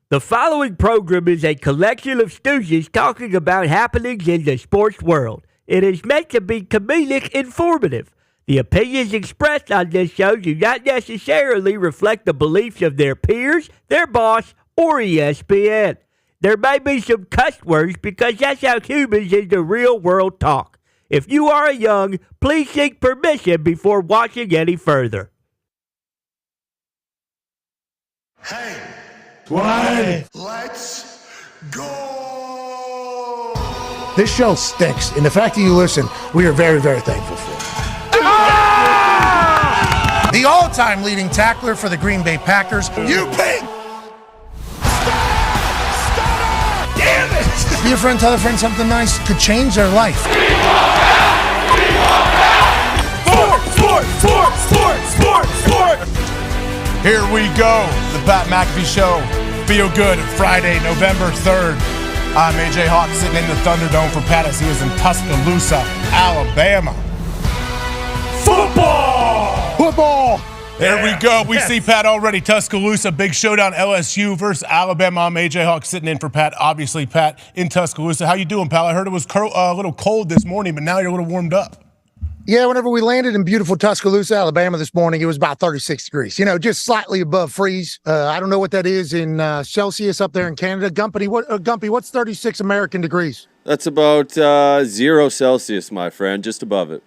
The following program is a collection of stooges talking about happenings in the sports world. It is meant to be comedic informative. The opinions expressed on this show do not necessarily reflect the beliefs of their peers, their boss, or ESPN. There may be some cuss words because that's how humans in the real world talk. If you are young, please seek permission before watching any further. Hey. Why? Let's go! This show stinks, and the fact that you listen, we are very, very thankful for. Ah! The all-time leading tackler for the Green Bay Packers. You pig! Stutter! Damn it! Be a friend, tell a friend something nice could change their life. Sport! Here we go, the Pat McAfee Show. Feel good Friday, November 3rd. I'm AJ Hawk sitting in the Thunderdome for Pat as he is in Tuscaloosa, Alabama. Football! There we go. We see Pat already. Tuscaloosa, big showdown, LSU versus Alabama. I'm AJ Hawk sitting in for Pat. Obviously, Pat in Tuscaloosa. How you doing, pal? I heard it was a little cold this morning, but now you're a little warmed up. Yeah, whenever we landed in beautiful Tuscaloosa, Alabama this morning, it was about 36 degrees, just slightly above freeze. I don't know what that is in Celsius up there in Canada. Gumpy, what's 36 American degrees? That's about 0 Celsius, my friend, just above it.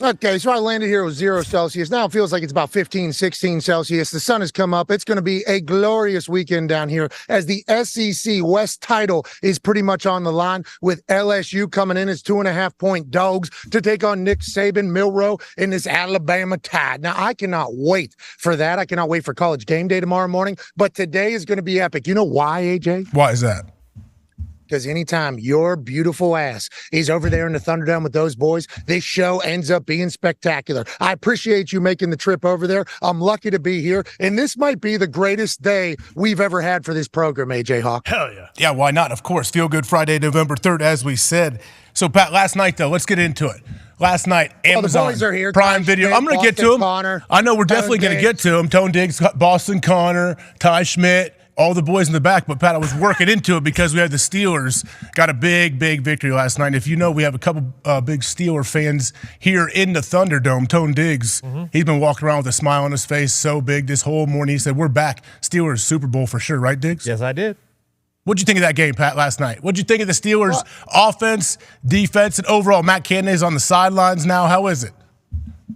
Okay, so I landed here with 0 Celsius. Now it feels like it's about 15, 16 Celsius. The sun has come up. It's going to be a glorious weekend down here as the SEC West title is pretty much on the line with LSU coming in as 2.5-point dogs to take on Nick Saban, Milroe, and this Alabama Tide. Now, I cannot wait for that. I cannot wait for College Game Day tomorrow morning, but today is going to be epic. You know why, AJ? Why is that? Because anytime your beautiful ass is over there in the Thunderdome with those boys, this show ends up being spectacular. I appreciate you making the trip over there. I'm lucky to be here, and this might be the greatest day we've ever had for this program, AJ Hawk. Hell yeah. Yeah, why not? Of course. Feel Good Friday, November 3rd, as we said. So, Pat, last night, though, let's get into it. Last night, Amazon, the boys are here. Prime Video. I'm going to get to them. Connor, I know we're definitely going to get to them. Tone Diggs, Boston Connor, Ty Schmidt, all the boys in the back, but Pat, I was working into it because we had the Steelers got a big victory last night. If you know, we have a couple big Steeler fans here in the Thunderdome. Tone Diggs, he's been walking around with a smile on his face, so big this whole morning. He said, we're back. Steelers Super Bowl for sure, right, Diggs? Yes, I did. What'd you think of that game, Pat, last night? What'd you think of the Steelers' offense, defense, and overall? Matt Canada is on the sidelines now. How is it?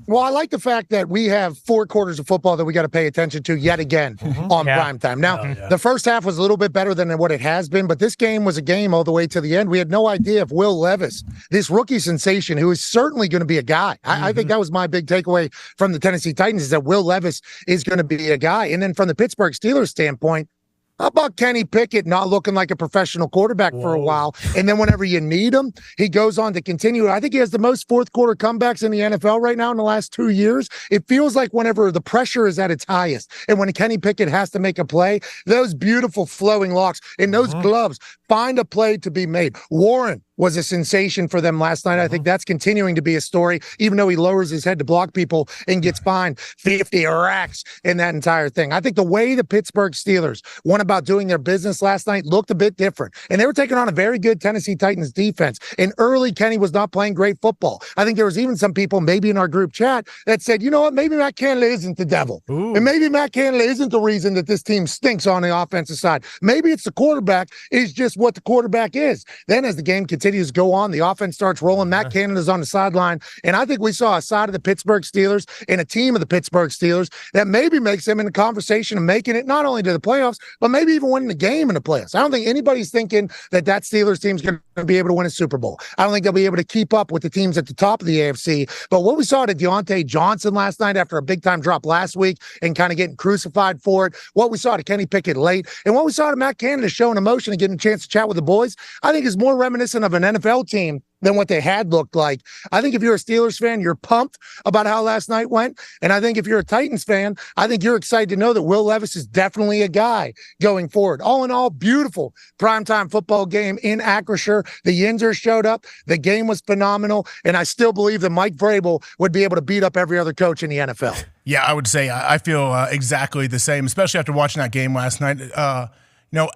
Well, I like the fact that we have 4 quarters of football that we got to pay attention to yet again on prime time. Now, the first half was a little bit better than what it has been, but this game was a game all the way to the end. We had no idea if Will Levis, this rookie sensation, who is certainly going to be a guy. I think that was my big takeaway from the Tennessee Titans is that Will Levis is going to be a guy. And then from the Pittsburgh Steelers standpoint, how about Kenny Pickett not looking like a professional quarterback for a while? And then whenever you need him, he goes on to continue. I think he has the most fourth quarter comebacks in the NFL right now in the last 2 years. It feels like whenever the pressure is at its highest and when Kenny Pickett has to make a play, those beautiful flowing locks and those gloves find a play to be made. Warren was a sensation for them last night. I think that's continuing to be a story, even though he lowers his head to block people and gets fined 50 racks in that entire thing. I think the way the Pittsburgh Steelers went about doing their business last night looked a bit different. And they were taking on a very good Tennessee Titans defense. And early, Kenny was not playing great football. I think there was even some people, maybe in our group chat, that said, you know what, maybe Matt Canada isn't the devil. And maybe Matt Canada isn't the reason that this team stinks on the offensive side. Maybe it's the quarterback is just what the quarterback is. Then as the game continues to go on, the offense starts rolling. Matt Canada's on the sideline. And I think we saw a side of the Pittsburgh Steelers and a team of the Pittsburgh Steelers that maybe makes them in the conversation of making it not only to the playoffs, but maybe even winning the game in the playoffs. I don't think anybody's thinking that Steelers team's going to be able to win a Super Bowl. I don't think they'll be able to keep up with the teams at the top of the AFC. But what we saw to Deontay Johnson last night after a big-time drop last week and kind of getting crucified for it, what we saw to Kenny Pickett late, and what we saw to Matt Canada showing emotion and getting a chance to chat with the boys, I think is more reminiscent of an NFL team than what they had looked like. I think if you're a Steelers fan, you're pumped about how last night went. And I think if you're a Titans fan, I think you're excited to know that Will Levis is definitely a guy going forward. All in all, beautiful primetime football game in Acrisure. The Yinzers showed up. The game was phenomenal. And I still believe that Mike Vrabel would be able to beat up every other coach in the NFL. Yeah, I would say I feel exactly the same, especially after watching that game last night.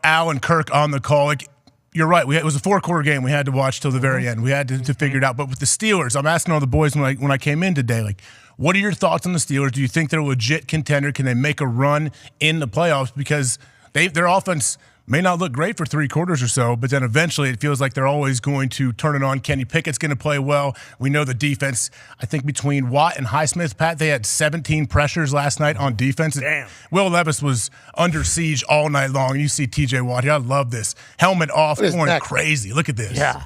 Al and Kirk on the call. Like, you're right. It was a 4-quarter game. We had to watch till the very end. We had to figure it out. But with the Steelers, I'm asking all the boys when I came in today, like, what are your thoughts on the Steelers? Do you think they're a legit contender? Can they make a run in the playoffs? Because their offense may not look great for 3 quarters or so, but then eventually it feels like they're always going to turn it on. Kenny Pickett's going to play well. We know the defense. I think between Watt and Highsmith, Pat, they had 17 pressures last night on defense. Damn. Will Levis was under siege all night long. You see TJ Watt here. I love this. Helmet off, going crazy. Look at this. Yeah.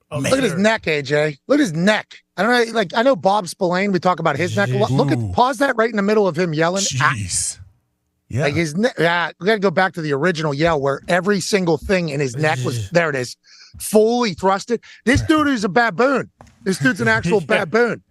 Oh, look at his neck, AJ. Look at his neck. I don't know. Like, I know Bob Spillane. We talk about his neck a lot. Pause that right in the middle of him yelling. Jeez. Yeah. Like his neck. Yeah, we got to go back to the original yell where every single thing in his neck was, there it is, fully thrusted. This dude is a baboon. This dude's an actual baboon.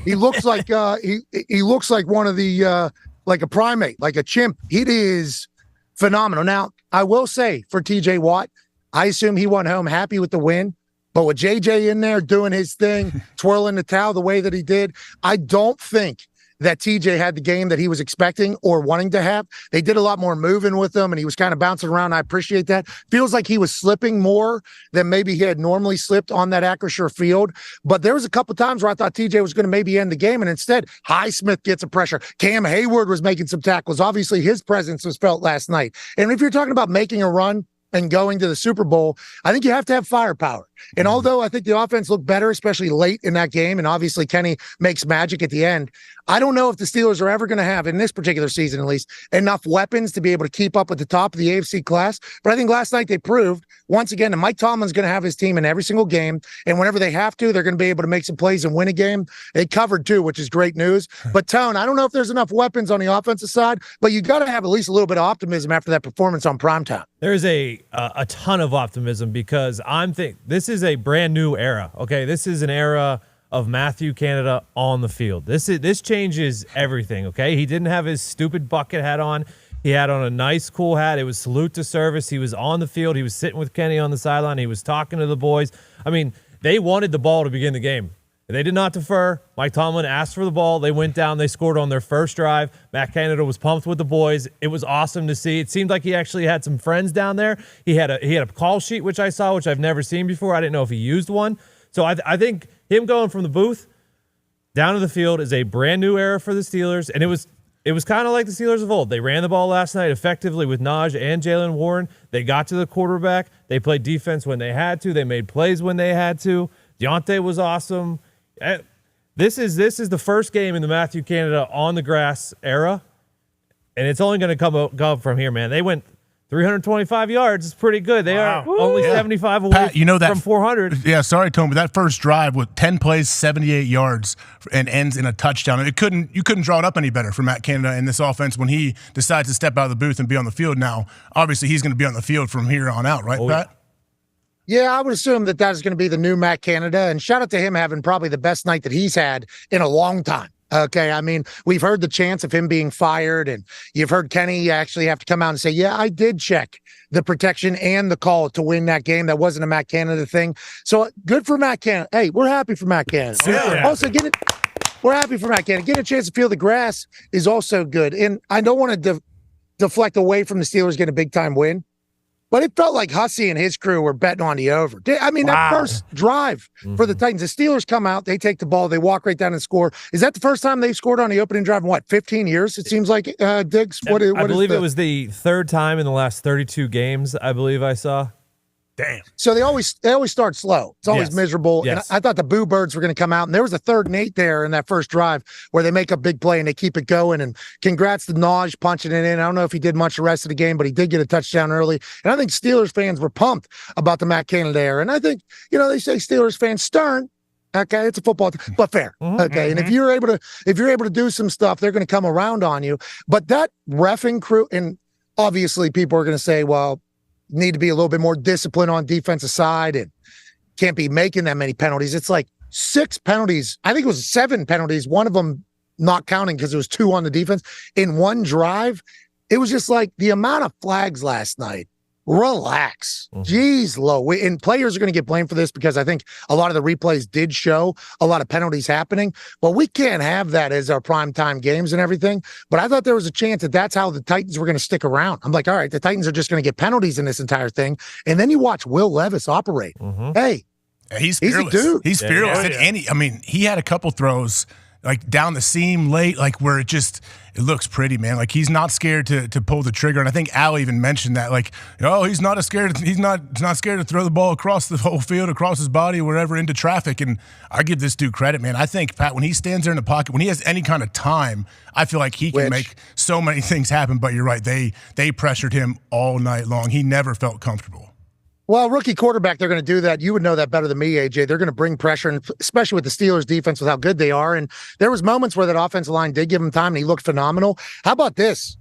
He looks like he looks like one of the like a primate, like a chimp. He is phenomenal. Now, I will say for TJ Watt, I assume he went home happy with the win. But with JJ in there doing his thing, twirling the towel the way that he did, I don't think that TJ had the game that he was expecting or wanting to have. They did a lot more moving with him, and he was kind of bouncing around. I appreciate that. Feels like he was slipping more than maybe he had normally slipped on that Acrisure field. But there was a couple times where I thought TJ was going to maybe end the game, and instead, Highsmith gets a pressure. Cam Hayward was making some tackles. Obviously, his presence was felt last night. And if you're talking about making a run and going to the Super Bowl, I think you have to have firepower. And although I think the offense looked better, especially late in that game, and obviously Kenny makes magic at the end, I don't know if the Steelers are ever going to have, in this particular season at least, enough weapons to be able to keep up with the top of the AFC class. But I think last night they proved, once again, that Mike Tomlin's going to have his team in every single game, and whenever they have to, they're going to be able to make some plays and win a game. They covered too, which is great news. But Tone, I don't know if there's enough weapons on the offensive side, but you got to have at least a little bit of optimism after that performance on primetime. There's a ton of optimism because this is a brand new era. Okay, this is an era of Matthew Canada on the field. This changes everything. Okay, he didn't have his stupid bucket hat on. He had on a nice, cool hat. It was salute to service. He was on the field. He was sitting with Kenny on the sideline. He was talking to the boys. I mean, they wanted the ball to begin the game. They did not defer. Mike Tomlin asked for the ball. They went down. They scored on their first drive. Matt Canada was pumped with the boys. It was awesome to see. It seemed like he actually had some friends down there. He had a call sheet, which I saw, which I've never seen before. I didn't know if he used one. So I think him going from the booth down to the field is a brand new era for the Steelers. And it was kind of like the Steelers of old. They ran the ball last night effectively with Najee and Jalen Warren. They got to the quarterback. They played defense when they had to. They made plays when they had to. Deontay was awesome. This is the first game in the Matthew Canada on the grass era, and it's only going to go from here, man. They went 325 yards. It's pretty good. They are only 75 away Pat, from 400. Yeah, sorry, Tony, but that first drive with 10 plays, 78 yards, and ends in a touchdown. You couldn't draw it up any better for Matt Canada in this offense when he decides to step out of the booth and be on the field. Now, obviously, he's going to be on the field from here on out, right, Pat? Yeah, I would assume that is going to be the new Matt Canada. And shout out to him having probably the best night that he's had in a long time. Okay, I mean, we've heard the chance of him being fired, and you've heard Kenny actually have to come out and say, yeah, I did check the protection and the call to win that game. That wasn't a Matt Canada thing. So good for Matt Canada. Hey, we're happy for Matt Canada. Yeah. Also, we're happy for Matt Canada. Getting a chance to feel the grass is also good. And I don't want to deflect away from the Steelers getting a big-time win, but it felt like Hussey and his crew were betting on the over. I mean, that first drive for the Titans, the Steelers come out, they take the ball, they walk right down and score. Is that the first time they've scored on the opening drive in, 15 years? It seems like, Diggs? I believe it was the third time in the last 32 games, I believe I saw. Damn. So they always start slow. It's always miserable. Yes. And I thought the Boo Birds were going to come out, and there was a 3rd and 8 there in that first drive where they make a big play and they keep it going. And congrats to Najee punching it in. I don't know if he did much the rest of the game, but he did get a touchdown early. And I think Steelers fans were pumped about the Matt Canada era. And I think, they say Steelers fans stern. Okay, it's a football team, but fair. Okay, and if you're able to do some stuff, they're going to come around on you. But that reffing crew, and obviously people are going to say, well, need to be a little bit more disciplined on defensive side and can't be making that many penalties. It's like 6 penalties. I think it was 7 penalties. One of them not counting because it was 2 on the defense in one drive. It was just like the amount of flags last night Relax. Jeez, low. And players are going to get blamed for this because I think a lot of the replays did show a lot of penalties happening. But we can't have that as our primetime games and everything. But I thought there was a chance that that's how the Titans were going to stick around. I'm like, all right, the Titans are just going to get penalties in this entire thing. And then you watch Will Levis operate. Hey, he's fearless. A dude. He's fearless. And he had a couple throws like down the seam late, like where it looks pretty, man. Like he's not scared to pull the trigger. And I think Al even mentioned that, like, he's not scared to throw the ball across the whole field, across his body, wherever, into traffic. And I give this dude credit, man. I think, Pat, when he stands there in the pocket, when he has any kind of time, I feel like he can make so many things happen. But you're right, they pressured him all night long. He never felt comfortable. Well, rookie quarterback, they're going to do that. You would know that better than me, AJ. They're going to bring pressure, and especially with the Steelers' defense, with how good they are. And there was moments where that offensive line did give him time, and he looked phenomenal. How about this?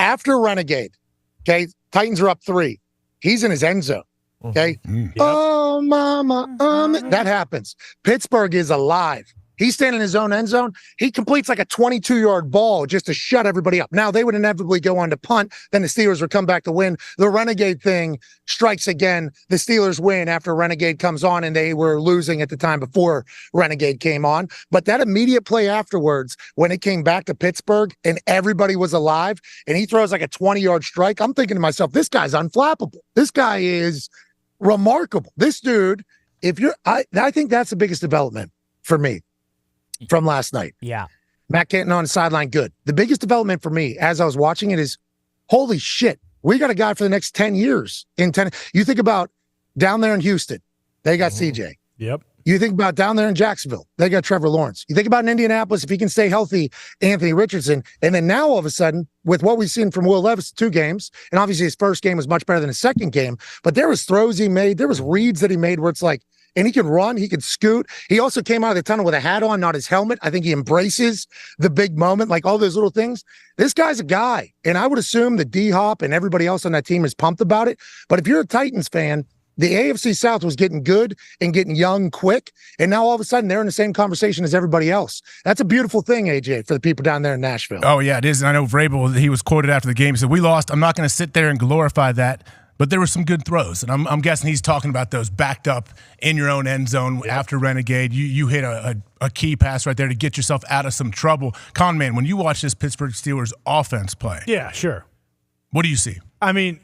After Renegade, okay, Titans are up 3. He's in his end zone, okay? Oh, mama, that happens. Pittsburgh is alive. He's standing in his own end zone. He completes like a 22-yard ball just to shut everybody up. Now, they would inevitably go on to punt. Then the Steelers would come back to win. The Renegade thing strikes again. The Steelers win after Renegade comes on, and they were losing at the time before Renegade came on. But that immediate play afterwards, when it came back to Pittsburgh and everybody was alive, and he throws like a 20-yard strike, I'm thinking to myself, this guy's unflappable. This guy is remarkable. This dude, I think that's the biggest development for me from last night. Yeah. Matt Canton on the sideline, good. The biggest development for me as I was watching it is, holy shit, we got a guy for the next 10 years. You think about down there in Houston, they got CJ. Yep. You think about down there in Jacksonville, they got Trevor Lawrence. You think about in Indianapolis, if he can stay healthy, Anthony Richardson. And then now all of a sudden, with what we've seen from Will Levis, 2 games, and obviously his first game was much better than his second game, but there was throws he made, there was reads that he made where it's like, and he can run, he can scoot. He also came out of the tunnel with a hat on, not his helmet. I think he embraces the big moment, like all those little things. This guy's a guy. And I would assume that D-Hop and everybody else on that team is pumped about it. But if you're a Titans fan, the AFC South was getting good and getting young quick. And now all of a sudden they're in the same conversation as everybody else. That's a beautiful thing, AJ, for the people down there in Nashville. Oh, yeah, it is. And I know Vrabel, he was quoted after the game. He said, "We lost. I'm not going to sit there and glorify that. But there were some good throws." And I'm guessing he's talking about those backed up in your own end zone after Renegade. You hit a key pass right there to get yourself out of some trouble. Conman, when you watch this Pittsburgh Steelers offense play. Yeah, sure. What do you see? I mean,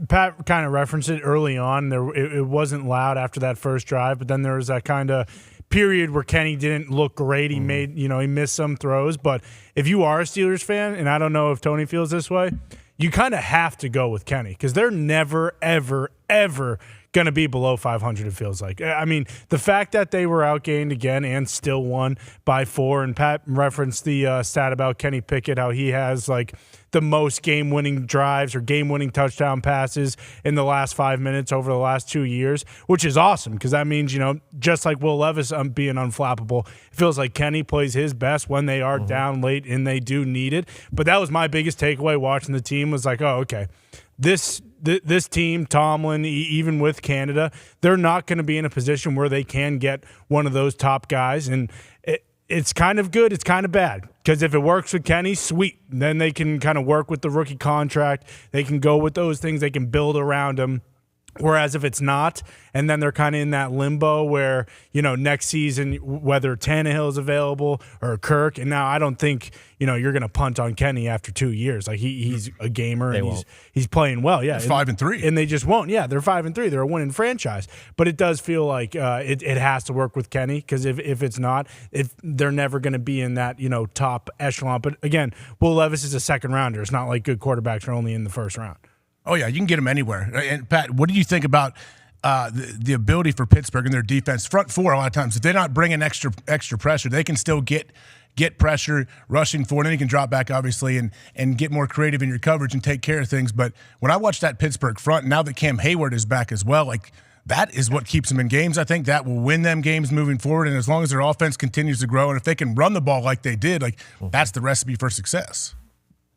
Pat kind of referenced it early on. It wasn't loud after that first drive, but then there was that kind of period where Kenny didn't look great. He he missed some throws. But if you are a Steelers fan, and I don't know if Tony feels this way, you kind of have to go with Kenny because they're never, ever, ever going to be below 500, it feels like. I mean, the fact that they were outgained again and still won by 4, and Pat referenced the stat about Kenny Pickett, how he has like the most game-winning drives or game-winning touchdown passes in the last 5 minutes over the last 2 years, which is awesome because that means, just like Will Levis being unflappable, it feels like Kenny plays his best when they are down late and they do need it. But that was my biggest takeaway watching the team was like, oh, okay, this team, Tomlin, even with Canada, they're not going to be in a position where they can get one of those top guys. And it's kind of good. It's kind of bad because if it works with Kenny, sweet. Then they can kind of work with the rookie contract. They can go with those things. They can build around him. Whereas if it's not, and then they're kind of in that limbo where, next season, whether Tannehill is available or Kirk, and now I don't think, you're going to punt on Kenny after 2 years. Like he's a gamer and he's playing well. Yeah. They're 5-3. And they just won't. Yeah. They're 5-3. They're a winning franchise, but it does feel like it has to work with Kenny. Cause if it's not, they're never going to be in that, top echelon. But again, Will Levis is a second rounder. It's not like good quarterbacks are only in the first round. Oh, yeah, you can get them anywhere. And, Pat, what do you think about the ability for Pittsburgh and their defense? Front 4, a lot of times, if they're not bringing extra pressure, they can still get pressure, rushing forward, and then you can drop back, obviously, and get more creative in your coverage and take care of things. But when I watch that Pittsburgh front, now that Cam Hayward is back as well, like that is what keeps them in games. I think that will win them games moving forward. And as long as their offense continues to grow, and if they can run the ball like they did, like that's the recipe for success.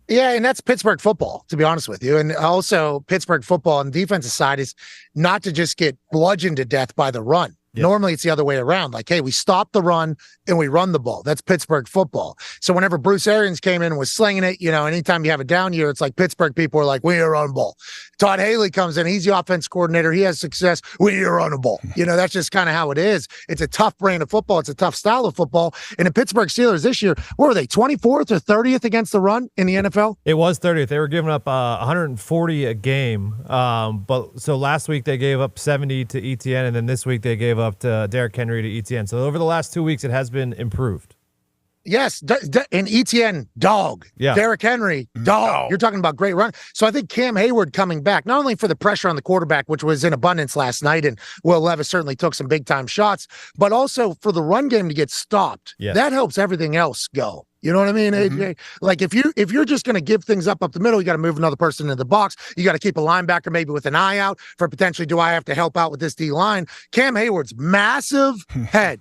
Yeah, and that's Pittsburgh football, to be honest with you. And also Pittsburgh football on the defensive side is not to just get bludgeoned to death by the run. Normally it's the other way around. Like, hey, we stop the run and we run the ball. That's Pittsburgh football. So whenever Bruce Arians came in and was slinging it, anytime you have a down year, it's like Pittsburgh people are like, we need to run ball. Todd Haley comes in. He's the offense coordinator. He has success. We need to run a ball. That's just kind of how it is. It's a tough brand of football. It's a tough style of football. And the Pittsburgh Steelers this year, what were they, 24th or 30th against the run in the NFL? It was 30th. They were giving up 140 a game. But so last week they gave up 70 to ETN, and then this week they gave up to Derrick Henry to ETN. So over the last 2 weeks, it has been improved. Yes, and ETN, dog. Yeah. Derrick Henry, dog. You're talking about great run. So I think Cam Hayward coming back, not only for the pressure on the quarterback, which was in abundance last night, and Will Levis certainly took some big-time shots, but also for the run game to get stopped. Yes. That helps everything else go. You know what I mean, AJ? Like if you're just going to give things up the middle, you got to move another person into the box. You got to keep a linebacker maybe with an eye out for potentially, do I have to help out with this D line? Cam Hayward's massive head,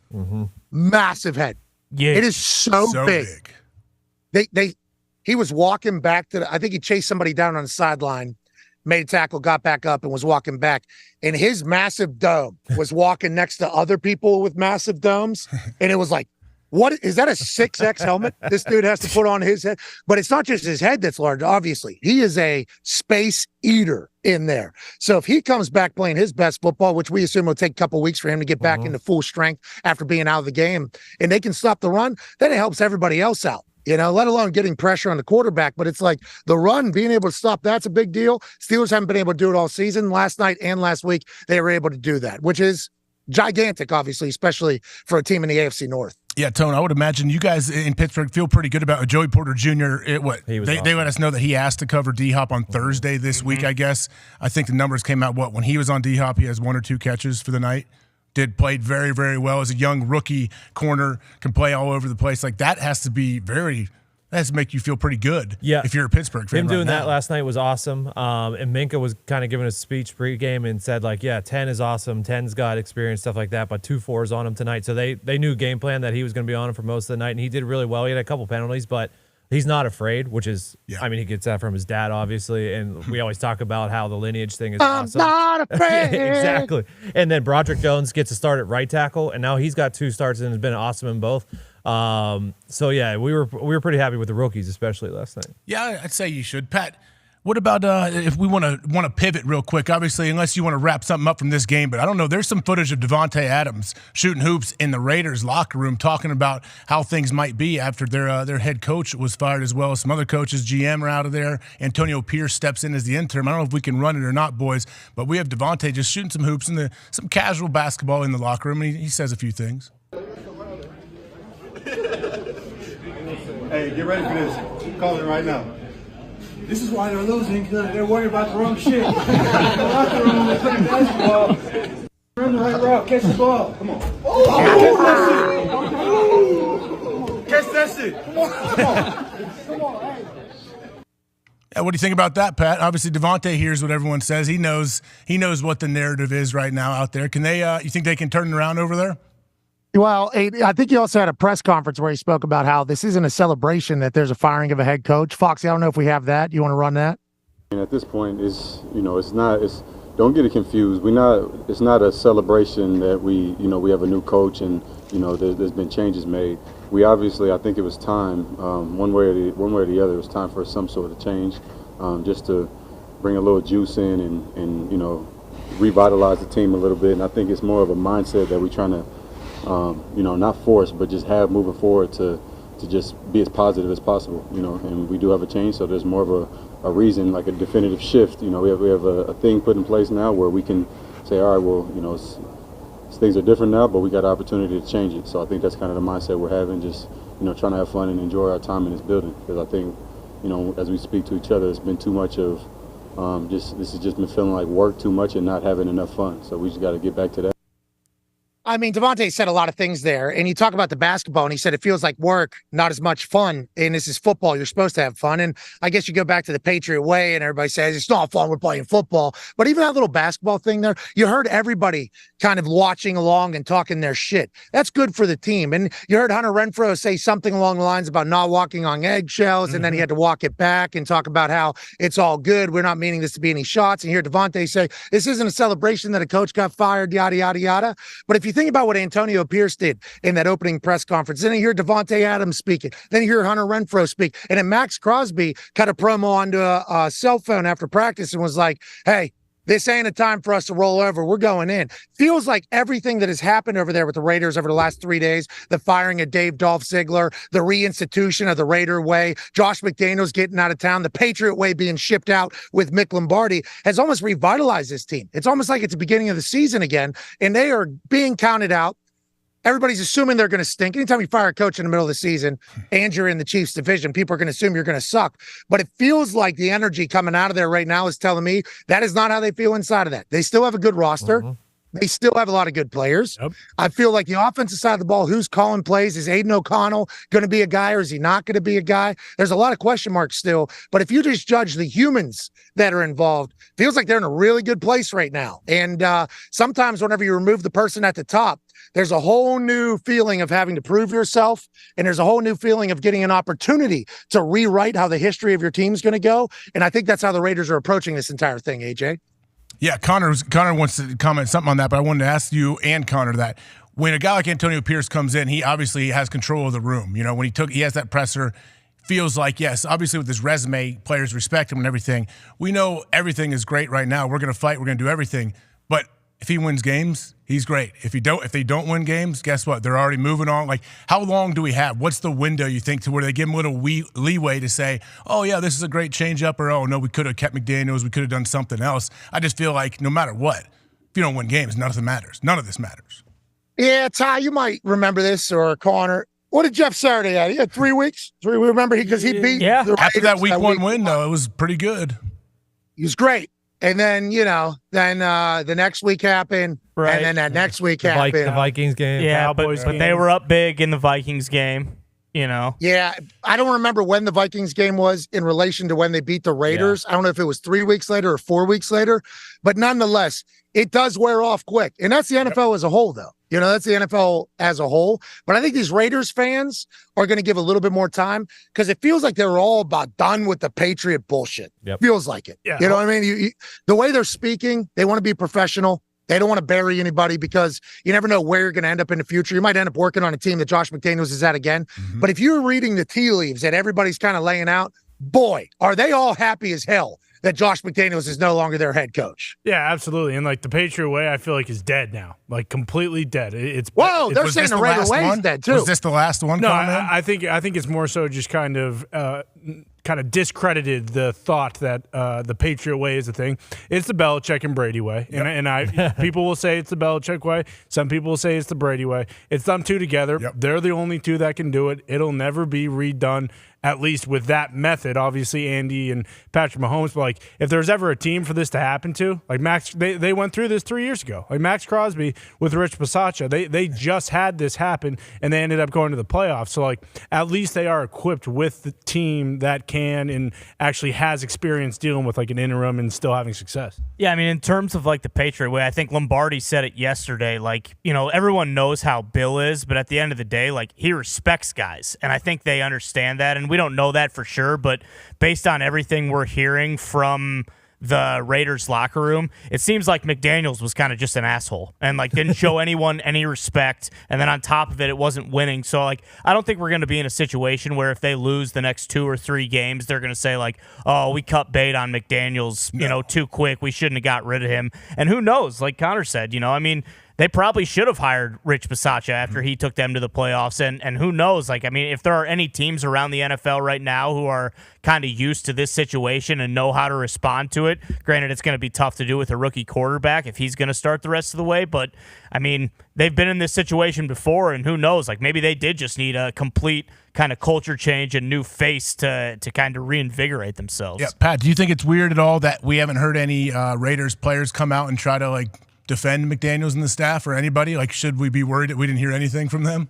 massive head. Yeah, it is so big. He was walking back I think he chased somebody down on the sideline, made a tackle, got back up and was walking back. And his massive dome was walking next to other people with massive domes. And it was like, what is that, a 6X helmet this dude has to put on his head? But it's not just his head that's large, obviously. He is a space eater in there. So if he comes back playing his best football, which we assume will take a couple weeks for him to get back into full strength after being out of the game, and they can stop the run, then it helps everybody else out. Let alone getting pressure on the quarterback. But it's like the run, being able to stop, that's a big deal. Steelers haven't been able to do it all season. Last night and last week, they were able to do that, which is gigantic, obviously, especially for a team in the AFC North. Yeah, Tone, I would imagine you guys in Pittsburgh feel pretty good about Joey Porter Jr. They let us know that he asked to cover D-Hop on Thursday this week, I guess. I think the numbers came out, when he was on D-Hop, he has 1 or 2 catches for the night. Played very, very well as a young rookie corner, can play all over the place. Like, that has to make you feel pretty good if you're a Pittsburgh fan. Him doing that last night was awesome. And Minka was kind of giving a speech pregame and said, 10 is awesome. 10's got experience, stuff like that, but 2-4's on him tonight. So they knew game plan that he was going to be on him for most of the night, and he did really well. He had a couple penalties, but he's not afraid, which is, he gets that from his dad, obviously. And we always talk about how the lineage thing is awesome. I'm not afraid. Exactly. And then Broderick Jones gets a start at right tackle, and now he's got 2 starts and has been awesome in both. So yeah, we were pretty happy with the rookies, especially last night. Yeah, I'd say you should. Pat, what about if we want to pivot real quick? Obviously, unless you want to wrap something up from this game, but I don't know. There's some footage of Devontae Adams shooting hoops in the Raiders locker room, talking about how things might be after their head coach was fired, as well as some other coaches. GM are out of there. Antonio Pierce steps in as the interim. I don't know if we can run it or not, boys, but we have Devontae just shooting some hoops in some casual basketball in the locker room, and he says a few things. Hey, get ready for this. I'm calling it right now. This is why they're losing, because they're worried about the wrong shit. They're out there room, they're playing basketball. Run the right route, catch the ball. Come on. Oh! Catch that shit. Come on. Come on. Hey. Yeah, what do you think about that, Pat? Obviously, Devontae hears what everyone says. He knows what the narrative is right now out there. Can they? You think they can turn it around over there? Well, I think he also had a press conference where he spoke about how this isn't a celebration that there's a firing of a head coach. Foxy, I don't know if we have that. You want to run that? And at this point, don't get it confused. It's not a celebration that we have a new coach and there's been changes made. We obviously, I think it was time, one way or the other, it was time for some sort of change, just to bring a little juice in and revitalize the team a little bit. And I think it's more of a mindset that we're trying to not force, but just have moving forward to just be as positive as possible, and we do have a change, so there's more of a reason, like a definitive shift. We have a thing put in place now where we can say, all right, well, things are different now, but we got an opportunity to change it. So I think that's kind of the mindset we're having, just, trying to have fun and enjoy our time in this building, because I think, as we speak to each other, it's been too much of this has just been feeling like work too much and not having enough fun. So we just got to get back to that. I mean, Devontae said a lot of things there, and you talk about the basketball, and he said it feels like work, not as much fun, and this is football. You're supposed to have fun, and I guess you go back to the Patriot way, and everybody says, it's not fun, we're playing football. But even that little basketball thing there, you heard everybody kind of watching along and talking their shit. That's good for the team. And you heard Hunter Renfrow say something along the lines about not walking on eggshells, and then he had to walk it back and talk about how it's all good, we're not meaning this to be any shots. And you hear Devontae say, this isn't a celebration that a coach got fired, yada, yada, yada. But if you think about what Antonio Pierce did in that opening press conference, then you hear Devontae Adams speaking, then you hear Hunter Renfrow speak, and then Max Crosby cut a promo onto a cell phone after practice and was like, hey, this ain't a time for us to roll over. We're going in. Feels like everything that has happened over there with the Raiders over the last 3 days, the firing of Dave Dolph Ziggler, the reinstitution of the Raider way, Josh McDaniels getting out of town, the Patriot way being shipped out with Mick Lombardi, has almost revitalized this team. It's almost like it's the beginning of the season again, and they are being counted out. Everybody's assuming they're going to stink. Anytime you fire a coach in the middle of the season and you're in the Chiefs division, people are going to assume you're going to suck. But it feels like the energy coming out of there right now is telling me that is not how they feel inside of that. They still have a good roster. They still have a lot of good players. Yep. I feel like the offensive side of the ball, who's calling plays? Is Aiden O'Connell going to be a guy or is he not going to be a guy? There's a lot of question marks still. But if you just judge the humans that are involved, feels like they're in a really good place right now. And sometimes whenever you remove the person at the top, there's a whole new feeling of having to prove yourself, and there's a whole new feeling of getting an opportunity to rewrite how the history of your team's going to go. And I think that's how the Raiders are approaching this entire thing, AJ. Yeah, Connor wants to comment something on that, but I wanted to ask you and Connor that when a guy like Antonio Pierce comes in, he obviously has control of the room. You know, when he has that presser, feels like, yes, obviously with his resume, players respect him and everything. We know everything is great right now. We're going to fight. We're going to do everything. But if he wins games, he's great. If they don't win games, guess what? They're already moving on. Like, how long do we have? What's the window, you think, to where they give him a little leeway to say, oh, yeah, this is a great change-up, or, oh, no, we could have kept McDaniels. We could have done something else. I just feel like no matter what, if you don't win games, nothing matters. None of this matters. Yeah, Ty, you might remember this, or Connor. What did Jeff Saturday have? He had 3 weeks? Remember, because he beat the Raiders. After that week one win, though, it was pretty good. He was great. And then, the next week happened, right. And then that next week happened. The Vikings game. Yeah, but they were up big in the Vikings game, Yeah, I don't remember when the Vikings game was in relation to when they beat the Raiders. Yeah. I don't know if it was 3 weeks later or 4 weeks later, but nonetheless, it does wear off quick. And that's the NFL as a whole, though. That's the NFL as a whole. But I think these Raiders fans are going to give a little bit more time because it feels like they're all about done with the Patriot bullshit. Yep. Feels like it. Yeah. You know what I mean? The way they're speaking, they want to be professional. They don't want to bury anybody because you never know where you're going to end up in the future. You might end up working on a team that Josh McDaniels is at again. Mm-hmm. But if you're reading the tea leaves that everybody's kind of laying out, boy, are they all happy as hell that Josh McDaniels is no longer their head coach. Yeah, absolutely. And like the Patriot way, I feel like is dead now, like completely dead. They're saying the Raider way is dead too. Was this the last one? No, I think it's more so just kind of discredited the thought that the Patriot way is a thing. It's the Belichick and Brady way, and people will say it's the Belichick way. Some people will say it's the Brady way. It's them two together. Yep. They're the only two that can do it. It'll never be redone. At least with that method, obviously Andy and Patrick Mahomes. But like, if there's ever a team for this to happen to, like Max, they went through this 3 years ago. Like Max Crosby with Rich Bisaccia, they just had this happen and they ended up going to the playoffs. So like, at least they are equipped with the team that can and actually has experience dealing with like an interim and still having success. Yeah, I mean, in terms of like the Patriot way, I think Lombardi said it yesterday. Like, everyone knows how Bill is, but at the end of the day, like he respects guys, and I think they understand that. And we don't know that for sure, but based on everything we're hearing from the Raiders locker room, it seems like McDaniels was kind of just an asshole and like didn't show anyone any respect. And then on top of it, it wasn't winning. So like, I don't think we're going to be in a situation where if they lose the next 2 or 3 games, they're going to say like, oh, we cut bait on McDaniels, too quick. We shouldn't have got rid of him. And who knows? Like Connor said, they probably should have hired Rich Bisaccia after he took them to the playoffs. And who knows? Like, I mean, if there are any teams around the NFL right now who are kind of used to this situation and know how to respond to it, granted, it's going to be tough to do with a rookie quarterback if he's going to start the rest of the way. But, I mean, they've been in this situation before, and who knows? Like, maybe they did just need a complete kind of culture change and new face to kind of reinvigorate themselves. Yeah, Pat, do you think it's weird at all that we haven't heard any Raiders players come out and try to, like, defend McDaniels and the staff or anybody? Like, should we be worried that we didn't hear anything from them?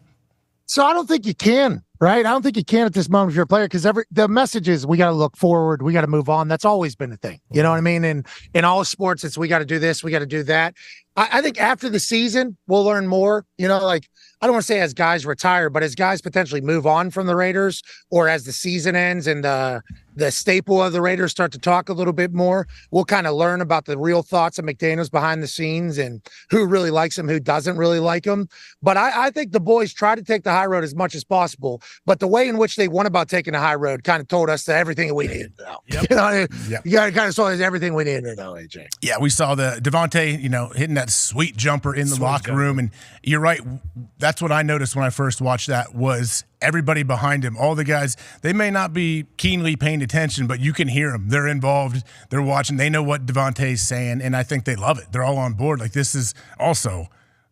So I don't think you can right? I don't think you can at this moment if you're a player because the message is we got to look forward, we got to move on. That's always been a thing. You know what I mean? And in all sports, it's we got to do this, we got to do that. I think after the season, we'll learn more. You know, like I don't want to say as guys retire, but as guys potentially move on from the Raiders, or as the season ends and the staple of the Raiders start to talk a little bit more, we'll kind of learn about the real thoughts of McDaniels behind the scenes and who really likes him, who doesn't really like him. But I think the boys try to take the high road as much as possible. But the way in which they went about taking the high road kind of told us that everything we needed to know. Yep. You know, you got to kind of saw everything we needed to know, AJ. Yeah, we saw the Devontae, hitting that sweet jumper in the locker room. And you're right. That's what I noticed when I first watched that was everybody behind him, all the guys, they may not be keenly paying attention, but you can hear them. They're involved. They're watching. They know what Devontae's saying, and I think they love it. They're all on board. Like, this is also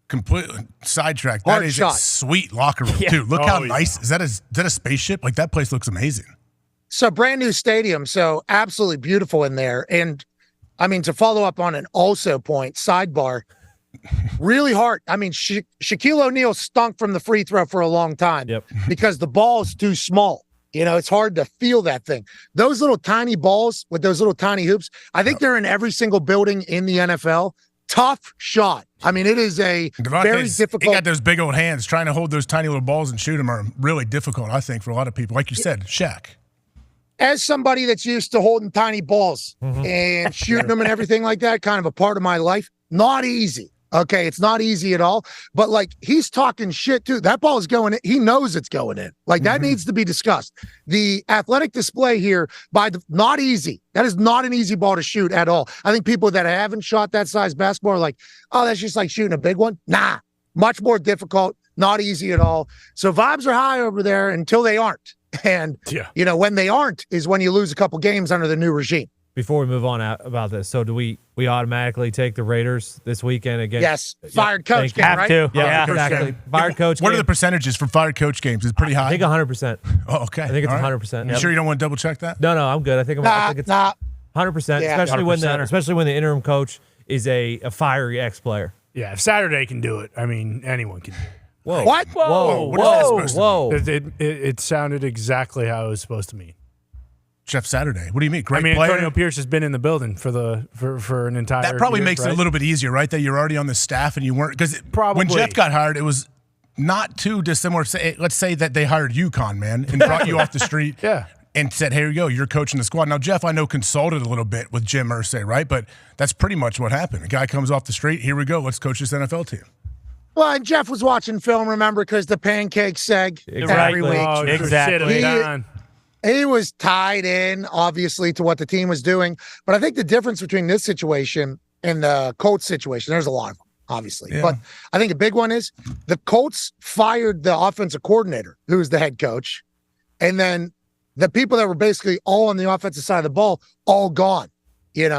completely sidetracked. That is a sweet locker room, too. Look how nice. Is that a spaceship? Like, that place looks amazing. So, brand new stadium. So, absolutely beautiful in there. And, I mean, to follow up on an also point, sidebar, really hard. I mean, Shaquille O'Neal stunk from the free throw for a long time because the ball's too small. You know, it's hard to feel that thing. Those little tiny balls with those little tiny hoops, I think they're in every single building in the NFL. Tough shot. I mean, it is a very difficult. He got those big old hands. Trying to hold those tiny little balls and shoot them are really difficult, I think, for a lot of people. Like you said, Shaq. As somebody that's used to holding tiny balls and shooting them and everything like that, kind of a part of my life, not easy. Okay, it's not easy at all. But, like, he's talking shit, too. That ball is going in. He knows it's going in. Like, that needs to be discussed. The athletic display here, not easy. That is not an easy ball to shoot at all. I think people that haven't shot that size basketball are like, oh, that's just like shooting a big one. Nah, much more difficult, not easy at all. So vibes are high over there until they aren't. And, when they aren't is when you lose a couple games under the new regime. Before we move on about this, so do we automatically take the Raiders this weekend again? Yes, fired coach game, have right? to. Yeah, exactly. Fired coach What game. are the percentages for fired coach games? Is it pretty high? I think 100%. Oh, okay. I think it's All right. 100%. You sure you don't want to double check that? No, I'm good. I think it's 100%, Yeah, especially when the interim coach is a fiery ex-player. Yeah, if Saturday can do it, I mean, anyone can do it. Whoa. What? Whoa. What is that supposed to Whoa. It sounded exactly how it was supposed to mean. Jeff Saturday. What do you mean? Great player? Antonio Pierce has been in the building for an entire That probably year, makes right? it a little bit easier, right? That you're already on the staff and you weren't. Because when Jeff got hired, it was not too dissimilar. Let's say that they hired UConn, man, and brought you off the street and said, here you go, you're coaching the squad. Now, Jeff, I know, consulted a little bit with Jim Irsay, right? But that's pretty much what happened. A guy comes off the street, here we go, let's coach this NFL team. Well, and Jeff was watching film, remember, because the pancake seg every week. Oh, Exactly. He was tied in, obviously, to what the team was doing. But I think the difference between this situation and the Colts situation, there's a lot of them, obviously. Yeah. But I think a big one is the Colts fired the offensive coordinator, who was the head coach. And then the people that were basically all on the offensive side of the ball, all gone.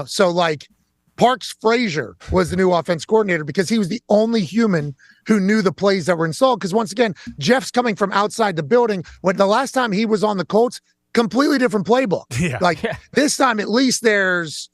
So like Parks Frazier was the new offense coordinator because he was the only human who knew the plays that were installed. Because once again, Jeff's coming from outside the building. When the last time he was on the Colts, completely different playbook. This time, at least there's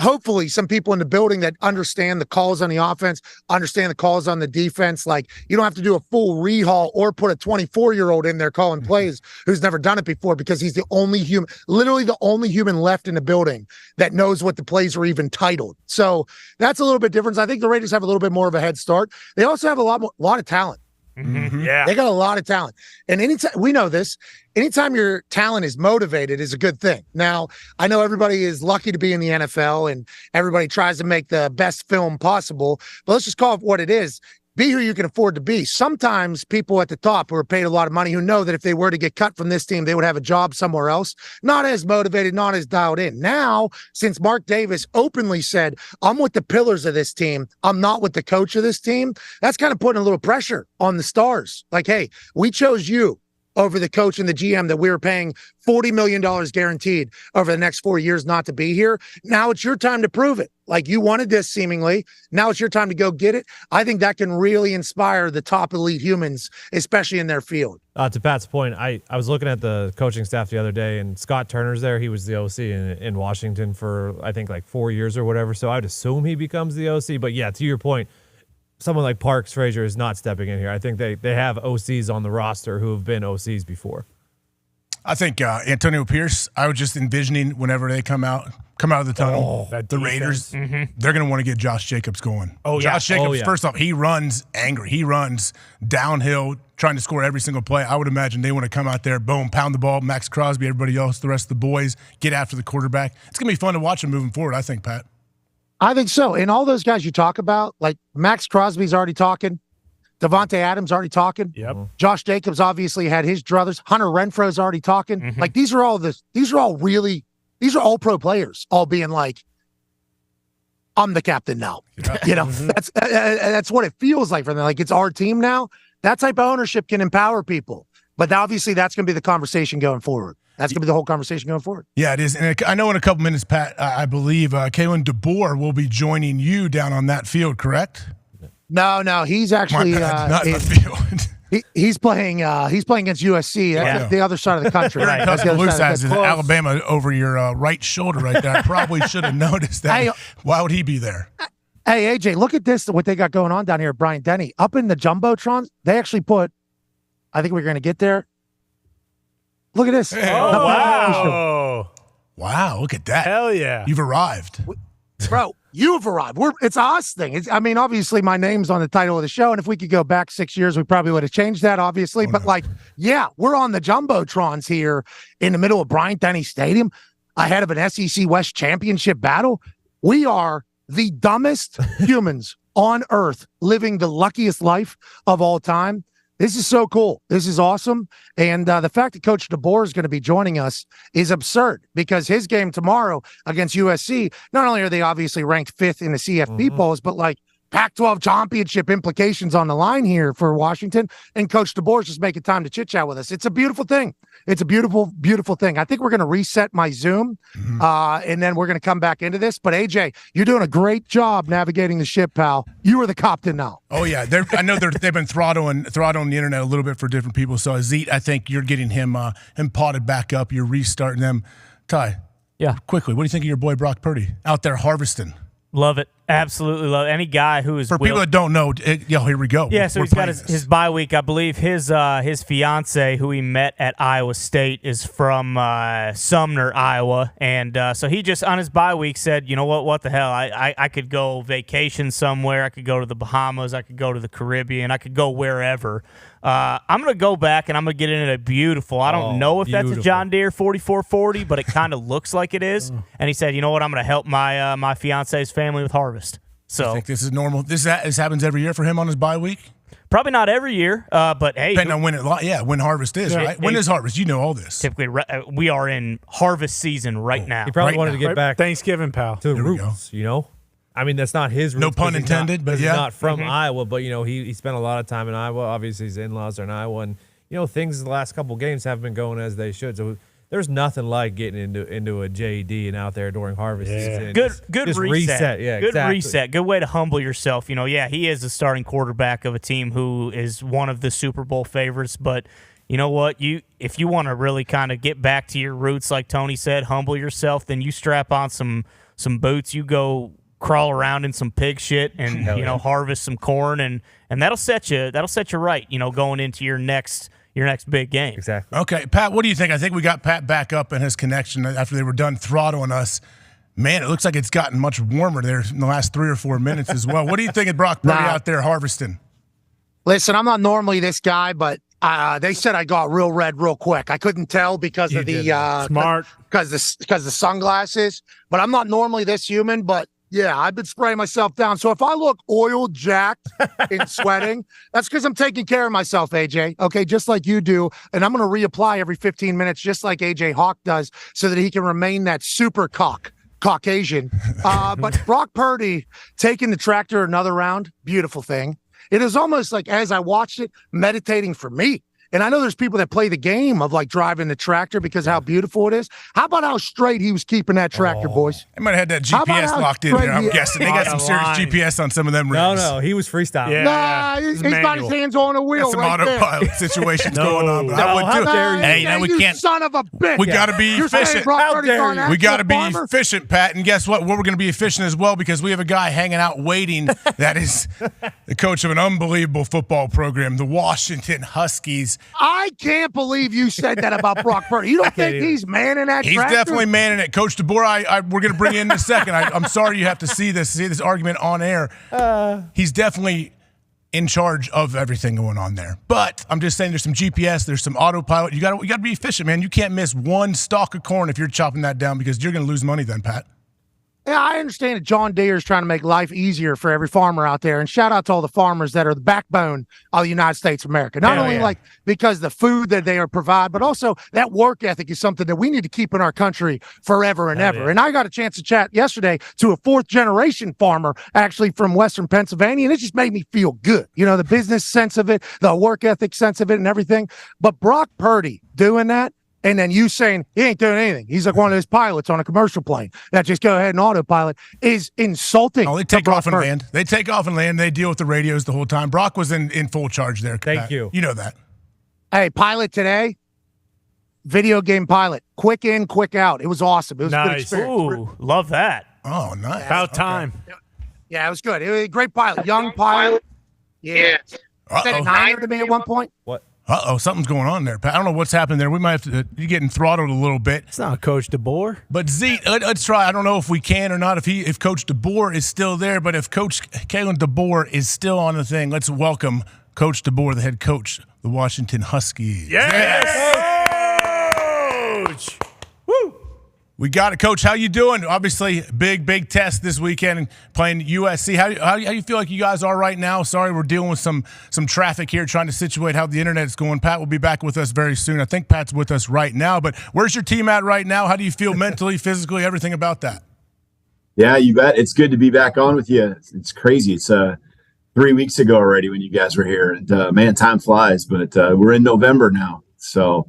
hopefully some people in the building that understand the calls on the offense, understand the calls on the defense. Like, you don't have to do a full rehaul or put a 24-year-old in there calling plays who's never done it before because he's the only human, literally the only human left in the building that knows what the plays are even titled. So that's a little bit different. I think the Raiders have a little bit more of a head start. They also have a lot of talent. Yeah. They got a lot of talent. And anytime we know this, anytime your talent is motivated is a good thing. Now, I know everybody is lucky to be in the NFL and everybody tries to make the best film possible, but let's just call it what it is. Be who you can afford to be. Sometimes people at the top who are paid a lot of money who know that if they were to get cut from this team, they would have a job somewhere else, not as motivated, not as dialed in. Now, since Mark Davis openly said, I'm with the pillars of this team, I'm not with the coach of this team, that's kind of putting a little pressure on the stars. Like, hey, we chose you over the coach and the GM that we were paying $40 million guaranteed over the next 4 years not to be here. Now it's your time to prove it. Like, you wanted this seemingly. Now it's your time to go get it. I think that can really inspire the top elite humans, especially in their field. To Pat's point, I was looking at the coaching staff the other day, and Scott Turner's there. He was the OC in Washington for, I think, like 4 years or whatever. So I'd assume he becomes the OC. But yeah, to your point, someone like Parks Frazier is not stepping in here. I think they have OCs on the roster who have been OCs before. I think Antonio Pierce, I was just envisioning whenever they come out of the tunnel, the Raiders, they're going to want to get Josh Jacobs going. Josh Jacobs, first off, he runs angry. He runs downhill trying to score every single play. I would imagine they want to come out there, boom, pound the ball, Max Crosby, everybody else, the rest of the boys, get after the quarterback. It's going to be fun to watch them moving forward, I think, Pat. I think so. And all those guys you talk about, like Max Crosby's already talking. Devontae Adams already talking. Yep. Josh Jacobs obviously had his druthers. Hunter Renfro's already talking. Like these are all pro players, all being like, I'm the captain now. That's what it feels like for them. Like it's our team now. That type of ownership can empower people. But obviously that's going to be the conversation going forward. That's going to be the whole conversation going forward. Yeah, it is. And I know in a couple minutes, Pat, I believe Kalen DeBoer will be joining you down on that field, correct? No, he's actually not in the field. He's playing against USC. That's the other side of the country. Right. Tuscaloosa has Alabama over your right shoulder right there. I probably should have noticed that. Hey, why would he be there? Hey, AJ, look at this, what they got going on down here at Bryant Denny. Up in the Jumbotrons, they actually put, I think we're going to get there. Look at this. Hey. Oh, wow. Wow, look at that. Hell yeah. You've arrived. Bro, you've arrived. It's a us thing. Obviously, my name's on the title of the show, and if we could go back 6 years, we probably would have changed that, obviously. We're on the Jumbotrons here in the middle of Bryant Denny Stadium, ahead of an SEC West championship battle. We are the dumbest humans on earth living the luckiest life of all time. This is so cool. This is awesome. And the fact that Coach DeBoer is going to be joining us is absurd because his game tomorrow against USC, not only are they obviously ranked 5th in the CFP polls, but like Pac-12 championship implications on the line here for Washington. And Coach DeBoer is just making time to chit-chat with us. It's a beautiful thing. It's a beautiful, beautiful thing. I think we're going to reset my Zoom, and then we're going to come back into this. But, AJ, you're doing a great job navigating the ship, pal. You are the captain now. Oh, yeah. I know they've been throttling the internet a little bit for different people. So, Azit, I think you're getting him potted back up. You're restarting them. Ty, quickly, what do you think of your boy Brock Purdy out there harvesting? Love it. Absolutely love it. Any guy who is people that don't know, here we go. Yeah, so he's got his bye week. I believe his fiance, who he met at Iowa State, is from Sumner, Iowa, and so he just on his bye week said, you know what the hell, I could go vacation somewhere. I could go to the Bahamas. I could go to the Caribbean. I could go wherever. I'm going to go back, and I'm going to get in a beautiful. I don't know if that's a John Deere 4440, but it kind of looks like it is. And he said, you know what, I'm going to help my fiance's family with harvest. So I think this is normal. This happens every year for him on his bye week? Probably not every year, but hey. Depending on when harvest is, right? When is harvest? You know all this. Typically, we are in harvest season right now. He probably wanted to get back Thanksgiving, pal. to the roots, I mean, that's not his roots. No pun intended, but he's not from Iowa, but, he spent a lot of time in Iowa. Obviously, his in-laws are in Iowa, and, things the last couple games haven't been going as they should. So there's nothing like getting into a JD and out there during harvest season. Good reset. Yeah, good exactly. reset. Good way to humble yourself. He is the starting quarterback of a team who is one of the Super Bowl favorites, but you know what? If you want to really kind of get back to your roots, like Tony said, humble yourself, then you strap on some boots, you go crawl around in some pig shit and harvest some corn, and that'll set you right, going into your next big game. Exactly. Okay, Pat, what do you think? I think we got Pat back up in his connection after they were done throttling us. Man, it looks like it's gotten much warmer there in the last 3 or 4 minutes as well. What do you think of Brock Purdy out there harvesting? Listen, I'm not normally this guy, but they said I got real red real quick. I couldn't tell because of the smart because the sunglasses. But I'm not normally this human. But yeah, I've been spraying myself down. So if I look oil jacked and sweating, that's because I'm taking care of myself, AJ. Okay, just like you do. And I'm going to reapply every 15 minutes, just like AJ Hawk does, so that he can remain that super Caucasian. But Brock Purdy taking the tractor another round, beautiful thing. It is almost like, as I watched it, meditating for me. And I know there's people that play the game of like driving the tractor because how beautiful it is. How about how straight he was keeping that tractor, boys? They might have had that GPS locked in there, I'm guessing. They got some serious GPS on some of them rigs. No, he was freestyling. Nah, he's got his hands on a wheel Some right autopilot situations going on. But I would too. Hey, now we can't. Son of a bitch. We got to be efficient. We got to be efficient, Pat. And guess what? We're going to be efficient as well because we have a guy hanging out waiting that is the coach of an unbelievable football program, the Washington Huskies. I can't believe you said that about Brock Purdy. You don't think he's manning that tractor? He's definitely manning it. Coach DeBoer, we're going to bring you in a second. I'm sorry you have to see this argument on air. He's definitely in charge of everything going on there. But I'm just saying there's some GPS, there's some autopilot. You got to be efficient, man. You can't miss one stalk of corn if you're chopping that down because you're going to lose money then, Pat. Yeah, I understand that John Deere is trying to make life easier for every farmer out there. And shout out to all the farmers that are the backbone of the United States of America. Not only like because the food that they are provide, but also that work ethic is something that we need to keep in our country forever and ever. And I got a chance to chat yesterday to a 4th-generation farmer actually from Western Pennsylvania, and it just made me feel good. You know, the business sense of it, the work ethic sense of it and everything. But Brock Purdy doing that, and then you saying he ain't doing anything. He's like one of those pilots on a commercial plane that just go ahead and autopilot is insulting. Oh, they take off and land. They take off and land. They deal with the radios the whole time. Brock was in full charge there. Thank you. You know that. Hey, pilot today, video game pilot. Quick in, quick out. It was awesome. It was a good experience. Ooh, love that. Oh, nice. About time. Yeah, it was good. It was a great pilot. Young pilot. Yeah. Said Niner to me at one point. What? Something's going on there, Pat. I don't know what's happening there. We might have to. You're getting throttled a little bit. It's not Coach DeBoer. But Z, let's try. I don't know if we can or not. If Coach DeBoer is still there, but if Coach Kalen DeBoer is still on the thing, let's welcome Coach DeBoer, the head coach, the Washington Huskies. Yes, Coach. Woo! We got it, Coach. How you doing? Obviously, big test this weekend and playing USC. How you feel like you guys are right now? Sorry, we're dealing with some traffic here, trying to situate how the internet is going. Pat will be back with us very soon. I think Pat's with us right now. But where's your team at right now? How do you feel mentally, physically, everything about that? Yeah, you bet. It's good to be back on with you. It's crazy. It's 3 weeks ago already when you guys were here, and man, time flies. But we're in November now, so.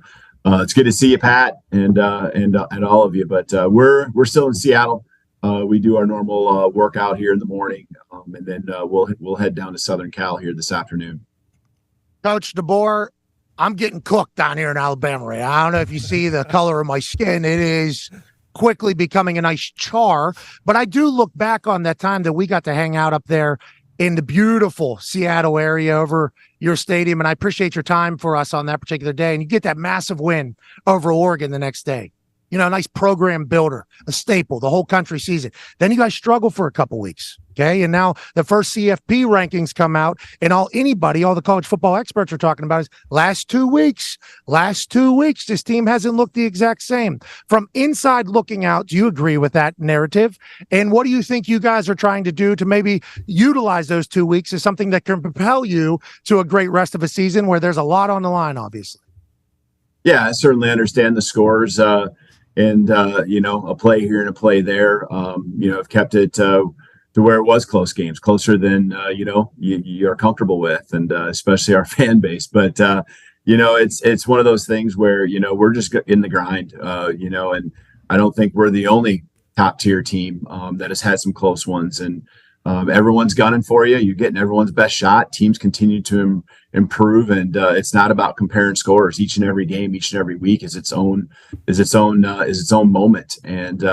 It's good to see you, Pat, and all of you. But we're still in Seattle. We do our normal workout here in the morning, and then we'll head down to Southern Cal here this afternoon. Coach DeBoer, I'm getting cooked down here in Alabama. Right? I don't know if you see the color of my skin. It is quickly becoming a nice char. But I do look back on that time that we got to hang out up there in the beautiful Seattle area over your stadium. And I appreciate your time for us on that particular day. And you get that massive win over Oregon the next day. You know, a nice program builder, a staple. The whole country sees it. Then you guys struggle for a couple weeks. Okay. And now the first CFP rankings come out, and all the college football experts are talking about is last 2 weeks, this team hasn't looked the exact same. From inside looking out, do you agree with that narrative? And what do you think you guys are trying to do to maybe utilize those 2 weeks as something that can propel you to a great rest of a season where there's a lot on the line, obviously? Yeah, I certainly understand the scores and a play here and a play there. I've kept it to where it was close games, closer than you're comfortable with, and especially our fan base. But it's one of those things where we're just in the grind, and I don't think we're the only top tier team that has had some close ones, and everyone's gunning for you. You're getting everyone's best shot. Teams continue to improve, and it's not about comparing scores. Each and every game, each and every week is its own moment, and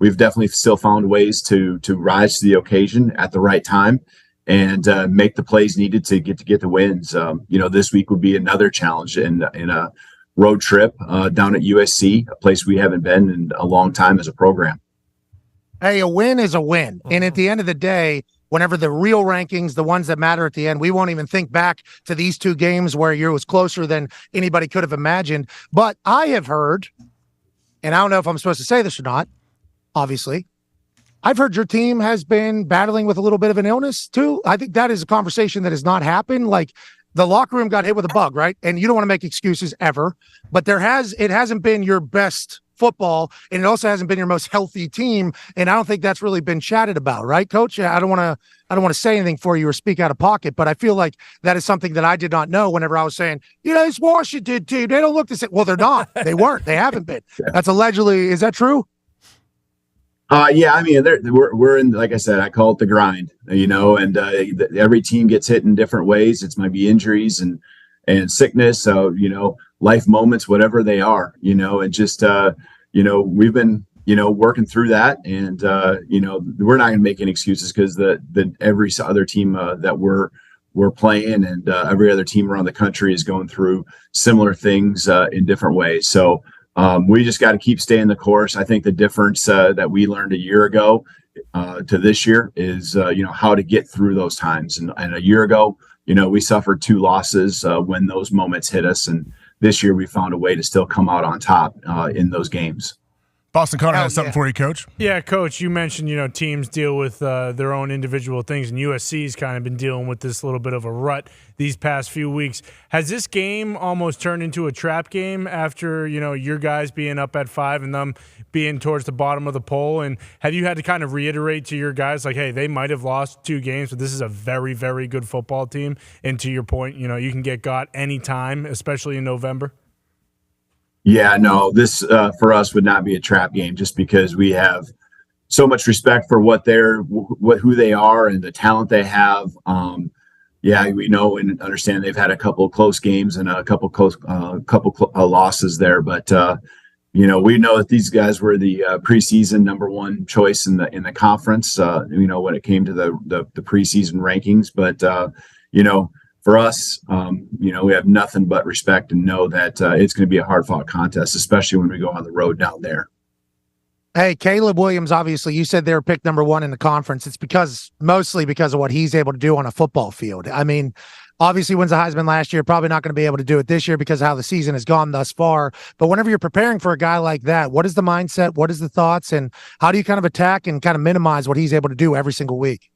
we've definitely still found ways to rise to the occasion at the right time and make the plays needed to get the wins. This week would be another challenge in a road trip down at USC, a place we haven't been in a long time as a program. Hey, a win is a win. And at the end of the day, whenever the real rankings, the ones that matter at the end, we won't even think back to these 2 games where it was closer than anybody could have imagined. But I have heard, and I don't know if I'm supposed to say this or not, obviously, I've heard your team has been battling with a little bit of an illness too. I think that is a conversation that has not happened. Like, the locker room got hit with a bug, right? And you don't want to make excuses ever, but it hasn't been your best football, and it also hasn't been your most healthy team. And I don't think that's really been chatted about, right, Coach? I don't want to say anything for you or speak out of pocket, but I feel like that is something that I did not know whenever I was saying, this Washington team, they don't look the same. Well, they're not. They weren't. They haven't been. That's allegedly. Is that true? Yeah, I mean, we're in, like I said, I call it the grind, and every team gets hit in different ways. It's might be injuries and sickness. So, life moments, whatever they are, and just, we've been, working through that, and, we're not going to make any excuses because every other team that we're playing and every other team around the country is going through similar things in different ways. So, we just got to keep staying the course. I think the difference that we learned a year ago to this year is, how to get through those times. And a year ago, we suffered 2 losses when those moments hit us. And this year we found a way to still come out on top in those games. Boston Connor has something for you, Coach. Yeah, Coach, you mentioned, teams deal with their own individual things, and USC's kind of been dealing with this little bit of a rut these past few weeks. Has this game almost turned into a trap game after, your guys being up at 5 and them being towards the bottom of the poll? And have you had to kind of reiterate to your guys, like, hey, they might have lost 2 games, but this is a very, very good football team? And to your point, you can get got anytime, especially in November? Yeah, no, this for us would not be a trap game just because we have so much respect for who they are and the talent they have. Yeah, we know and understand they've had a couple of close games and a couple losses there, but we know that these guys were the preseason number 1 choice in the conference. When it came to the preseason rankings, but for us, we have nothing but respect and know that it's going to be a hard-fought contest, especially when we go on the road down there. Hey, Caleb Williams, obviously, you said they were picked number 1 in the conference. It's mostly because of what he's able to do on a football field. I mean, obviously wins the Heisman last year, probably not going to be able to do it this year because of how the season has gone thus far. But whenever you're preparing for a guy like that, what is the mindset? What is the thoughts? And how do you kind of attack and kind of minimize what he's able to do every single week?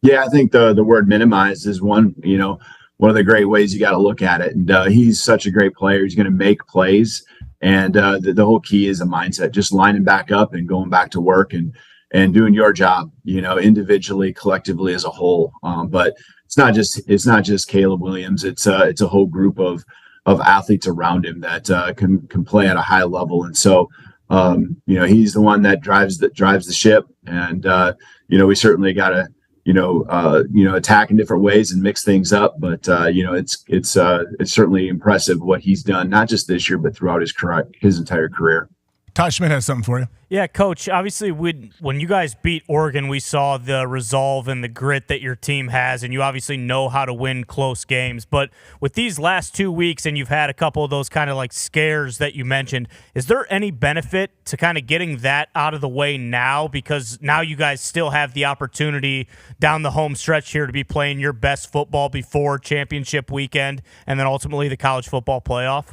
Yeah, I think the word minimize is one of the great ways you got to look at it. And he's such a great player. He's going to make plays. And the whole key is a mindset, just lining back up and going back to work and doing your job, individually, collectively as a whole. But it's not just Caleb Williams. It's a whole group of athletes around him that can play at a high level. And so, he's the one that drives the ship. And, we certainly got to, attack in different ways and mix things up. But, it's certainly impressive what he's done, not just this year, but throughout his entire career. Todd Schmidt has something for you. Yeah, Coach, obviously when you guys beat Oregon, we saw the resolve and the grit that your team has, and you obviously know how to win close games. But with these last 2 weeks, and you've had a couple of those kind of like scares that you mentioned, is there any benefit to kind of getting that out of the way now? Because now you guys still have the opportunity down the home stretch here to be playing your best football before championship weekend and then ultimately the college football playoff?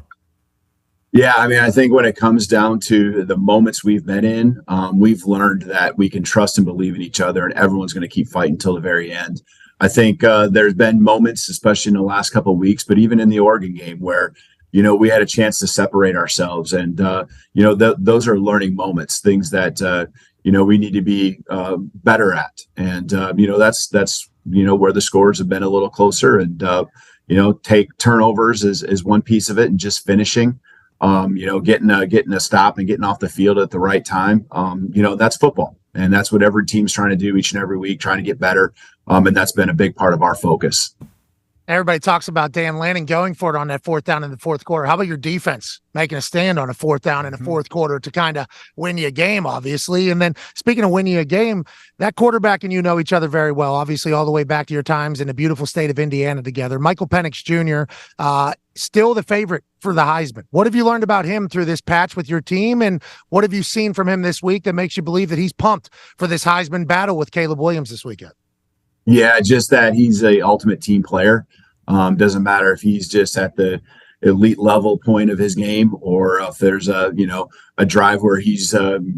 Yeah, I mean, I think when it comes down to the moments we've been in, we've learned that we can trust and believe in each other, and everyone's going to keep fighting until the very end. I think there's been moments, especially in the last couple of weeks, but even in the Oregon game where, we had a chance to separate ourselves. And, those are learning moments, things that, we need to be better at. And, that's where the scores have been a little closer. And, take turnovers is one piece of it, and just finishing. Getting a stop and getting off the field at the right time. That's football, and that's what every team's trying to do each and every week, trying to get better. And that's been a big part of our focus. Everybody talks about Dan Lanning going for it on that 4th down in the 4th quarter. How about your defense making a stand on a 4th down in the 4th quarter to kind of win you a game, obviously? And then speaking of winning you a game, that quarterback and you know each other very well, obviously all the way back to your times in the beautiful state of Indiana together. Michael Penix Jr., still the favorite for the Heisman. What have you learned about him through this patch with your team? And what have you seen from him this week that makes you believe that he's pumped for this Heisman battle with Caleb Williams this weekend? Yeah, just that he's a ultimate team player. Doesn't matter if he's just at the elite level point of his game or if there's a drive where he's,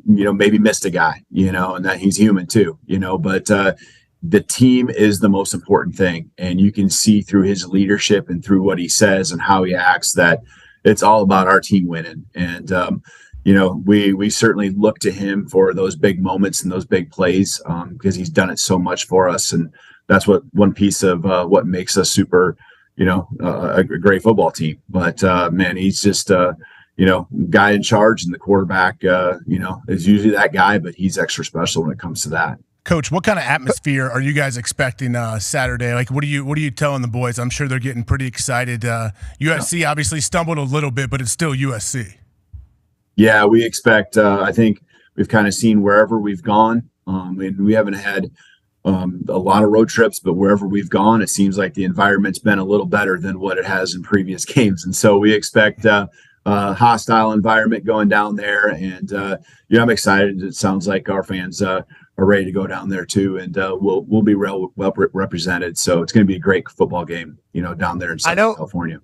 maybe missed a guy, and that he's human too, but the team is the most important thing. And you can see through his leadership and through what he says and how he acts that it's all about our team winning. And, we certainly look to him for those big moments and those big plays because he's done it so much for us, and that's one piece of what makes us super, a great football team. But man, he's just guy in charge, and the quarterback, is usually that guy, but he's extra special when it comes to that. Coach, what kind of atmosphere are you guys expecting Saturday? Like, what are you telling the boys? I'm sure they're getting pretty excited. USC obviously stumbled a little bit, but it's still USC. Yeah, we expect. I think we've kind of seen wherever we've gone. And we haven't had a lot of road trips, but wherever we've gone, it seems like the environment's been a little better than what it has in previous games. And so we expect a hostile environment going down there. And I'm excited. It sounds like our fans are ready to go down there too, and we'll be well represented. So it's going to be a great football game, down there in Southern California.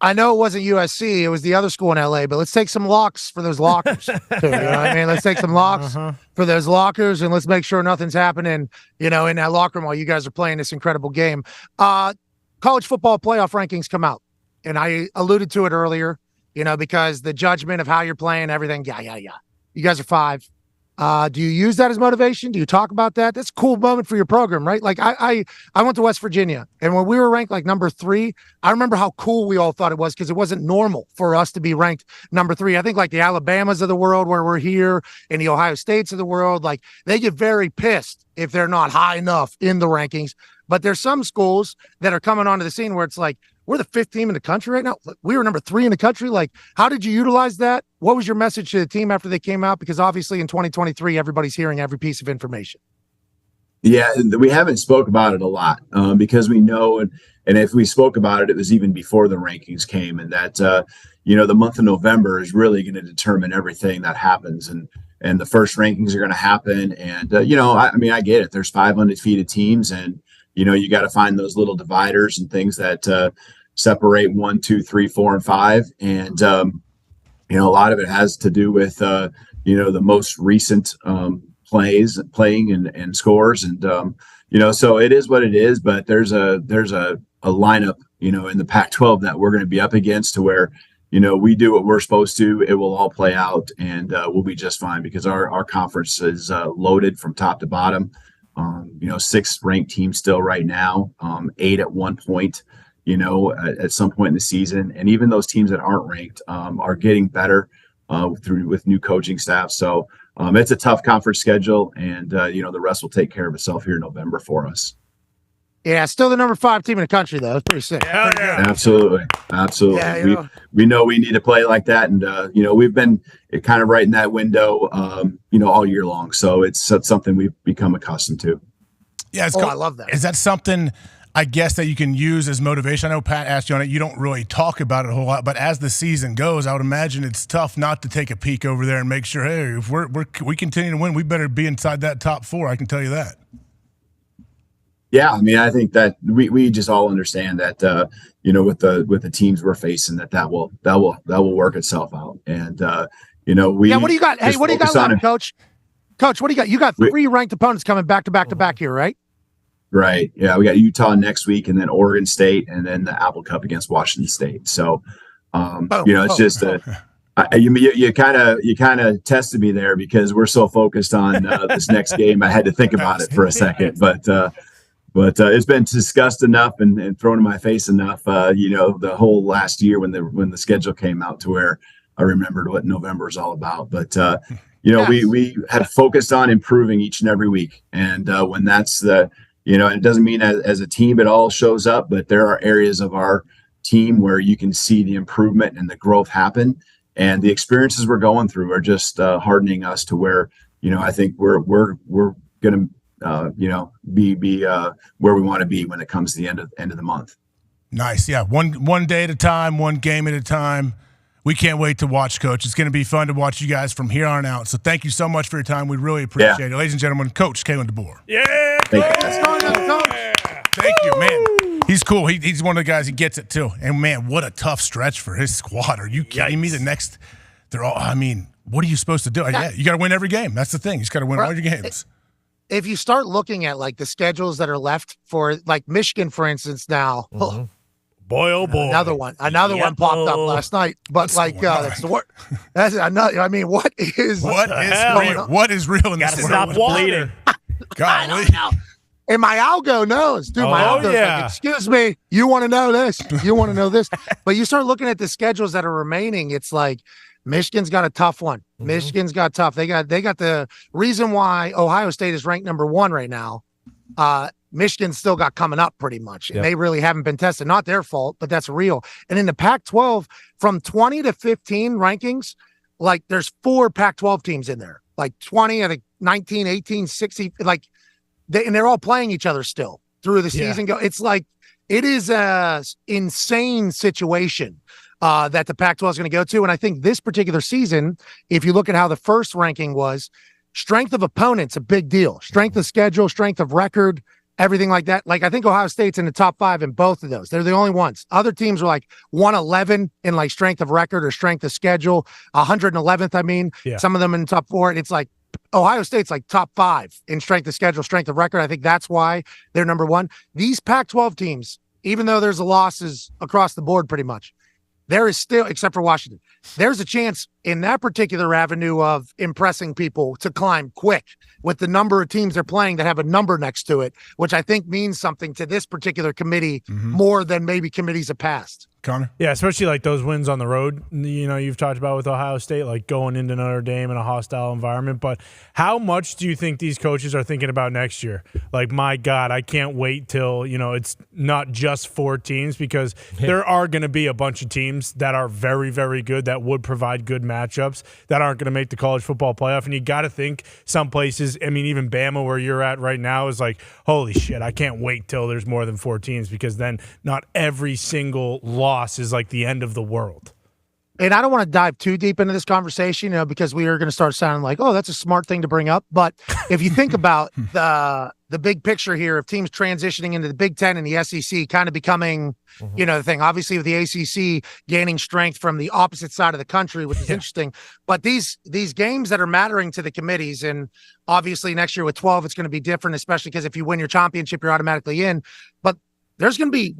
I know it wasn't USC; it was the other school in LA. But let's take some locks for those lockers. Too, you know what I mean? Let's take some locks for those lockers, and let's make sure nothing's happening, in that locker room while you guys are playing this incredible game. College football playoff rankings come out, and I alluded to it earlier. Because the judgment of how you're playing, everything. Yeah. You guys are 5. Do you use that as motivation? Do you talk about that? That's a cool moment for your program, right? Like I went to West Virginia, and when we were ranked like number 3, I remember how cool we all thought it was because it wasn't normal for us to be ranked number 3. I think like the Alabamas of the world where we're here and the Ohio States of the world, like they get very pissed if they're not high enough in the rankings. But there's some schools that are coming onto the scene where it's like, we're the 5th team in the country right now. We were number 3 in the country. Like, how did you utilize that? What was your message to the team after they came out? Because obviously in 2023, everybody's hearing every piece of information. Yeah, we haven't spoke about it a lot because we know, and if we spoke about it, it was even before the rankings came, and that, the month of November is really going to determine everything that happens. And the first rankings are going to happen. And, I get it. There's 5 undefeated teams, and, you got to find those little dividers and things that separate 1, 2, 3, 4, and 5. And, a lot of it has to do with, the most recent playing and scores. And, so it is what it is. But there's a lineup, in the Pac-12 that we're going to be up against to where, we do what we're supposed to. It will all play out, and we'll be just fine because our conference is loaded from top to bottom. 6 ranked teams still right now, 8 at one point, at some point in the season. And even those teams that aren't ranked are getting better with new coaching staff. So it's a tough conference schedule, and, the rest will take care of itself here in November for us. Yeah, still the number 5 team in the country, though. It's pretty sick. Yeah. Absolutely. Yeah, we know we need to play like that. And, we've been kind of right in that window, all year long. So it's something we've become accustomed to. Yeah, I love that. Is that something, I guess, that you can use as motivation? I know Pat asked you on it. You don't really talk about it a whole lot, but as the season goes, I would imagine it's tough not to take a peek over there and make sure, hey, if we continue to win, we better be inside that top 4. I can tell you that. Yeah, I think that we just all understand that with the teams we're facing that will work itself out. And we what do you got? Hey, what do you got left, Coach? Coach, what do you got? You got 3 ranked opponents coming back to back here, right? Right. Yeah, we got Utah next week, and then Oregon State, and then the Apple Cup against Washington State. So, it's just you kind of tested me there because we're so focused on this next game. I had to think about it for a second, but it's been discussed enough and thrown in my face enough, the whole last year when the schedule came out to where I remembered what November is all about. But, we have focused on improving each and every week. And when that's it doesn't mean as a team it all shows up, but there are areas of our team where you can see the improvement and the growth happen. And the experiences we're going through are just hardening us to where, I think we're going to be where we want to be when it comes to the end of the month. Nice. Yeah. One day at a time, one game at a time. We can't wait to watch, Coach. It's going to be fun to watch you guys from here on out. So thank you so much for your time. We really appreciate it. Ladies and gentlemen, Coach Kalen DeBoer. Yeah. Thank you, man. He's cool. He's one of the guys, he gets it too. And man, what a tough stretch for his squad. Are you kidding me? The next, what are you supposed to do? Yeah, you got to win every game. That's the thing. You just got to win all your games. If you start looking at like the schedules that are left for like Michigan, for instance, now, Boy, oh boy. Another one popped up last night. But that's the word. That's another. I mean, what is real? What is real in this world? Stop bleeding. I don't know. And my algo knows, dude. My algo's like, excuse me, you want to know this? You want to know this? But you start looking at the schedules that are remaining. It's like Michigan's got a tough one. Michigan's got tough. They got the reason why Ohio State is ranked number 1 right now. Michigan's still got coming up pretty much. And they really haven't been tested. Not their fault, but that's real. And in the Pac-12, from 20 to 15 rankings, like there's 4 Pac-12 teams in there. Like 20, I think 19, 18, 60, like and they're all playing each other still through the season. It's like it is a insane situation that the Pac-12 is going to go to. And I think this particular season, if you look at how the first ranking was, strength of opponent's a big deal. Strength of schedule, strength of record, everything like that. Like I think Ohio State's in the top 5 in both of those. They're the only ones. Other teams are like 111 in like strength of record or strength of schedule, 111th. I mean, some of them in the top 4. And it's like Ohio State's like top 5 in strength of schedule, strength of record. I think that's why they're number 1. These Pac-12 teams, even though there's losses across the board pretty much, there is still, except for Washington, there's a chance in that particular avenue of impressing people to climb quick with the number of teams they're playing that have a number next to it, which I think means something to this particular committee more than maybe committees of past. Connor? Yeah, especially like those wins on the road, you've talked about with Ohio State, like going into Notre Dame in a hostile environment. But how much do you think these coaches are thinking about next year? Like, my God, I can't wait till, it's not just 4 teams, because there are going to be a bunch of teams that are very, very good that would provide good matchups that aren't going to make the college football playoff. And you got to think some places, I mean, even Bama, where you're at right now, is like, holy shit, I can't wait till there's more than 4 teams, because then not every single loss is like the end of the world. And I don't want to dive too deep into this conversation, because we are going to start sounding like, oh, that's a smart thing to bring up. But if you think about the big picture here of teams transitioning into the Big Ten and the SEC kind of becoming, the thing, obviously with the ACC gaining strength from the opposite side of the country, which is interesting. But these games that are mattering to the committees, and obviously next year with 12, it's going to be different, especially because if you win your championship, you're automatically in. But there's going to be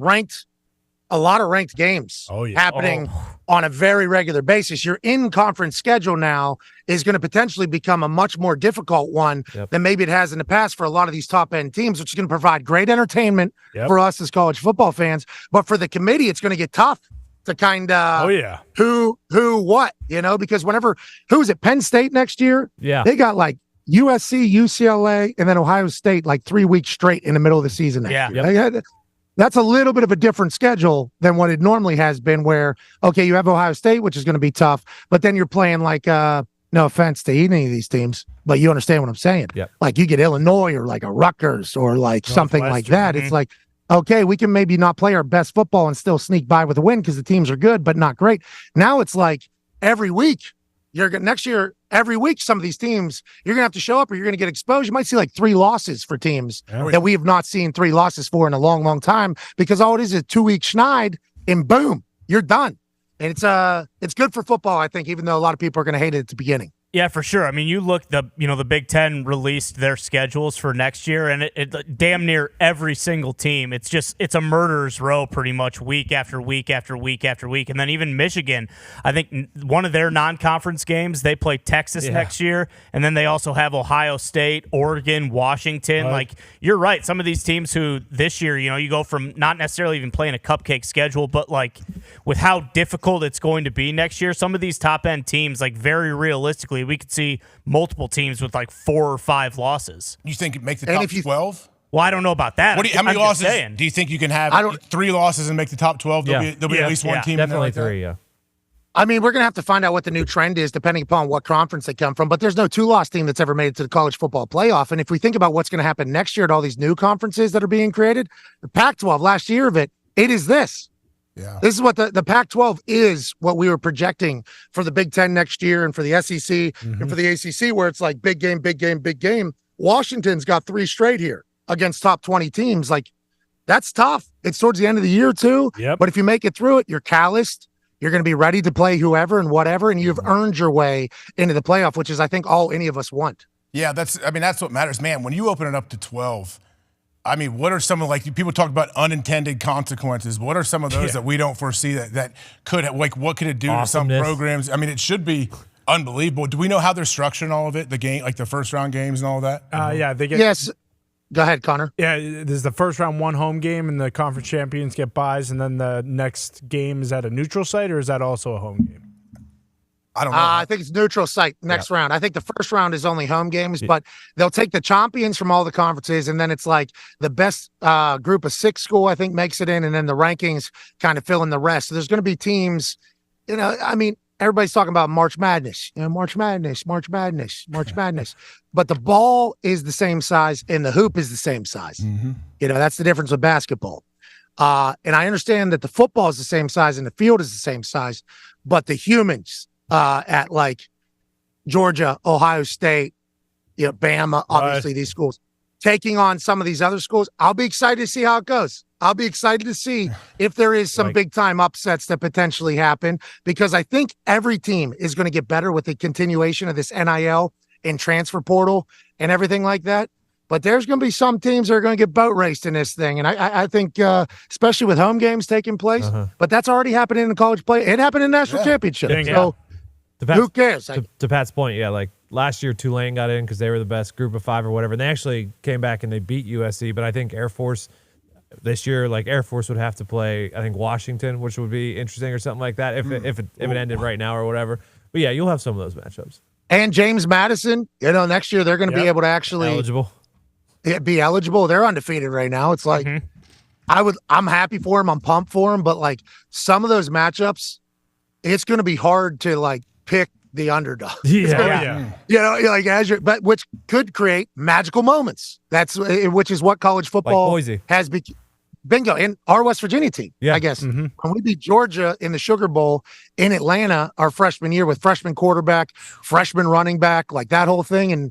a lot of ranked games happening on a very regular basis. Your in-conference schedule now is going to potentially become a much more difficult one than maybe it has in the past for a lot of these top-end teams, which is going to provide great entertainment for us as college football fans. But for the committee, it's going to get tough to kind of who, what, because who is it, Penn State next year? Yeah. They got like USC, UCLA, and then Ohio State like 3 weeks straight in the middle of the season next year. That's a little bit of a different schedule than what it normally has been, where, okay, you have Ohio State, which is going to be tough, but then you're playing like, no offense to any of these teams, but you understand what I'm saying. Yep. Like you get Illinois or like a Rutgers or like something like that. It's like, okay, we can maybe not play our best football and still sneak by with a win because the teams are good, but not great. Now it's like every week, next year, every week, some of these teams, you're going to have to show up or you're going to get exposed. You might see like 3 losses for teams that we have not seen 3 losses for in a long, long time, because all it is a 2-week schneid and boom, you're done. And it's good for football, I think, even though a lot of people are going to hate it at the beginning. Yeah, for sure. I mean, you look, the Big Ten released their schedules for next year, and it damn near every single team, it's a murderer's row pretty much week after week after week after week. And then even Michigan, I think one of their non-conference games, they play Texas next year, and then they also have Ohio State, Oregon, Washington. Like, you're right. Some of these teams who this year, you go from not necessarily even playing a cupcake schedule, but like with how difficult it's going to be next year, some of these top-end teams, like very realistically, we could see multiple teams with like 4 or 5 losses. You think it make the top 12? Well, I don't know about that. How many losses do you think you can have? 3 losses and make the top 12? There'll be at least one team. Definitely in there like 3, yeah. I mean, we're going to have to find out what the new trend is depending upon what conference they come from, but there's no 2-loss team that's ever made it to the college football playoff. And if we think about what's going to happen next year at all these new conferences that are being created, the Pac-12, last year of it is this. Yeah. This is what the Pac-12 is, what we were projecting for the Big Ten next year and for the SEC and for the ACC, where it's like big game, big game, big game. Washington's got 3 straight here against top 20 teams. Like, that's tough. It's towards the end of the year too. Yep. But if you make it through it, you're calloused. You're going to be ready to play whoever and whatever, and you've earned your way into the playoff, which is, I think, all any of us want. Yeah, that's what matters. Man, when you open it up to 12, I mean, what are some of, like, people talk about unintended consequences? What are some of those that we don't foresee that could, like, what could it do to some programs? I mean, it should be unbelievable. Do we know how they're structuring all of it? The game, like the first round games and all that? Yeah, they get. Yes. Go ahead, Connor. Yeah, there's the first round one home game, and the conference champions get buys, and then the next game is at a neutral site, or is that also a home game? I don't know. I think it's neutral site next round. I think the first round is only home games, but they'll take the champions from all the conferences, and then it's like the best group of 6 school, I think, makes it in, and then the rankings kind of fill in the rest. So there's going to be teams, I mean, everybody's talking about March Madness, March Madness. But the ball is the same size and the hoop is the same size. Mm-hmm. That's the difference with basketball. And I understand that the football is the same size and the field is the same size, but the humans at like Georgia, Ohio State, Bama, obviously these schools, taking on some of these other schools, I'll be excited to see how it goes. I'll be excited to see if there is some big-time upsets that potentially happen, because I think every team is going to get better with the continuation of this NIL and transfer portal and everything like that. But there's going to be some teams that are going to get boat raced in this thing. And I think, especially with home games taking place, but that's already happening in college play. It happened in national championship. So who cares? To Pat's point, like last year Tulane got in because they were the best group of 5 or whatever. And they actually came back and they beat USC. But I think Air Force this year, like Air Force would have to play, I think, Washington, which would be interesting or something like that if it ended right now or whatever. But yeah, you'll have some of those matchups. And James Madison, next year they're going to be able to actually be eligible. They're undefeated right now. It's like I'm happy for them. I'm pumped for them. But like some of those matchups, it's going to be hard to like pick the underdog. But which could create magical moments. Which is what college football has become. Bingo. And our West Virginia team, I guess. When we beat Georgia in the Sugar Bowl in Atlanta our freshman year with freshman quarterback, freshman running back, like that whole thing, and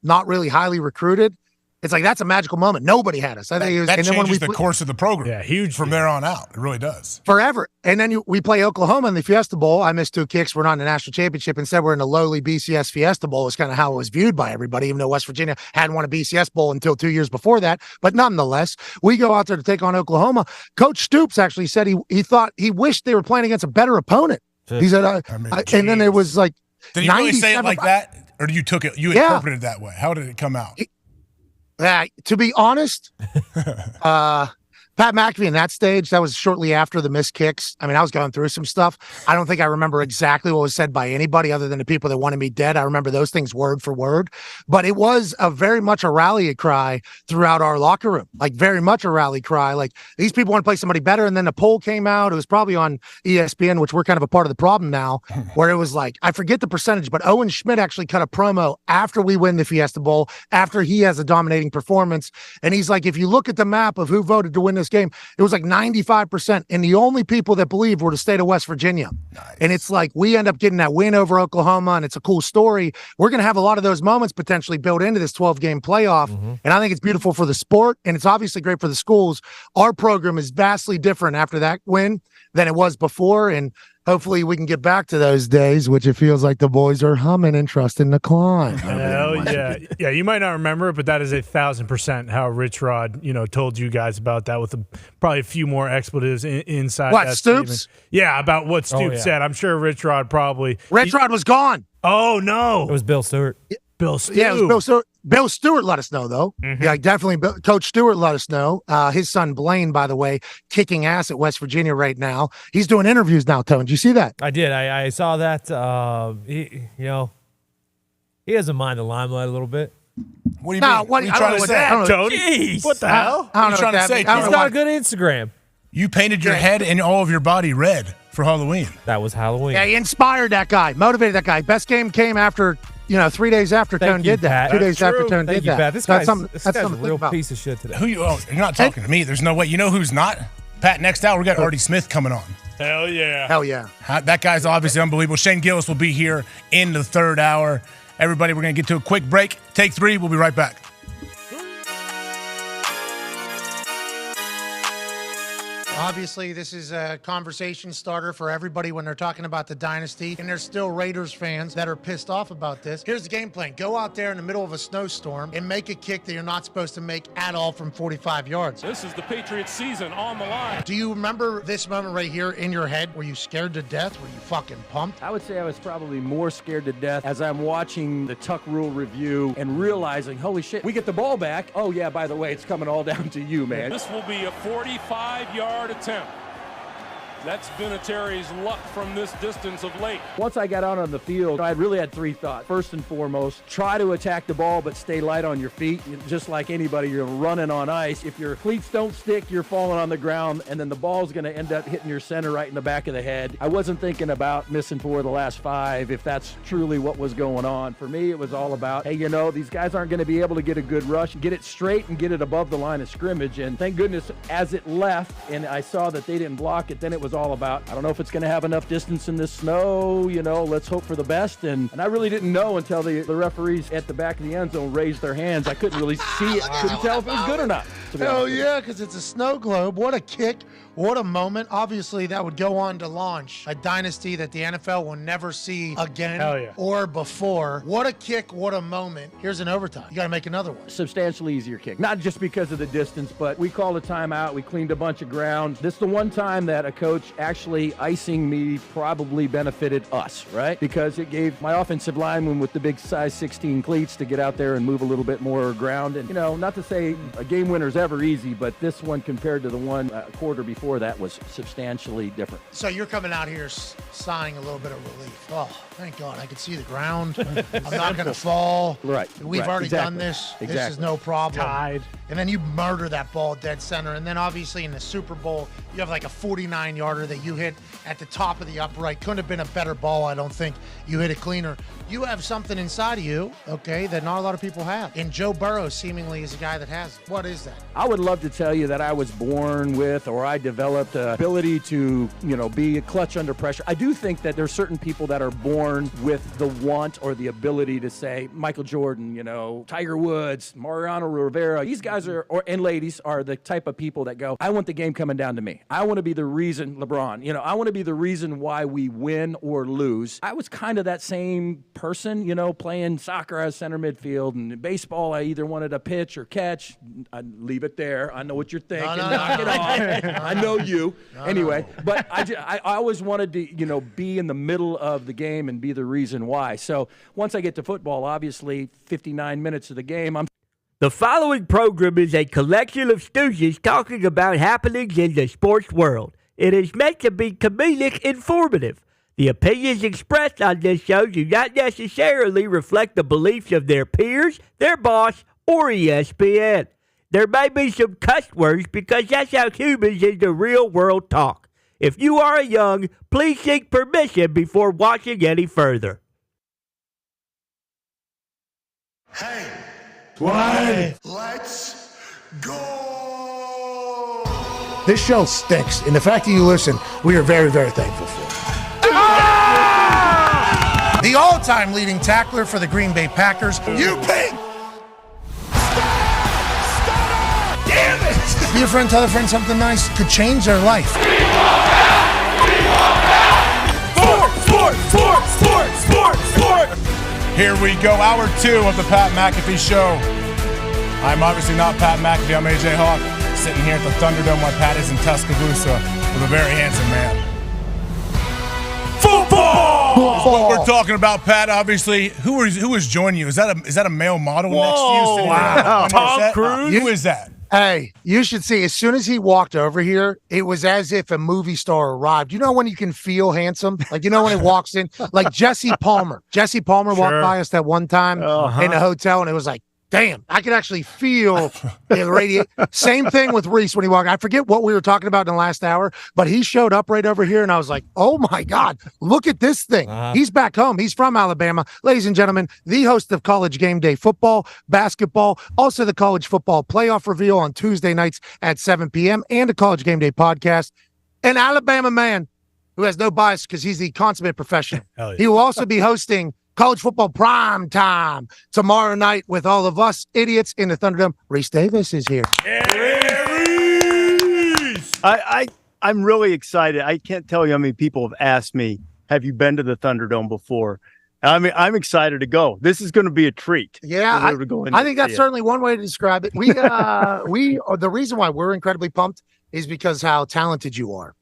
not really highly recruited. It's like that's a magical moment. Nobody had us. I think that changes the course of the program. Yeah, huge from there on out. It really does. Forever. And then we play Oklahoma in the Fiesta Bowl. I missed 2 kicks. We're not in the national championship. Instead, we're in the lowly BCS Fiesta Bowl. It's kind of how it was viewed by everybody, even though West Virginia hadn't won a BCS Bowl until 2 years before that. But nonetheless, we go out there to take on Oklahoma. Coach Stoops actually said he thought he wished they were playing against a better opponent. He said, and then it was like, did he really say it like that, or you took it? You interpreted it that way. How did it come out? To be honest, Pat McAfee in that stage, that was shortly after the missed kicks. I mean, I was going through some stuff. I don't think I remember exactly what was said by anybody other than the people that wanted me dead. I remember those things word for word, but it was very much a rally cry throughout our locker room, like very much a rally cry. Like these people want to play somebody better. And then the poll came out. It was probably on ESPN, which we're kind of a part of the problem now, where it was like, I forget the percentage, but Owen Schmidt actually cut a promo after we win the Fiesta Bowl, after he has a dominating performance. And he's like, if you look at the map of who voted to win this game, it was like 95%. And the only people that believed were the state of West Virginia. Nice. And it's like, we end up getting that win over Oklahoma, and it's a cool story. We're going to have a lot of those moments potentially built into this 12-game playoff. And I think it's beautiful for the sport, and it's obviously great for the schools. Our program is vastly different after that win than it was before. And hopefully we can get back to those days, which it feels like the boys are humming and trusting the climb. Hell yeah. Yeah, you might not remember it, but that is 1,000% how Rich Rod, told you guys about that with probably a few more expletives inside what, that Stoops? statement. Yeah, about what Stoops said. I'm sure Rich Rod probably. Rich Rod was gone. Oh, no. It was Bill Stewart. Bill Stewart. Yeah, it was Bill Stewart. Bill Stewart let us know, though. Yeah, definitely. Coach Stewart let us know. His son Blaine, by the way, kicking ass at West Virginia right now. He's doing interviews now, Tone. Did you see that? I did. I saw that. He doesn't mind the limelight a little bit. What do you mean? What are you trying to say? Tony? Jeez. What the hell? I don't know trying to say? He's got a good Instagram. You painted your head and all of your body red for Halloween. That was Halloween. Yeah, he inspired that guy, motivated that guy. Best game came after 3 days after Tone did that. 2 days after Tone did that. Pat. This guy's a real piece of shit today. You're not talking to me. There's no way. You know who's not? Pat, next hour, we got Artie Smith coming on. Hell yeah. Hell yeah. That guy's obviously unbelievable. Shane Gillis will be here in the third hour. Everybody, we're going to get to a quick break. Take 3. We'll be right back. Obviously, this is a conversation starter for everybody when they're talking about the dynasty, and there's still Raiders fans that are pissed off about this. Here's the game plan. Go out there in the middle of a snowstorm and make a kick that you're not supposed to make at all from 45 yards. This is the Patriots season on the line. Do you remember this moment right here in your head? Were you scared to death? Were you fucking pumped? I would say I was probably more scared to death as I'm watching the Tuck Rule review and realizing, holy shit, we get the ball back. Oh, yeah, by the way, it's coming all down to you, man. This will be a 45-yard attempt. That's Vinatieri's luck from this distance of late. Once I got out on the field, I really had three thoughts. First and foremost, try to attack the ball, but stay light on your feet. Just like anybody, you're running on ice. If your cleats don't stick, you're falling on the ground, and then the ball's going to end up hitting your center right in the back of the head. I wasn't thinking about missing 4 of the last 5, if that's truly what was going on. For me, it was all about, hey, you know, these guys aren't going to be able to get a good rush, get it straight and get it above the line of scrimmage. And thank goodness, as it left and I saw that they didn't block it, then it was all about, I don't know if it's going to have enough distance in this snow, you know, let's hope for the best. And I really didn't know until the referees at the back of the end zone raised their hands. I couldn't really see it. Couldn't tell if it was good or not. Hell yeah, because it's a snow globe. What a kick. What a moment. Obviously, that would go on to launch a dynasty that the NFL will never see again or before. What a kick. What a moment. Here's an overtime. You got to make another one. Substantially easier kick. Not just because of the distance, but we called a timeout. We cleaned a bunch of ground. This is the one time that a coach actually icing me probably benefited us, right? Because it gave my offensive lineman with the big size 16 cleats to get out there and move a little bit more ground. And, you know, not to say a game winner's ever easy, but this one compared to the one quarter before that was substantially different. So you're coming out here sighing a little bit of relief. Oh, thank God. I can see the ground. I'm not going to fall. Right. We've already done this. This is no problem. Tied. And then you murder that ball dead center. And then obviously in the Super Bowl, you have like a 49-yarder that you hit at the top of the upright. Couldn't have been a better ball, I don't think. You hit it cleaner. You have something inside of you, okay, that not a lot of people have. And Joe Burrow seemingly is a guy that has it. What is that? I would love to tell you that I was born with, or I developed the ability to, you know, be a clutch under pressure. I do think that there's certain people that are born with the want or the ability to say, Michael Jordan, you know, Tiger Woods, Mariano Rivera, these guys are, and ladies are the type of people that go, I want the game coming down to me. I want to be the reason, LeBron, you know, I want to be the reason why we win or lose. I was kind of that same person, you know, playing soccer as center midfield, and in baseball, I either wanted to pitch or catch. I'd leave it there. I know what you're thinking. Knock it off. I know you. Anyway, but I always wanted to, you know, be in the middle of the game and be the reason why. So once I get to football, obviously 59 minutes of the game, The following program is a collection of stooges talking about happenings in the sports world. It is meant to be comedic informative. The opinions expressed on this show do not necessarily reflect the beliefs of their peers, their boss, or ESPN. There may be some cuss words because that's how humans in the real world talk. If you are young, please seek permission before watching any further. Hey, let's go. This show stinks, and the fact that you listen, we are very, very thankful for. The all-time leading tackler for the Green Bay Packers, You pig! Damn it! be a friend, tell a friend something nice, could change their life. Sport! Here we go, hour 2 of the Pat McAfee Show. I'm obviously not Pat McAfee. I'm AJ Hawk, sitting here at the Thunderdome while Pat is in Tuscaloosa with a very handsome man. Football! We're talking about, Pat, obviously. Who is joining you? Is that a male model next to you? Sitting Wow. Tom Cruise? Who is that? Hey, you should see, as soon as he walked over here, it was as if a movie star arrived. You know when you can feel handsome? Like, you know when he walks in? Like Jesse Palmer. Jesse Palmer walked by us that one time in a hotel, and it was like, damn, I could actually feel the radiate. Same thing with Reese when he walked. I forget what we were talking about in the last hour, but he showed up right over here, and I was like, oh, my God, look at this thing. He's back home. He's from Alabama. Ladies and gentlemen, the host of College Game Day Football, basketball, also the College Football Playoff Reveal on Tuesday nights at 7 p.m., and a College Game Day podcast, an Alabama man who has no bias because he's the consummate professional. He will also be hosting College Football Prime Time tomorrow night with all of us idiots in the Thunderdome. Reese Davis is here. I I'm really excited. I can't tell you how many people have asked me, have you been to the Thunderdome before? I mean, I'm excited to go. This is going to be a treat. Yeah, I think that's certainly one way to describe it. The reason why we're incredibly pumped is because how talented you are.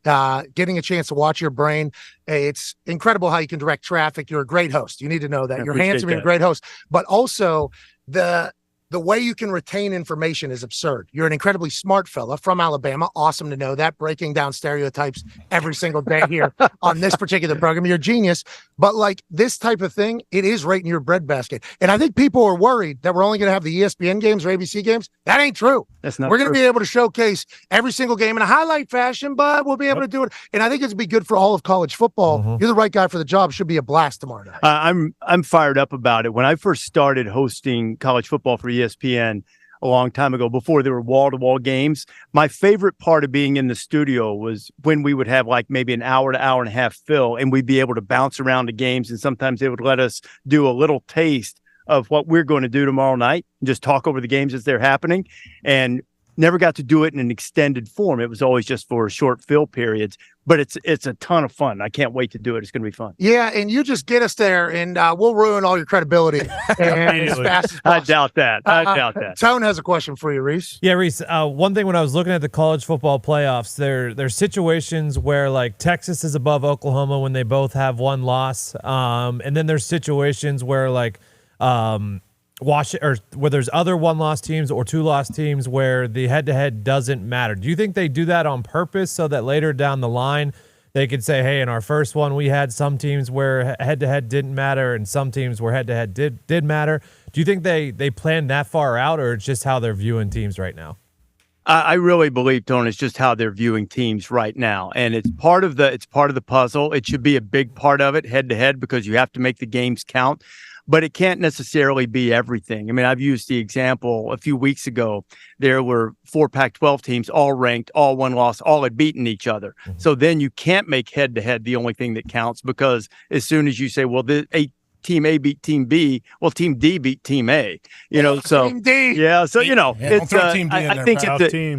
Getting a chance to watch your brain, it's incredible how you can direct traffic. You're a great host. You need to know that. You're handsome, you're a great host. But also the way you can retain information is absurd. You're an incredibly smart fella from Alabama. Awesome to know that. Breaking down stereotypes every single day here on this particular program. You're a genius. But like this type of thing, it is right in your breadbasket. And I think people are worried that we're only going to have the ESPN games or ABC games. That ain't true. That's not We're going to be able to showcase every single game in a highlight fashion, but we'll be able to do it. And I think it's be good for all of college football. You're the right guy for the job. Should be a blast tomorrow night. I'm fired up about it. When I first started hosting college football for ESPN a long time ago, before there were wall-to-wall games, my favorite part of being in the studio was when we would have like maybe an hour to hour and a half fill, and we'd be able to bounce around the games, and sometimes they would let us do a little taste of what we're going to do tomorrow night and just talk over the games as they're happening. And never got to do it in an extended form. It was always just for short fill periods, but it's a ton of fun. I can't wait to do it. It's going to be fun. Yeah, and you just get us there, and we'll ruin all your credibility as fast as possible. I doubt that. Tone has a question for you, Reese. Yeah, Reese. One thing when I was looking at the college football playoffs, there's situations where like Texas is above Oklahoma when they both have one loss, and then there's situations where like where there's other one-loss teams or two-loss teams where the head-to-head doesn't matter. Do you think they do that on purpose so that later down the line they could say, hey, in our first one we had some teams where head-to-head didn't matter and some teams where head-to-head did matter? Do you think they plan that far out, or it's just how they're viewing teams right now? I really believe, Tone, it's just how they're viewing teams right now, and it's part of the puzzle. It should be a big part of it, head-to-head, because you have to make the games count. But it can't necessarily be everything. I mean, I've used the example a few weeks ago. There were 4 Pac-12 teams, all ranked, all one loss, all had beaten each other. So then you can't make head-to-head the only thing that counts, because as soon as you say, well, Team A beat Team B, well, Team D beat Team A. So Team D. Yeah, so it's. I think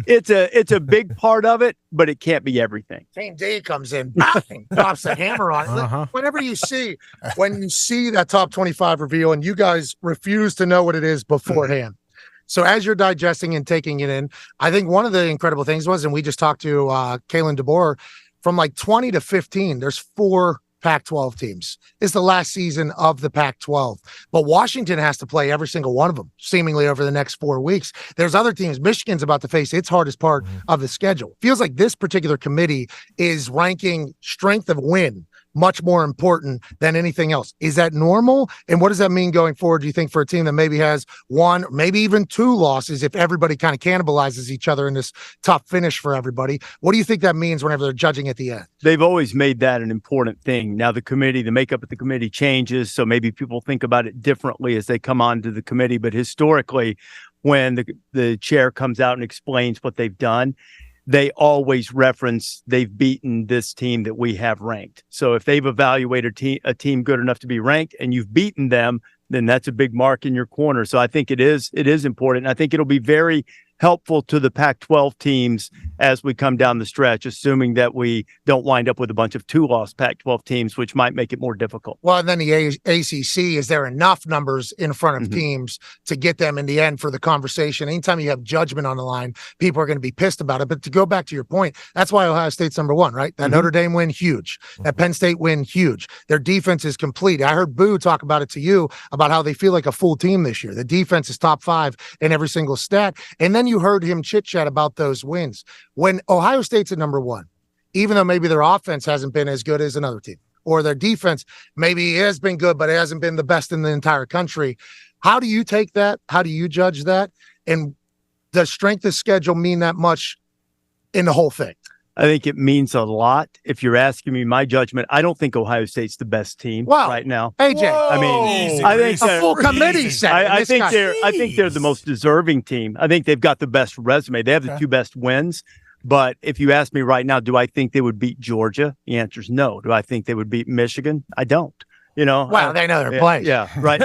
it's a big part of it, but it can't be everything. Team D comes in, bang, drops the hammer on it. Whenever you see that top 25 reveal, and you guys refuse to know what it is beforehand. So as you're digesting and taking it in, I think one of the incredible things was, and we just talked to Kalen DeBoer, from like 20 to 15, there's 4 Pac-12 teams. It's the last season of the Pac-12, but Washington has to play every single one of them seemingly over the next 4 weeks. There's other teams. Michigan's about to face its hardest part of the schedule. Feels like this particular committee is ranking strength of win much more important than anything else. Is that normal? And what does that mean going forward, do you think, for a team that maybe has 1, maybe even 2 losses, if everybody kind of cannibalizes each other in this tough finish for everybody? What do you think that means whenever they're judging at the end? They've always made that an important thing. Now the makeup of the committee changes, so maybe people think about it differently as they come onto the committee. But historically, when the chair comes out and explains what they've done, they always reference they've beaten this team that we have ranked. So if they've evaluated a team good enough to be ranked and you've beaten them, then that's a big mark in your corner. So I think it is important. I think it'll be very helpful to the Pac-12 teams as we come down the stretch, assuming that we don't wind up with a bunch of 2-loss Pac-12 teams, which might make it more difficult. Well, and then the ACC, is there enough numbers in front of teams to get them in the end for the conversation? Anytime you have judgment on the line, people are going to be pissed about it. But to go back to your point, that's why Ohio State's number 1, right? That Notre Dame win, huge. That Penn State win, huge. Their defense is complete. I heard Boo talk about it to you about how they feel like a full team this year. The defense is top 5 in every single stat. And then you heard him chit-chat about those wins. When Ohio State's at number 1, even though maybe their offense hasn't been as good as another team, or their defense maybe has been good, but it hasn't been the best in the entire country, how do you take that? How do you judge that? And does strength of schedule mean that much in the whole thing? I think it means a lot. If you're asking me my judgment, I don't think Ohio State's the best team right now. AJ, I think a full committee said I think they're the most deserving team. I think they've got the best resume. They have the 2 best wins. But if you ask me right now, do I think they would beat Georgia? The answer is no. Do I think they would beat Michigan? I don't. Well, they know their place. Yeah, right.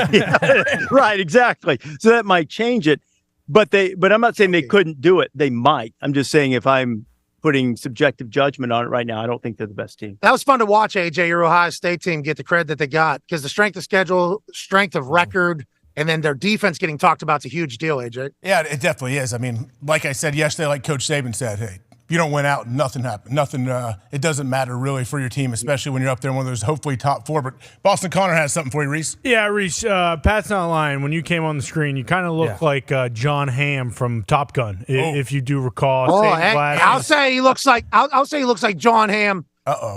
Right, exactly. So that might change it. But I'm not saying they couldn't do it. They might. I'm just saying if I'm putting subjective judgment on it right now, I don't think they're the best team. That was fun to watch, AJ, your Ohio State team get the credit that they got because the strength of schedule, strength of record, and then their defense getting talked about is a huge deal, AJ. Yeah, it definitely is. I mean, like I said yesterday, like Coach Saban said, hey, if you don't win out, nothing happens. Nothing. It doesn't matter really for your team, especially when you're up there in one of those hopefully top 4. But Boston Connor has something for you, Reese. Yeah, Reese. Pat's not lying. When you came on the screen, you kind of look like John Hamm from Top Gun, if you do recall. I'll say he looks like John Hamm.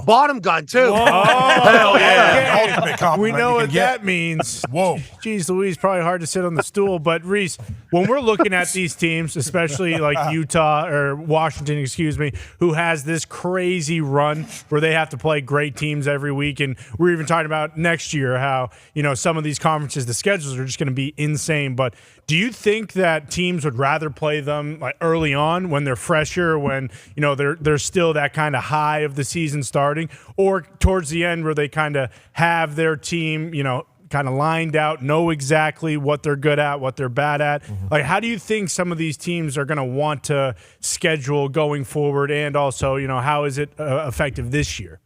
Bottom gun too. Hell yeah! Ultimate compliment We know you what can get. that means. Whoa, geez, Louise, probably hard to sit on the stool. But Reese, when we're looking at these teams, especially like Utah or Washington, excuse me, who has this crazy run where they have to play great teams every week, and we're even talking about next year how some of these conferences, the schedules are just going to be insane. But do you think that teams would rather play them like early on when they're fresher, when they're still that kind of high of the season starting, or towards the end where they kind of have their team, kind of lined out, know exactly what they're good at, what they're bad at? Like, how do you think some of these teams are going to want to schedule going forward, and also, how is it effective this year?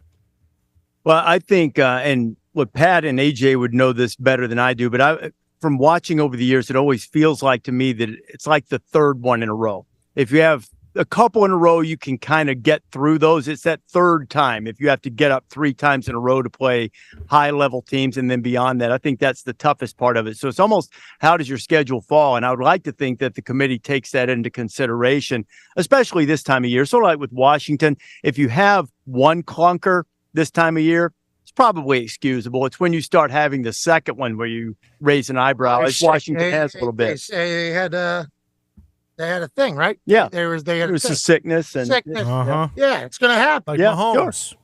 Well, I think, and look, Pat and AJ would know this better than I do, but from watching over the years, it always feels like to me that it's like the third one in a row. If you have a couple in a row, you can kind of get through those. It's that third time. If you have to get up 3 times in a row to play high-level teams and then beyond that, I think that's the toughest part of it. So it's almost, how does your schedule fall? And I would like to think that the committee takes that into consideration, especially this time of year. Sort of like with Washington, if you have one clunker this time of year, it's probably excusable. It's when you start having the second one where you raise an eyebrow, as Washington has a little bit. They had a thing, right? Yeah, there was a sickness and sickness. Yeah, it's going to happen. Like Mahomes.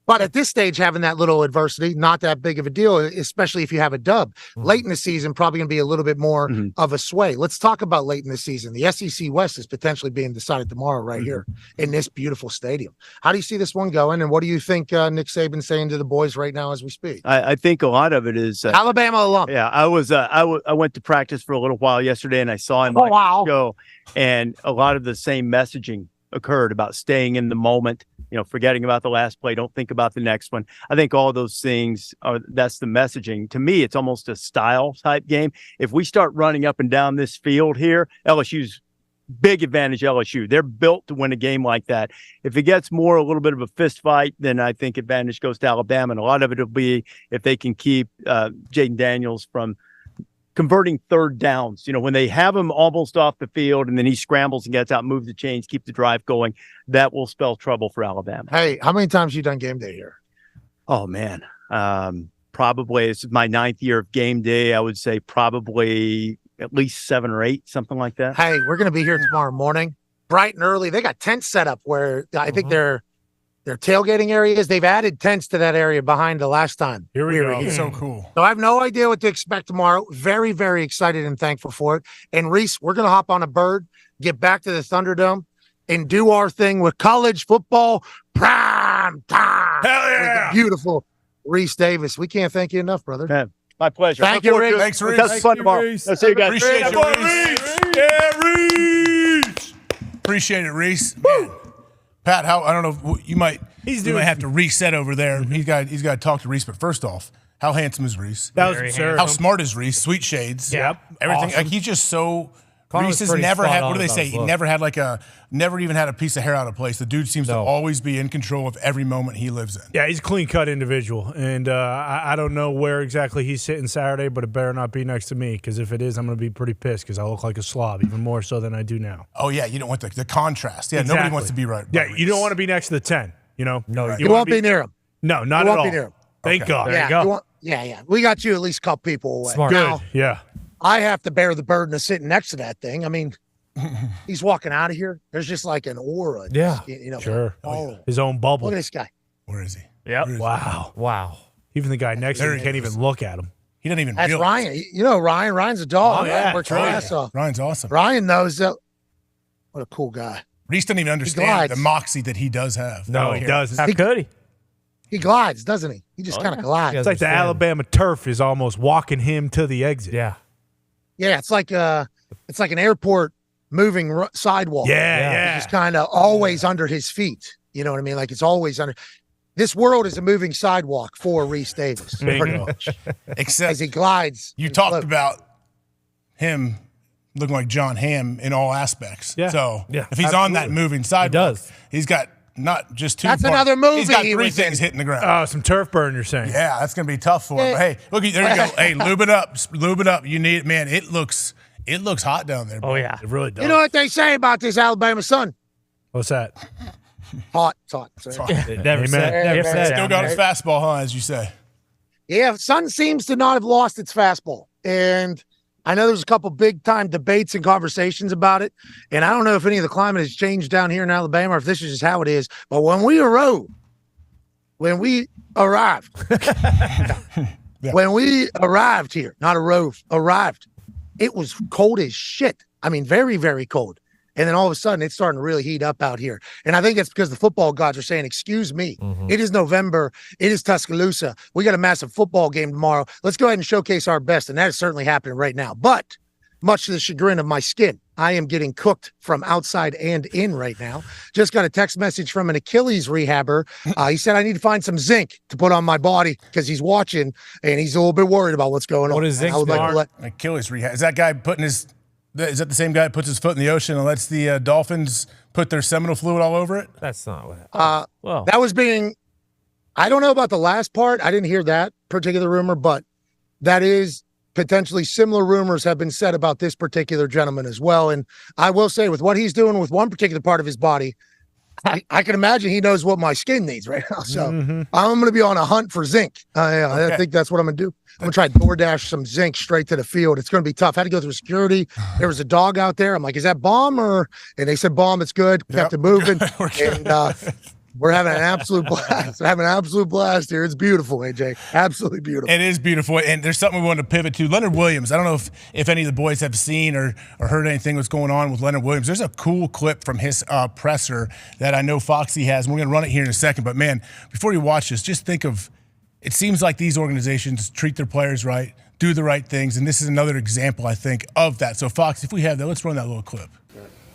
But at this stage, having that little adversity, not that big of a deal, especially if you have a dub. Late in the season, probably going to be a little bit more of a sway. Let's talk about late in the season. The SEC West is potentially being decided tomorrow right here in this beautiful stadium. How do you see this one going, and what do you think Nick Saban's saying to the boys right now as we speak? I think a lot of it is Alabama alum. Yeah, I went to practice for a little while yesterday, and I saw him show, and a lot of the same messaging occurred about staying in the moment, forgetting about the last play, don't think about the next one. I think all those things that's the messaging. To me, it's almost a style type game. If we start running up and down this field here, LSU's big advantage. LSU, they're built to win a game like that. If it gets more a little bit of a fist fight, then I think advantage goes to Alabama, and a lot of it will be if they can keep Jaden Daniels from converting third downs. When they have him almost off the field and then he scrambles and gets out, moves the chains, keep the drive going, that will spell trouble for Alabama. Hey, how many times have you done game day here? Oh, man. Probably, this is my 9th year of game day. I would say probably at least 7 or 8, something like that. Hey, we're going to be here tomorrow morning, bright and early. They got tents set up where I think they're tailgating areas. They've added tents to that area behind the last time. Here we go. It's so cool. So I have no idea what to expect tomorrow. Very, very excited and thankful for it. And Reese, we're going to hop on a bird, get back to the Thunderdome, and do our thing with college football prime time. Hell yeah! With the beautiful Reese Davis. We can't thank you enough, brother. Yeah, my pleasure. Thank you, Reese. Thanks, Reese. That's fun tomorrow. Reese. I'll see you guys. Appreciate you, Reese. Yeah, Reese. Appreciate it, Reese. Man. Pat, I don't know, you might have to reset over there. He's got to talk to Reese, but first off, how handsome is Reese? That was absurd. How smart is Reese? Sweet shades. Yep. Everything. Awesome. Like, he's just so. Connor's Reese has pretty never spot had. on What do they about say? his He look. never even had a piece of hair out of place. The dude seems to always be in control of every moment he lives in. Yeah, he's a clean-cut individual, and I don't know where exactly he's sitting Saturday, but it better not be next to me, because if it is, I'm going to be pretty pissed because I look like a slob, even more so than I do now. Oh, yeah, you don't want the contrast. Yeah, Exactly. Nobody wants to be right. Yeah, you don't want to be next to the 10, No. Right. You won't be near him. No, not You at won't all. be near him. Thank God. Yeah, There you go. yeah. We got you at least a couple people away. Smart. Now, Yeah. I have to bear the burden of sitting next to that thing. I mean, he's walking out of here. There's just like an aura. Yeah. Sure. Oh, His own bubble. look at this guy. Where is he? Yep. Where is he? Wow. Even the guy next to There him he can't is. even look at him. He doesn't even That's realize. Ryan. You know Ryan. Ryan's a dog. Oh, yeah. Works his ass off. Ryan's awesome. Ryan knows that. What a cool guy. Reese doesn't even understand glides. the moxie that he does have. No, out he here. doesn't. How could he? He glides, doesn't he? He just kind of glides. It's like the Alabama turf is almost walking him to the exit. Yeah. Yeah, it's like an airport moving sidewalk. Yeah. It's kind of always under his feet. You know what I mean? Like it's always under. This world is a moving sidewalk for Reese Davis, pretty much. Except as he glides. You talked about him looking like John Hamm in all aspects. Yeah. So Yeah, if he's on that moving sidewalk, he's got not just two. That's parts. another movie He's got he three was things in. hitting the ground. Oh, some turf burn, you're saying? Yeah, that's gonna be tough for him. But hey, look, there you go. Hey, lube it up. You need it, man. It looks hot down there. Bro. Oh yeah, it really does. You know what they say about this Alabama sun? What's that? Hot. It's hot. Never said. Still got his fastball, huh? As you say. Yeah, Sun seems to not have lost its fastball. And I know there's a couple big time debates and conversations about it. And I don't know if any of the climate has changed down here in Alabama or if this is just how it is. But when we arrived, when we arrived here, not arrived, it was cold as shit. I mean, very, very cold. And then all of a sudden, it's starting to really heat up out here. And I think it's because the football gods are saying, excuse me, It is November. It is Tuscaloosa. We got a massive football game tomorrow. Let's go ahead and showcase our best. And that is certainly happening right now. But much to the chagrin of my skin, I am getting cooked from outside and in right now. Just got a text message from an Achilles rehabber. He said I need to find some zinc to put on my body because he's watching and he's a little bit worried about what's going on. What is zinc? Achilles rehab. Is that guy putting his? Is that the same guy that puts his foot in the ocean and lets the dolphins put their seminal fluid all over it? That's not what happened. That was being, I don't know about the last part. I didn't hear that particular rumor, but that is potentially similar rumors have been said about this particular gentleman as well. And I will say with what he's doing with one particular part of his body, I can imagine he knows what my skin needs right now. So I'm going to be on a hunt for zinc. I think that's what I'm going to do. I'm going to try DoorDash some zinc straight to the field. It's going to be tough. I had to go through security. There was a dog out there. I'm like, is that bomb or? And they said bomb. It's good. Kept it moving. And we're having an absolute blast. We're having an absolute blast here. It's beautiful, AJ. Absolutely beautiful. It is beautiful. And there's something we wanted to pivot to. Leonard Williams. I don't know if any of the boys have seen or heard anything what's going on with Leonard Williams. There's a cool clip from his presser that I know Foxy has, and we're going to run it here in a second. But, man, before you watch this, just think of it seems like these organizations treat their players right, do the right things, and this is another example, I think, of that. So, Fox, if we have that, let's run that little clip.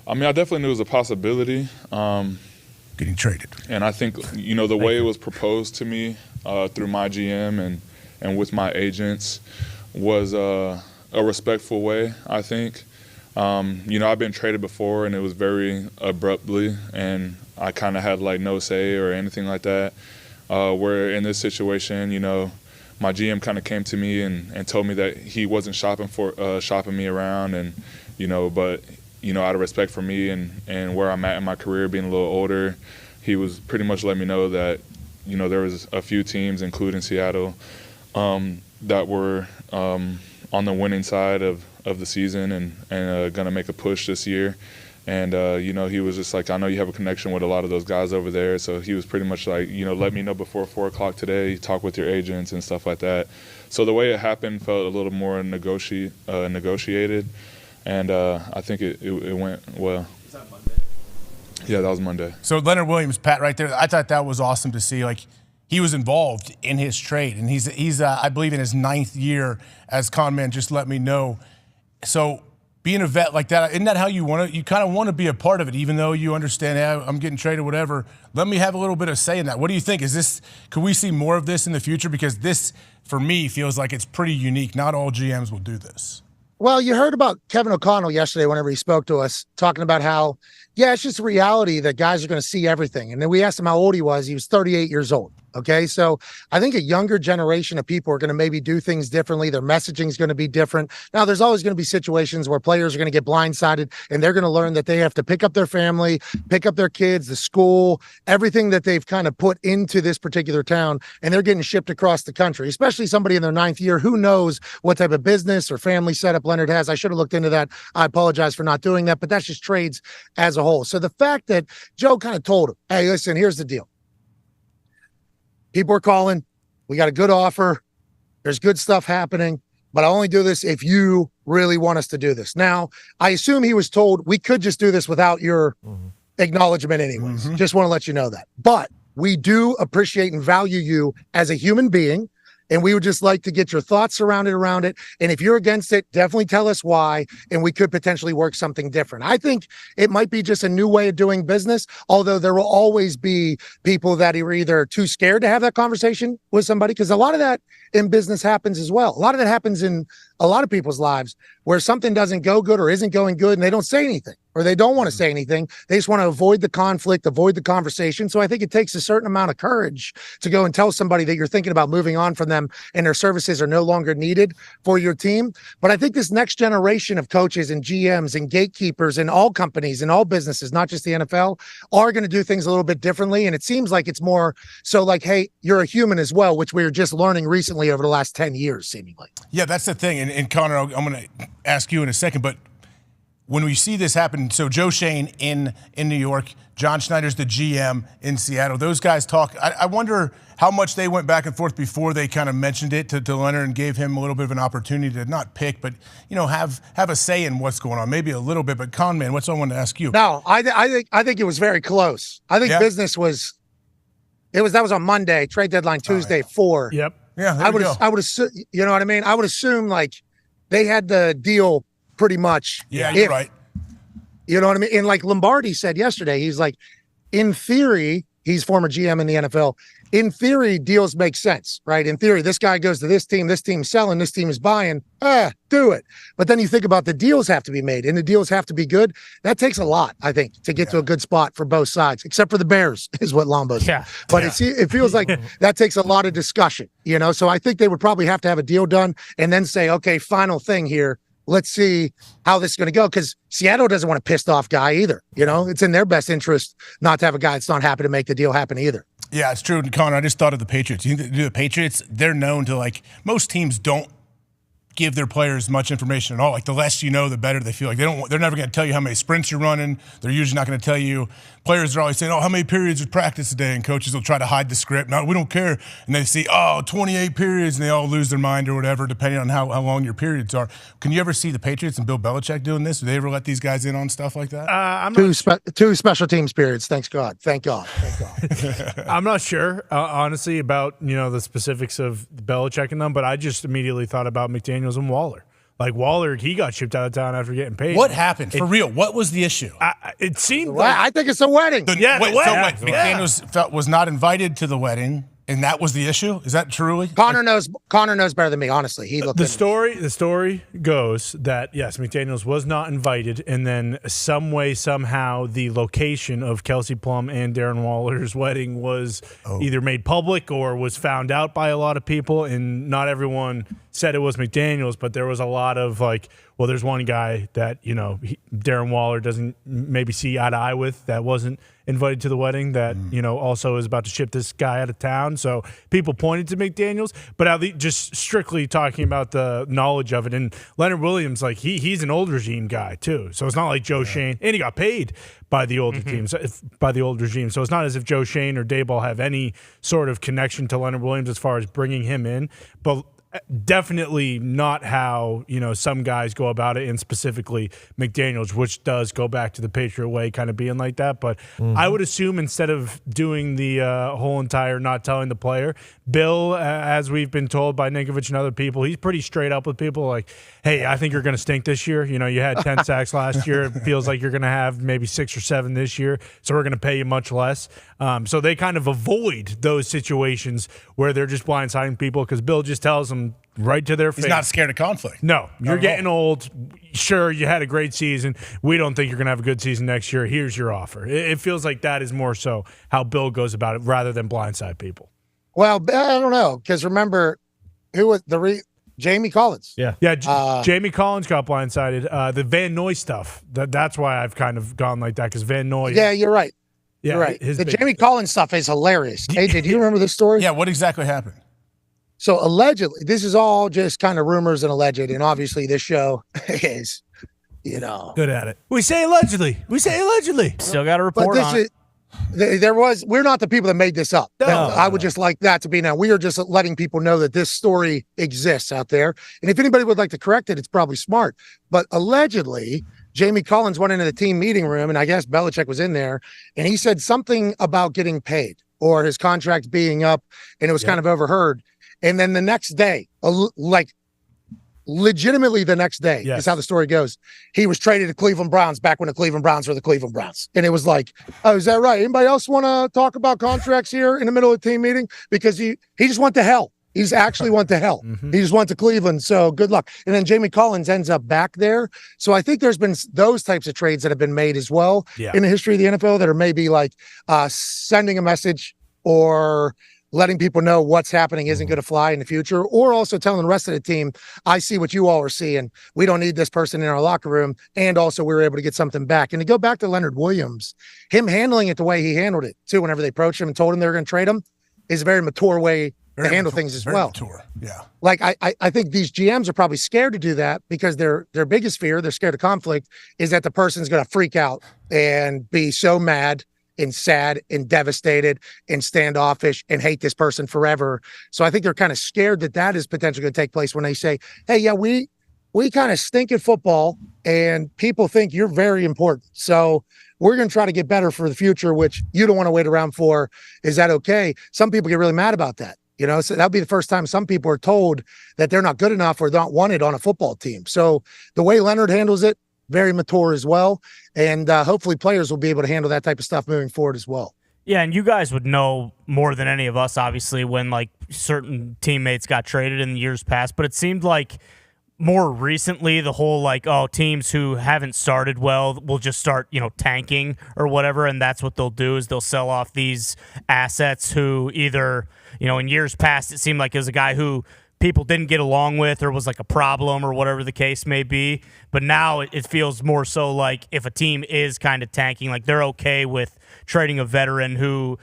I mean, I definitely knew it was a possibility. Getting traded. And I think, the way it was proposed to me through my GM and with my agents was a respectful way, I think. I've been traded before, and it was very abruptly, and I kind of had, no say or anything like that. Where in this situation, my GM kind of came to me and told me that he wasn't shopping me around, and but out of respect for me and where I'm at in my career, being a little older, he was pretty much letting me know that there was a few teams, including Seattle, that were on the winning side of the season and going to make a push this year. And, he was just like, I know you have a connection with a lot of those guys over there. So he was pretty much like, let me know before 4 o'clock today, talk with your agents and stuff like that. So the way it happened felt a little more negotiated. And I think it went well. Was that Monday? Yeah, that was Monday. So Leonard Williams, Pat, right there, I thought that was awesome to see. Like, he was involved in his trade. And he's I believe, in his 9th year, as Conman just let me know. So being a vet like that, isn't that how you want to? You kind of want to be a part of it, even though you understand, hey, I'm getting traded, whatever. Let me have a little bit of say in that. What do you think? Could we see more of this in the future? Because this, for me, feels like it's pretty unique. Not all GMs will do this. Well, you heard about Kevin O'Connell yesterday whenever he spoke to us, talking about how, it's just a reality that guys are going to see everything. And then we asked him how old he was. He was 38 years old. Okay, so I think a younger generation of people are going to maybe do things differently. Their messaging is going to be different. Now, there's always going to be situations where players are going to get blindsided and they're going to learn that they have to pick up their family, pick up their kids, the school, everything that they've kind of put into this particular town, and they're getting shipped across the country, especially somebody in their 9th year. Who knows what type of business or family setup Leonard has. I should have looked into that. I apologize for not doing that, but that's just trades as a whole. So the fact that Joe kind of told him, hey, listen, here's the deal. People are calling. We got a good offer. There's good stuff happening, but I only do this if you really want us to do this. Now, I assume he was told we could just do this without your acknowledgement anyways. Just want to let you know that. But we do appreciate and value you as a human being, And we would just like to get your thoughts surrounded around it. And if you're against it, definitely tell us why, and we could potentially work something different. I think it might be just a new way of doing business, although there will always be people that are either too scared to have that conversation with somebody, because a lot of that in business happens as well. A lot of that happens in a lot of people's lives where something doesn't go good or isn't going good and they don't say anything, or they don't want to say anything. They just want to avoid the conflict, avoid the conversation. So I think it takes a certain amount of courage to go and tell somebody that you're thinking about moving on from them and their services are no longer needed for your team. But I think this next generation of coaches and GMs and gatekeepers in all companies and all businesses, not just the NFL, are going to do things a little bit differently. And it seems like it's more so like, hey, you're a human as well, which we were just learning recently over the last 10 years, seemingly. Yeah, that's the thing. And Connor, I'm going to ask you in a second, but when we see this happen, so Joe Shane in New York, John Schneider's the GM in Seattle. Those guys talk. I wonder how much they went back and forth before they kind of mentioned it to Leonard and gave him a little bit of an opportunity to not pick, but have a say in what's going on, maybe a little bit. But Conman, what's I want to ask you? No, I think it was very close. I think business was. That was on Monday, trade deadline Tuesday, 4. Yep. Yeah, I would assume, you know what I mean? I would assume like they had the deal pretty much. Yeah, you're right. You know what I mean? And like Lombardi said yesterday, he's like, in theory, he's former GM in the NFL. In theory, deals make sense, right? In theory, this guy goes to this team's selling, this team is buying. Do it. But then you think about the deals have to be made and the deals have to be good. That takes a lot, I think, to get to a good spot for both sides, except for the Bears, is what Lombo said. But it feels like that takes a lot of discussion, So I think they would probably have to have a deal done and then say, okay, final thing here. Let's see how this is going to go, because Seattle doesn't want a pissed off guy either. It's in their best interest not to have a guy that's not happy to make the deal happen either. Yeah, it's true. And Connor, I just thought of the Patriots. You think the Patriots, they're known to most teams don't give their players much information at all. Like the less you know, the better they feel. Like they're never going to tell you how many sprints you're running. They're usually not going to tell you. Players are always saying, how many periods of practice today? And coaches will try to hide the script. No, we don't care. And they see, 28 periods, and they all lose their mind or whatever, depending on how long your periods are. Can you ever see the Patriots and Bill Belichick doing this? Do they ever let these guys in on stuff like that? Two special teams periods. Thank God. Thank God. I'm not sure, honestly, about the specifics of Belichick and them, but I just immediately thought about McDaniels and Waller. Like Waller, he got shipped out of town after getting paid. What happened? For real, what was the issue? It seemed I think it's a wedding. The wedding. So McDaniels was not invited to the wedding, and that was the issue? Is that truly? Connor knows better than me, honestly. He looked the story goes that yes, McDaniels was not invited, and then some way, somehow, the location of Kelsey Plum and Darren Waller's wedding was either made public or was found out by a lot of people, and not everyone said it was McDaniels, but there was a lot of there's one guy that Darren Waller doesn't maybe see eye to eye with that wasn't invited to the wedding that also is about to ship this guy out of town. So people pointed to McDaniels, but at least just strictly talking about the knowledge of it. And Leonard Williams, he's an old regime guy too, so it's not like Joe Shane, and he got paid by the older teams, by the old regime. So it's not as if Joe Shane or Daboll have any sort of connection to Leonard Williams as far as bringing him in, but definitely not how some guys go about it, and specifically McDaniels, which does go back to the Patriot way, kind of being like that. But I would assume instead of doing the whole entire not telling the player, Bill, as we've been told by Ninkovich and other people, he's pretty straight up with people. Like, hey, I think you're going to stink this year. You had 10 sacks last year. It feels like you're going to have maybe 6 or 7 this year, so we're going to pay you much less. So they kind of avoid those situations where they're just blindsiding people, because Bill just tells them right to their face. He's not scared of conflict. No, you're getting old. Sure, you had a great season. We don't think you're going to have a good season next year. Here's your offer. It feels like that is more so how Bill goes about it rather than blindside people. Well, I don't know, because remember, who was Jamie Collins? Yeah. Jamie Collins got blindsided. The Van Noy stuff. That's why I've kind of gone like that, because Van Noy. Yeah, you're right. Yeah, you're right. The Jamie Collins stuff is hilarious. AJ, do you remember this story? Yeah. What exactly happened? So allegedly, this is all just kind of rumors and alleged, and obviously this show is, good at it. We say allegedly. Still got a report on it. We're not the people that made this up. I would just like that to be known. We are just letting people know that this story exists out there. And if anybody would like to correct it, it's probably smart. But allegedly, Jamie Collins went into the team meeting room, and I guess Belichick was in there, and he said something about getting paid or his contract being up, and it was kind of overheard. And then the next day, like legitimately the next day is how the story goes. He was traded to Cleveland Browns back when the Cleveland Browns were the Cleveland Browns. And it was like, oh, is that right? Anybody else want to talk about contracts here in the middle of the team meeting? Because he just went to hell. He's actually went to hell. He just went to Cleveland. So good luck. And then Jamie Collins ends up back there. So I think there's been those types of trades that have been made as well in the history of the NFL that are maybe like sending a message or letting people know what's happening isn't going to fly in the future, or also telling the rest of the team, I see what you all are seeing. We don't need this person in our locker room. And also we were able to get something back. And to go back to Leonard Williams, him handling it the way he handled it too, whenever they approached him and told him they were going to trade him, is a very mature way to handle things as well. Mature. Yeah. Like I think these GMs are probably scared to do that because their biggest fear, they're scared of conflict, is that the person's going to freak out and be so mad and sad and devastated and standoffish and hate this person forever. So I think they're kind of scared that is potentially going to take place when they say, hey, yeah, we kind of stink at football and people think you're very important. So we're going to try to get better for the future, which you don't want to wait around for. Is that okay? Some people get really mad about that. So that'll be the first time some people are told that they're not good enough or not wanted on a football team. So the way Leonard handles it, very mature as well. And hopefully players will be able to handle that type of stuff moving forward as well. Yeah, and you guys would know more than any of us, obviously, when like certain teammates got traded in the years past. But it seemed like more recently, the whole like, oh, teams who haven't started well will just start, tanking or whatever. And that's what they'll do is they'll sell off these assets who either, in years past, it seemed like it was a guy who people didn't get along with or was like a problem or whatever the case may be. But now it feels more so like if a team is kind of tanking, like they're okay with trading a veteran who,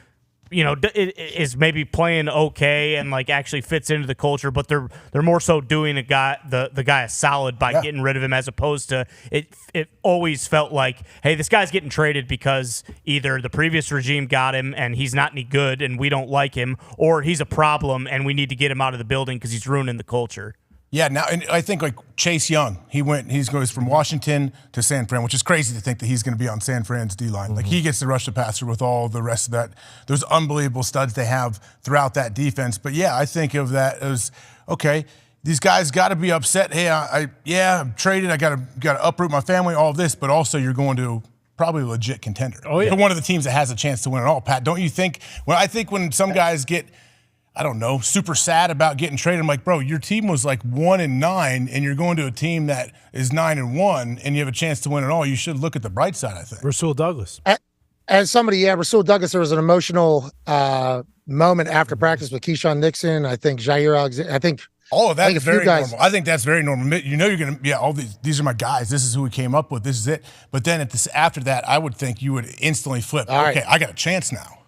is maybe playing okay and like actually fits into the culture, but they're more so doing the guy a solid by getting rid of him, as opposed to it always felt like, hey, this guy's getting traded because either the previous regime got him and he's not any good and we don't like him, or he's a problem and we need to get him out of the building because he's ruining the culture. Yeah, now and I think like Chase Young, he goes from Washington to San Fran, which is crazy to think that he's going to be on San Fran's D-line. Like he gets to rush the passer with all the rest of those unbelievable studs they have throughout that defense. But yeah, I think of that as, okay, these guys got to be upset. Hey, I'm traded. I got to uproot my family, all of this, but also you're going to probably a legit contender. Oh yeah, one of the teams that has a chance to win it all. Pat, don't you think? Well, I think when some guys get, I don't know, super sad about getting traded, I'm like, bro, your team was like 1-9, and you're going to a team that is 9-1, and you have a chance to win it all. You should look at the bright side, I think. Rasul Douglas. As somebody, Rasul Douglas, there was an emotional moment after practice with Keyshawn Nixon. I think Jair Alexander. I think all of that is very normal. I think that's very normal. You're going to, all these are my guys. This is who we came up with. This is it. But then after that, I would think you would instantly flip. All okay, right. I got a chance now.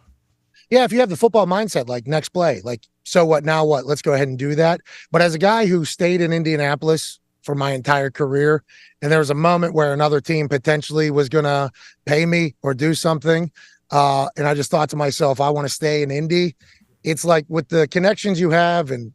Yeah, if you have the football mindset, like next play, like, so what, now what? Let's go ahead and do that. But as a guy who stayed in Indianapolis for my entire career, and there was a moment where another team potentially was going to pay me or do something, and I just thought to myself, I want to stay in Indy. It's like with the connections you have and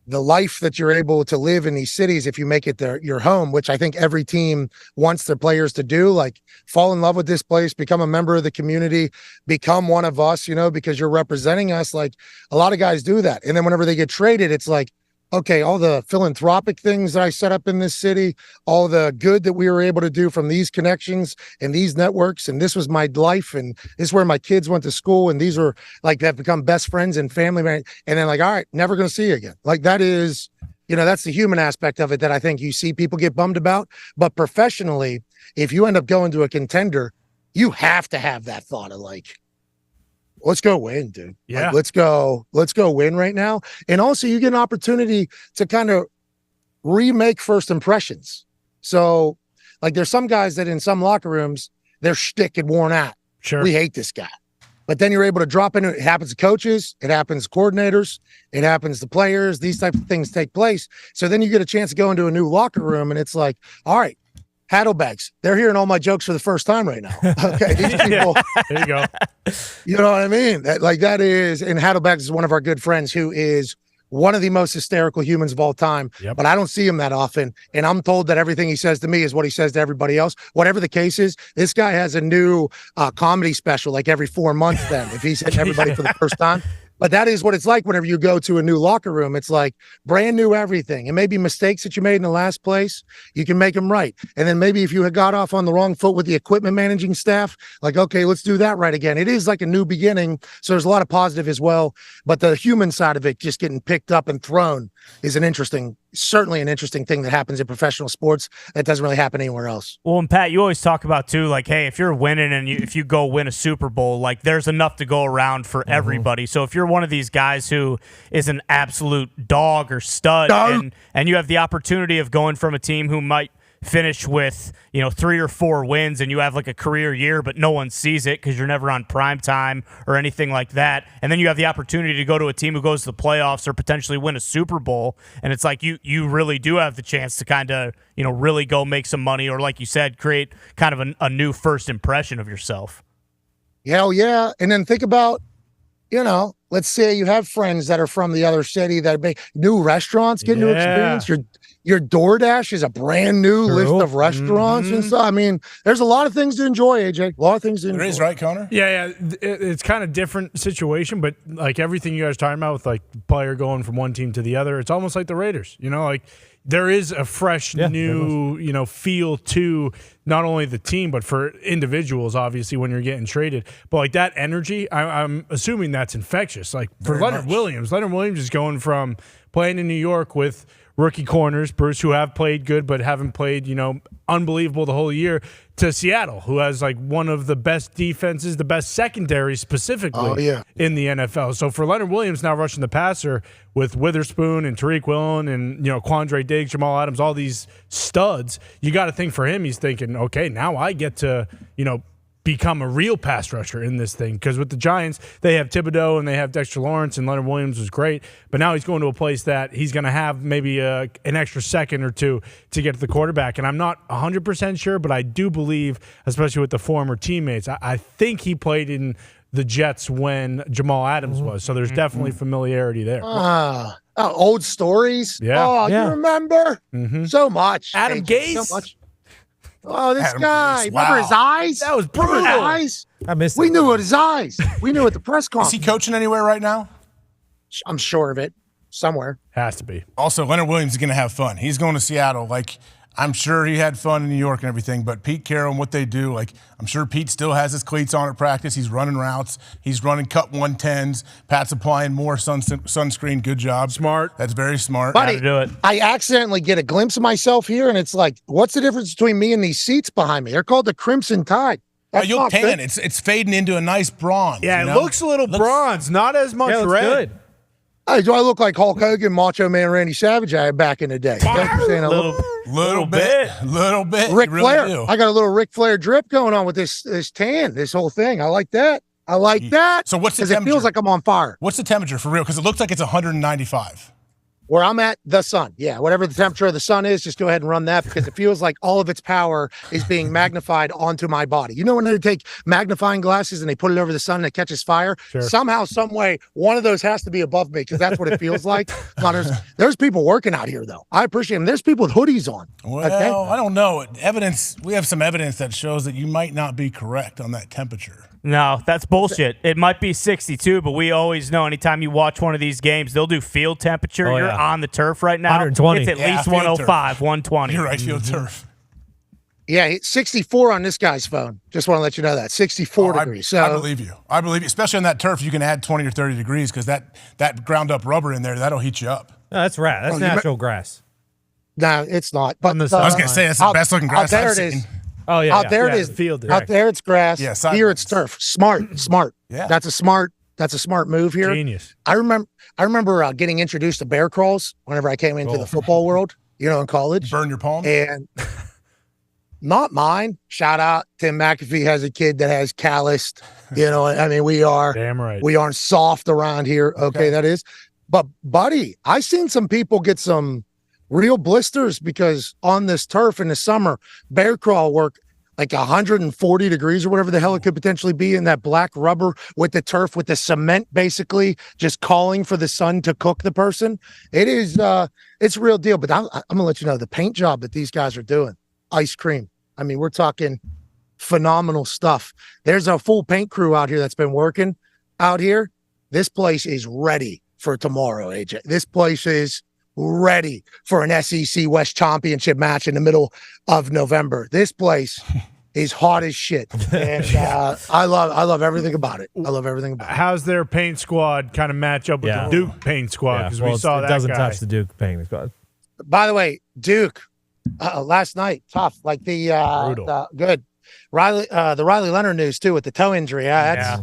the life that you're able to live in these cities, if you make it your home, which I think every team wants their players to do, like fall in love with this place, become a member of the community, become one of us, because you're representing us. Like a lot of guys do that. And then whenever they get traded, it's like, okay, all the philanthropic things that I set up in this city, all the good that we were able to do from these connections and these networks, and this was my life, and this is where my kids went to school, and these are like, have become best friends and family, and then like, all right, never going to see you again. Like that is, that's the human aspect of it that I think you see people get bummed about. But professionally, if you end up going to a contender, you have to have that thought of like, let's go win, dude. Yeah. Like, let's go win right now. And also you get an opportunity to kind of remake first impressions. So like there's some guys that in some locker rooms, their shtick had worn out. Sure. We hate this guy. But then you're able to drop in. It happens to coaches. It happens to coordinators. It happens to players. These types of things take place. So then you get a chance to go into a new locker room and it's like, all right, Haddlebags, they're hearing all my jokes for the first time right now. Okay, these people. There you go. You know what I mean? That is, and Haddlebags is one of our good friends who is one of the most hysterical humans of all time. Yep. But I don't see him that often. And I'm told that everything he says to me is what he says to everybody else. Whatever the case is, this guy has a new comedy special like every 4 months then, if he's hitting everybody for the first time. But that is what it's like whenever you go to a new locker room. It's like brand new everything. And maybe mistakes that you made in the last place, you can make them right. And then maybe if you had got off on the wrong foot with the equipment managing staff, like, okay, let's do that right again. It is like a new beginning. So there's a lot of positive as well. But the human side of it, just getting picked up and thrown, is certainly an interesting thing that happens in professional sports that doesn't really happen anywhere else. Well, and Pat, you always talk about too, like, hey, if you're winning and if you go win a Super Bowl, like there's enough to go around for everybody. So if you're one of these guys who is an absolute dog or stud, and you have the opportunity of going from a team who might finish with 3 or 4 wins, and you have like a career year, but no one sees it because you're never on prime time or anything like that, and then you have the opportunity to go to a team who goes to the playoffs or potentially win a Super Bowl, and it's like you really do have the chance to kind of really go make some money, or like you said, create kind of a new first impression of yourself. Hell yeah. And then think about, let's say you have friends that are from the other city that make new restaurants, get new experience. Your DoorDash is a brand new list of restaurants and stuff. I mean, there's a lot of things to enjoy, AJ. A lot of things to enjoy. There is, right, Connor? Yeah. It's kind of different situation, but like everything you guys are talking about with like the player going from one team to the other, it's almost like the Raiders. Like there is a fresh new, feel to not only the team, but for individuals, obviously, when you're getting traded. But like that energy, I'm assuming that's infectious. Like for Leonard Williams is going from playing in New York with rookie corners, Bruce, who have played good but haven't played, unbelievable the whole year, to Seattle, who has like one of the best defenses, the best secondary specifically in the NFL. So for Leonard Williams now rushing the passer with Witherspoon and Tariq Woolen and, Quandre Diggs, Jamal Adams, all these studs, you got to think for him, he's thinking, okay, now I get to, become a real pass rusher in this thing, because with the Giants, they have Thibodeau and they have Dexter Lawrence, and Leonard Williams was great, but now he's going to a place that he's going to have maybe an extra second or two to get to the quarterback, and I'm not 100% sure, but I do believe, especially with the former teammates, I think he played in the Jets when Jamal Adams was, so there's definitely familiarity there. Old stories? Yeah. You remember? So much. Adam Gase? So much. Oh, this Adam guy. Gase, wow. Remember his eyes? That was brutal. His eyes? I missed We it. knew at his eyes. We knew at the press Is conference. he coaching anywhere right now? I'm sure of it. Somewhere. Has to be. Also, Leonard Williams is going to have fun. He's going to Seattle. Like, I'm sure he had fun in New York and everything, but Pete Carroll and what they do, like, I'm sure Pete still has his cleats on at practice. He's running routes. He's running cut 110s. Pat's applying more sunscreen. Good job. Smart. That's very smart. Buddy, do it. I accidentally get a glimpse of myself here, and it's like, what's the difference between me and these seats behind me? They're called the Crimson Tide. Oh, That's you'll not tan. good. It's fading into a nice bronze. Yeah, you it know? looks a little bronze, not as much red. Good. Hey, do I look like Hulk Hogan, Macho Man, Randy Savage I had back in the day? That's what I'm saying. Little bit. Ric You really Flair. do. I got a little Ric Flair drip going on with this tan, this whole thing. I like that. I like that. So what's the Because it temperature? feels like I'm on fire. What's the temperature for real? Because it looks like it's 195. Where I'm at, the sun. Yeah, whatever the temperature of the sun is, just go ahead and run that, because it feels like all of its power is being magnified onto my body. You know when they take magnifying glasses and they put it over the sun and it catches fire? Sure. Somehow, some way, one of those has to be above me, because that's what it feels like. Now, there's people working out here, though. I appreciate them. There's people with hoodies on. Well, okay? I don't know. We have some evidence that shows that you might not be correct on that temperature. No, that's bullshit. It might be 62, but we always know anytime you watch one of these games, they'll do field temperature. Oh, You're yeah. on the turf right now. 120. It's at Yeah, least field 105, 120. You're right, field turf. Yeah, it's 64 on this guy's phone. Just want to let you know that. 64 degrees. So I believe you. I believe you. Especially on that turf, you can add 20 or 30 degrees because that ground up rubber in there, that'll heat you up. No, that's right. That's natural grass. No, it's not. But I was going to say, that's the best looking grass there I've it seen. is. Oh, yeah. Out there it is. Field. Out there it's grass. Yeah, here it's turf. Smart. Yeah. That's a smart move here. Genius. I remember getting introduced to bear crawls whenever I came into the football world, in college. Burn your palm? And not mine. Shout out Tim McAfee has a kid that has calloused, I mean, we are Damn right. we aren't soft around here. Okay, that is. But buddy, I seen some people get some real blisters because on this turf in the summer, bear crawl work like 140 degrees or whatever the hell it could potentially be in that black rubber with the turf, with the cement basically just calling for the sun to cook the person. It is, it's a real deal. But I'm going to let you know the paint job that these guys are doing, ice cream. I mean, we're talking phenomenal stuff. There's a full paint crew out here that's been working out here. this place is ready for tomorrow, AJ. This place is ready for an SEC West Championship match in the middle of November. This place is hot as shit. And I love everything about it. I love everything about it. How's their paint squad kind of match up with the Duke paint squad? Because we saw that it doesn't guy. touch the Duke paint squad. By the way, Duke, last night, tough. Like the good. Riley, the Riley Leonard news too with the toe injury. That's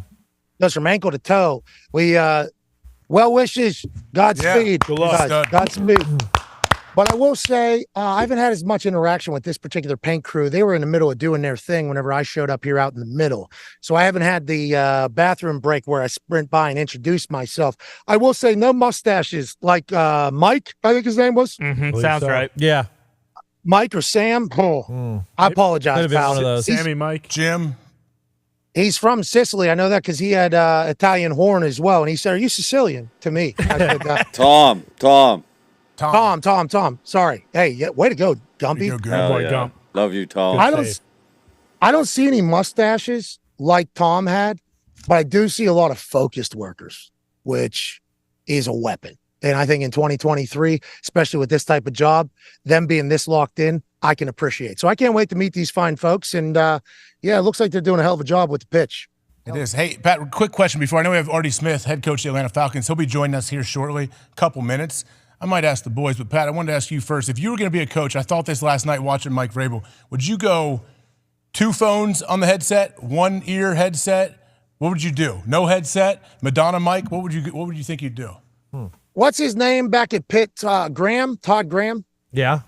goes from ankle to toe. We well wishes, Godspeed. Good luck. Godspeed. But I will say, I haven't had as much interaction with this particular paint crew. They were in the middle of doing their thing whenever I showed up here out in the middle. So I haven't had the bathroom break where I sprint by and introduce myself. I will say no mustaches like Mike, I think his name was. Sounds right. Yeah. Mike or Sam. I apologize, pal. Sammy, Mike. Jim. He's from Sicily. I know that because he had Italian horn as well. And he said, "Are you Sicilian?" to me. I said, Tom. Sorry. Hey, way to go, Gumpy. Gump. Love you, Tom. I don't see any mustaches like Tom had, but I do see a lot of focused workers, which is a weapon. And I think in 2023, especially with this type of job, them being this locked in, I can appreciate. So I can't wait to meet these fine folks. And it looks like they're doing a hell of a job with the pitch. It is. Hey, Pat, quick question before. I know we have Artie Smith, head coach of the Atlanta Falcons. He'll be joining us here shortly, couple minutes. I might ask the boys, but Pat, I wanted to ask you first. If you were going to be a coach, I thought this last night watching Mike Vrabel, would you go 2 phones on the headset, 1 ear headset? What would you do? No headset? Madonna mic? What would you think you'd do? What's his name back at Pitt? Graham? Todd Graham? Yeah.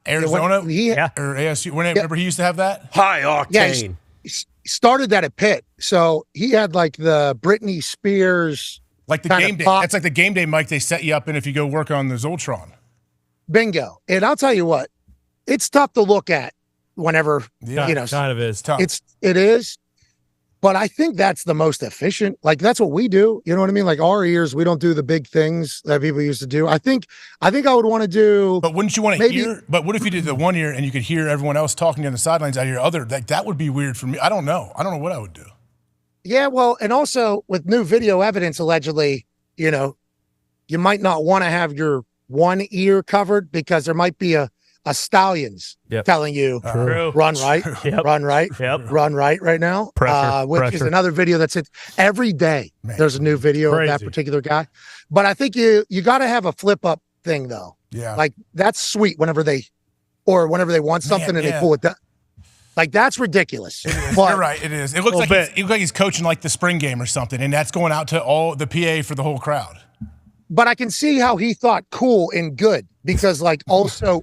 Arizona? Or ASU? Remember he used to have that? High octane. He started that at Pitt. So he had like the Britney Spears. Like the game day. That's like the game day mic they set you up in if you go work on the Zoltron. Bingo. And I'll tell you what, it's tough to look at whenever, kind of is tough. It is. But I think that's the most efficient. Like that's what we do. You know what I mean? Like our ears, we don't do the big things that people used to do. I think I would want to do. But wouldn't you want to hear? But what if you did the 1 ear and you could hear everyone else talking on the sidelines out of your other? Like that would be weird for me. I don't know. I don't know what I would do. Yeah, well, and also with new video evidence, allegedly, you might not want to have your 1 ear covered because there might be a stallions telling you run right, run right now. Which is another video that's every day. There's a new video of that particular guy. But I think you got to have a flip up thing though. Yeah, like that's sweet whenever they want something and they pull it down. Like that's ridiculous. You're right. It is. It looks like he's coaching like the spring game or something, and that's going out to all the PA for the whole crowd. But I can see how he thought cool and good because like also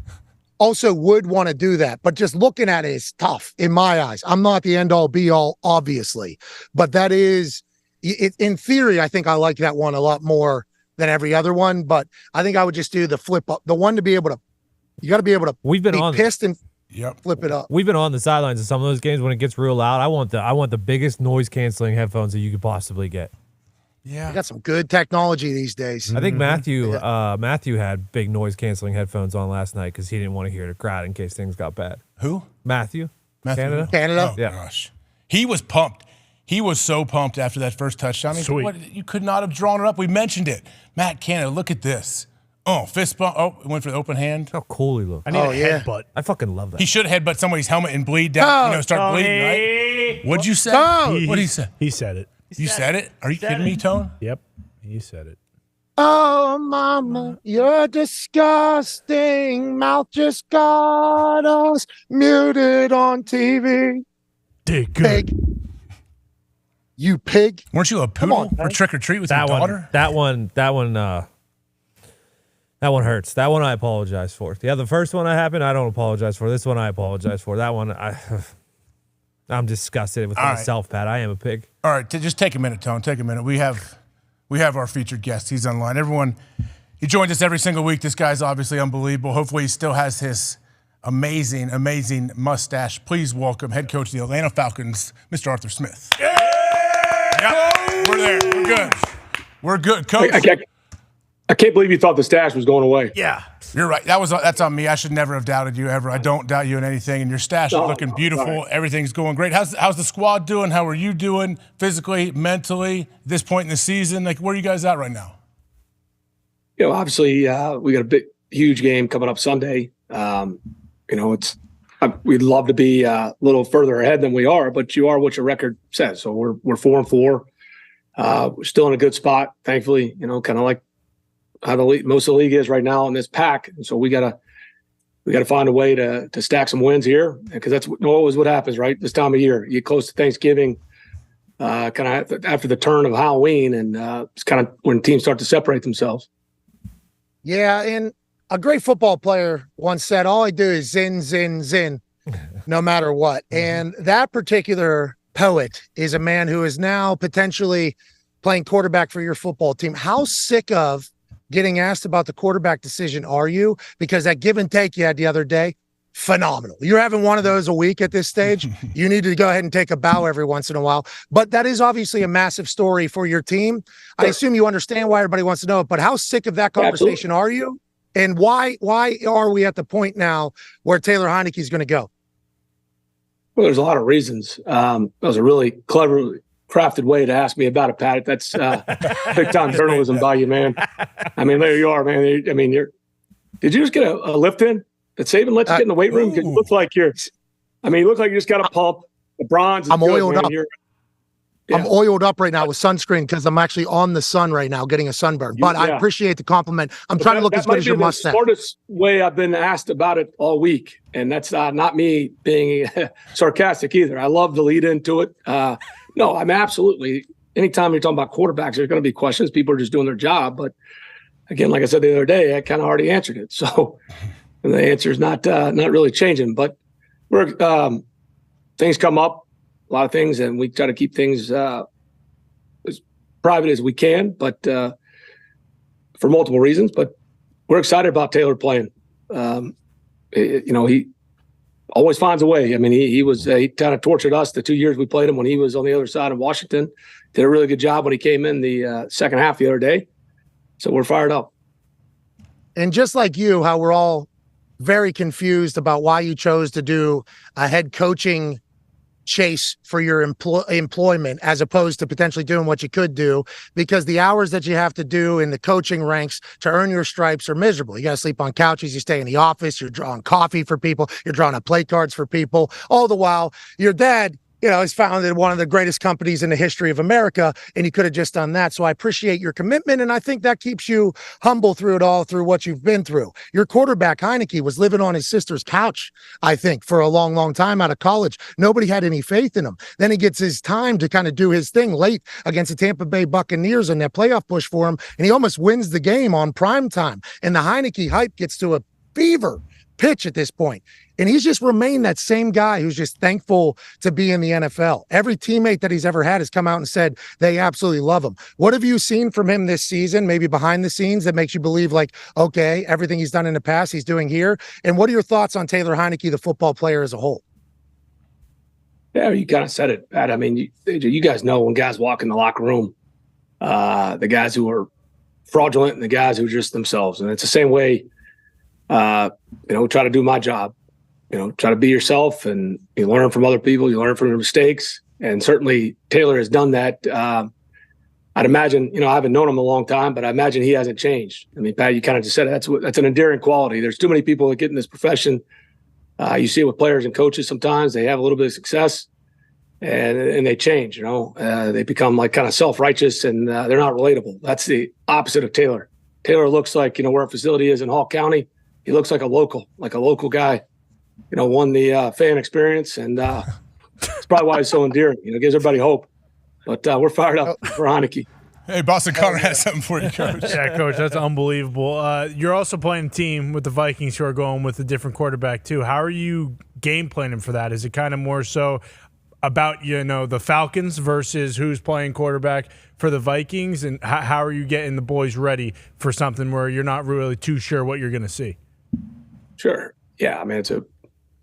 would want to do that. But just looking at it is tough in my eyes. I'm not the end all be all, obviously, but that is it. In theory, I think I like that one a lot more than every other one. But I think I would just do the flip up, the one to be able to. You got to be able to. We've been on pissed and. Flip it up. We've been on the sidelines of some of those games when it gets real loud. I want the biggest noise canceling headphones that you could possibly get. Yeah, I got some good technology these days. I think Matthew had big noise canceling headphones on last night because he didn't want to hear the crowd in case things got bad. Who? Matthew. Canada. Oh, yeah. Gosh, he was pumped. He was so pumped after that first touchdown. You could not have drawn it up. We mentioned it. Matt Canada, look at this. Oh, fist bump. Oh, went for the open hand. How cool he looked. I need a headbutt. I fucking love that. He should headbutt somebody's helmet and bleed down, start bleeding, right? What'd you say? What'd he say? He said it. You said it? Are you kidding me, Tone? Yep. He said it. Oh, mama, you're disgusting. Mouth just got us muted on TV. Pig. You pig. Weren't you a poodle for trick or treat with your daughter? That one hurts. That one I apologize for. The first one that happened, I don't apologize for. This one I apologize for. That one, I'm disgusted with myself, Pat. I am a pig. All right, just take a minute, Tone. Take a minute. We have our featured guest. He's online. Everyone, he joins us every single week. This guy's obviously unbelievable. Hopefully he still has his amazing, amazing mustache. Please welcome head coach of the Atlanta Falcons, Mr. Arthur Smith. Yeah! Yep, we're there. We're good. We're good, Coach. I can't believe you thought the stash was going away. Yeah, you're right. That's on me. I should never have doubted you ever. I don't doubt you in anything, and your stash is looking beautiful. Right. Everything's going great. How's the squad doing? How are you doing physically, mentally, at this point in the season? Like, where are you guys at right now? Obviously, we got a huge game coming up Sunday. We'd love to be a little further ahead than we are, but you are what your record says. So we're 4-4. We're still in a good spot, thankfully. Kind of like how most of the league is right now in this pack. And so we gotta find a way to stack some wins here, because that's always what happens, right? This time of year, you get close to Thanksgiving, kind of after the turn of Halloween, and it's kind of when teams start to separate themselves. Yeah, and a great football player once said, all I do is zin, zin, zin, no matter what. And that particular poet is a man who is now potentially playing quarterback for your football team. How sick of getting asked about the quarterback decision are you? Because that give and take you had the other day, phenomenal. You're having one of those a week at this stage. You need to go ahead and take a bow every once in a while. But that is obviously a massive story for your team. I assume you understand why everybody wants to know it, but how sick of that conversation are you? And why are we at the point now where Taylor Heinicke is going to go? Well, there's a lot of reasons. That was a really clever, crafted way to ask me about it, Pat. That's big-time journalism by you, man. I mean, there you are, man. Did you just get a lift in? Did Saban let you get in the weight room? Because you look like you look like you just got a pump. The bronze is I'm good, oiled man. up. I'm oiled up right now with sunscreen because I'm actually on the sun right now getting a sunburn. But I appreciate the compliment. I'm trying to look as good as your mustache. That's the smartest way I've been asked about it all week. And that's not me being sarcastic either. I love to lead into it. No, I'm absolutely. Anytime you're talking about quarterbacks, there's going to be questions. People are just doing their job. But again, like I said the other day, I kind of already answered it. So the answer is not really changing. But we're things come up. A lot of things, and we try to keep things as private as we can, but for multiple reasons. But we're excited about Taylor playing. He always finds a way. I mean, he kind of tortured us the 2 years we played him when he was on the other side of Washington. Did a really good job when he came in the second half the other day. So we're fired up. And just like you, how we're all very confused about why you chose to do a head coaching chase for your employment as opposed to potentially doing what you could do, because the hours that you have to do in the coaching ranks to earn your stripes are miserable. You got to sleep on couches, you stay in the office, you're drawing coffee for people, you're drawing up play cards for people, all the while your dad has founded one of the greatest companies in the history of America, and you could have just done that. So I appreciate your commitment, and I think that keeps you humble through it all, through what you've been through. Your quarterback, Heinicke, was living on his sister's couch, I think, for a long, long time out of college. Nobody had any faith in him. Then he gets his time to kind of do his thing late against the Tampa Bay Buccaneers in that playoff push for him, and he almost wins the game on prime time. And the Heinicke hype gets to a fever pitch at this point. And he's just remained that same guy who's just thankful to be in the NFL. Every teammate that he's ever had has come out and said they absolutely love him. What have you seen from him this season, maybe behind the scenes, that makes you believe, like, okay, everything he's done in the past, he's doing here? And what are your thoughts on Taylor Heinicke, the football player as a whole? Yeah, you kind of said it, Pat. I mean, you guys know when guys walk in the locker room, the guys who are fraudulent and the guys who are just themselves. And it's the same way, try to do my job. Try to be yourself, and you learn from other people. You learn from your mistakes. And certainly Taylor has done that. I'd imagine, I haven't known him a long time, but I imagine he hasn't changed. I mean, Pat, you kind of just said it. That's an endearing quality. There's too many people that get in this profession. You see it with players and coaches sometimes. They have a little bit of success and they change, they become like kind of self-righteous, and they're not relatable. That's the opposite of Taylor. Taylor looks like, where our facility is in Hall County. He looks like a local guy. Won the fan experience, and it's probably why he's so endearing. Gives everybody hope. But we're fired up for Heinicke. Hey, Boston Connor has something for you, Coach. Yeah, Coach, that's unbelievable. You're also playing a team with the Vikings who are going with a different quarterback, too. How are you game planning for that? Is it kind of more so about, the Falcons versus who's playing quarterback for the Vikings? And how are you getting the boys ready for something where you're not really too sure what you're going to see? Sure. Yeah, I mean, it's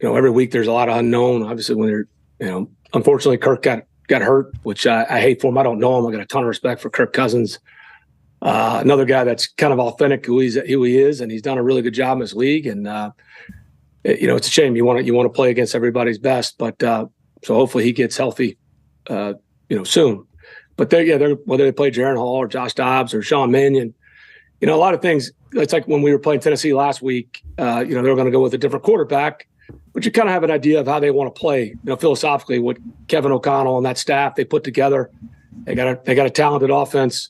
every week there's a lot of unknown. Obviously, when they're, unfortunately, Kirk got hurt, which I hate for him. I don't know him. I got a ton of respect for Kirk Cousins. another guy that's kind of authentic who he is, and he's done a really good job in this league. And it's a shame you want to play against everybody's best, but so hopefully he gets healthy, soon. But they're whether they play Jaron Hall or Josh Dobbs or Sean Mannion, a lot of things. It's like when we were playing Tennessee last week. They're going to go with a different quarterback, but you kind of have an idea of how they want to play. Philosophically, what Kevin O'Connell and that staff they put together. They got a talented offense.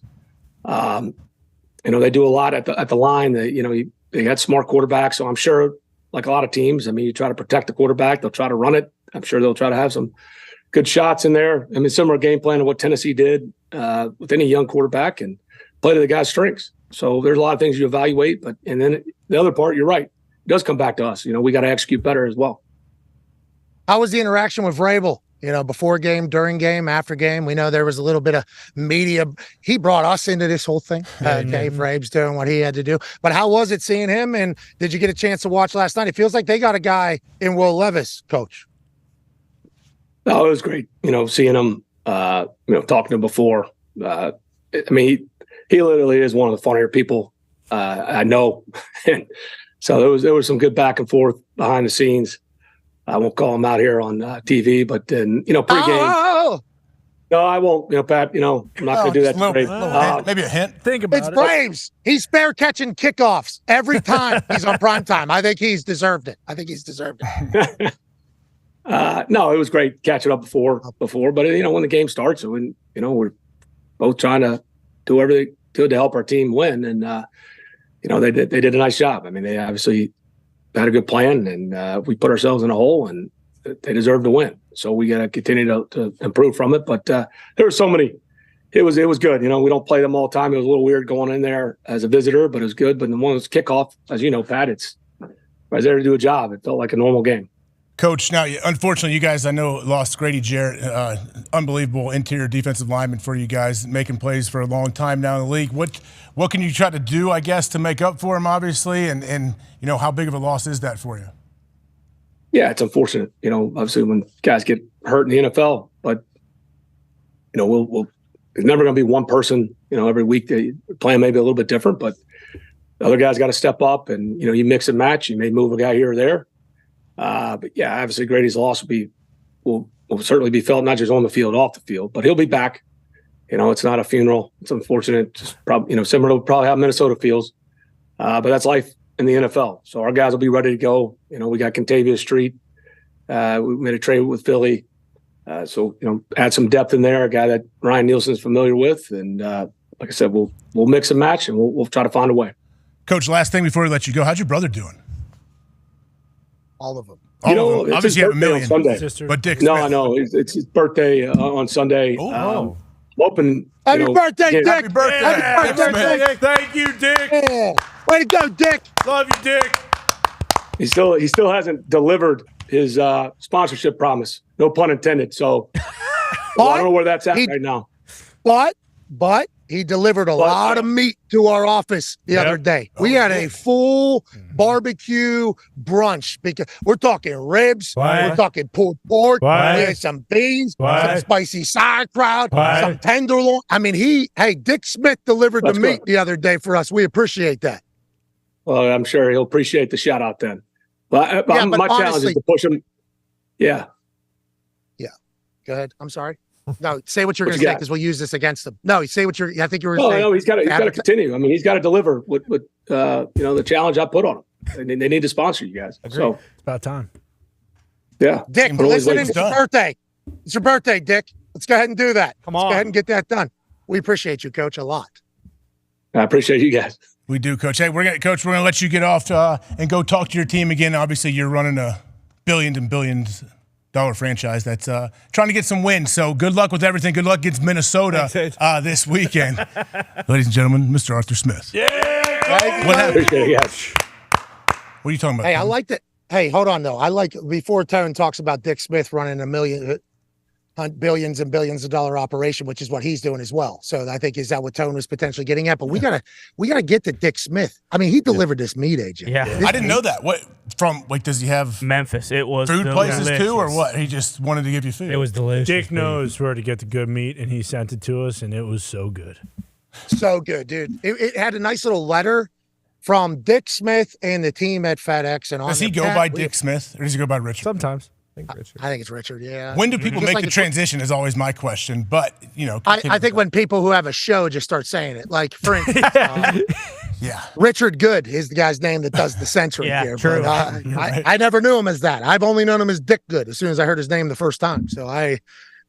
They do a lot at the line. They got smart quarterbacks. So I'm sure, like a lot of teams, you try to protect the quarterback. They'll try to run it. I'm sure they'll try to have some good shots in there. Similar game plan to what Tennessee did with any young quarterback and play to the guy's strengths. So there's a lot of things you evaluate, and then the other part, you're right, it does come back to us. We got to execute better as well. How was the interaction with Vrabel? Before game, during game, after game? We know there was a little bit of media. He brought us into this whole thing. Okay, Vrabel's doing what he had to do. But how was it seeing him? And did you get a chance to watch last night? It feels like they got a guy in Will Levis, Coach. Oh, it was great. Seeing him, talking to him before. He literally is one of the funnier people I know. And so there was some good back and forth behind the scenes. I won't call him out here on TV, but then, pregame. No, I won't. Pat, I'm not going to do that today. Maybe a hint. Think about It's Braves. He's spare catching kickoffs every time he's on prime time. I think he's deserved it. No, it was great catching up before, but when the game starts, when we're both trying to do everything good to help our team win, and they did a nice job. They obviously had a good plan, and we put ourselves in a hole, and they deserve to win. So we got to continue to improve from it. But there were so many. It was good. We don't play them all the time. It was a little weird going in there as a visitor, but it was good. But the one was kickoff, as you know, Pat. I was there to do a job. It felt like a normal game. Coach, now, unfortunately, you guys, I know, lost Grady Jarrett, unbelievable interior defensive lineman for you guys, making plays for a long time now in the league. What can you try to do, I guess, to make up for him, obviously, and how big of a loss is that for you? Yeah, it's unfortunate, obviously when guys get hurt in the NFL, but, there's never going to be one person, every week. The plan may be a little bit different, but the other guy's got to step up and, you mix and match. You may move a guy here or there. But yeah, obviously Grady's loss will certainly be felt, not just on the field, off the field, but he'll be back. It's not a funeral. It's unfortunate. Just probably, similar to probably how Minnesota feels. But that's life in the NFL. So our guys will be ready to go. We got Contavious Street. We made a trade with Philly. So add some depth in there, a guy that Ryan Nielsen's familiar with. And like I said, we'll mix and match, and we'll try to find a way. Coach, last thing before we let you go, how's your brother doing? All of them. Obviously, you have a million. But Dick Smith. No, it's his birthday on Sunday. Hoping. Happy birthday, Dick! Happy birthday! Happy birthday, Dick! Thank you, Dick. Yeah. Way to go, Dick! Love you, Dick. He still hasn't delivered his sponsorship promise. No pun intended. So I don't know where that's at right now. But he delivered a lot of meat to our office the other day. We had a full barbecue brunch because we're talking ribs, we're talking pulled pork, we had some beans, some spicy sauerkraut, some tenderloin. Dick Smith delivered the meat the other day for us. We appreciate that. Well, I'm sure he'll appreciate the shout out then. But my challenge is to push him. Yeah. Go ahehed. I'm sorry. No, say what you're going to say because we'll use this against them. No, say what I think you were saying. No, he's got to continue. He's got to deliver what the challenge I put on him. They need to sponsor you guys. Agreed. So it's about time. Yeah. Dick, listen, it's your birthday. It's your birthday, Dick. Let's go ahead and do that. Come on. Let's go ahead and get that done. We appreciate you, Coach, a lot. I appreciate you guys. We do, Coach. Hey, we're gonna let you get off and go talk to your team again. Obviously, you're running a billions and billions dollar franchise that's trying to get some wins. So good luck with everything. Good luck against Minnesota this weekend. Ladies and gentlemen, Mr. Arthur Smith. Yeah. What happened? Appreciate it, yes. What are you talking about? Hey, I like that. Hey, hold on, though. I like before Tone talks about Dick Smith running billions and billions of dollar operation, which is what he's doing as well. So I think is that what Tone was potentially getting at. But we gotta get to Dick Smith. He delivered this meat, AJ. Yeah, I didn't know that. What from? Does he have Memphis? It was food places delicious. too, or what? He just wanted to give you food. It was delicious. Dick knows where to get the good meat, and he sent it to us, and it was so good. So good, dude. It had a nice little letter from Dick Smith and the team at FedEx. And does he go by Dick Smith or does he go by Richard? Sometimes. I think it's Richard, yeah. When do people make the transition is always my question. But, I think when people who have a show just start saying it. Like, for instance, yeah, Richard Good is the guy's name that does the censoring here. True. But, I never knew him as that. I've only known him as Dick Good as soon as I heard his name the first time. So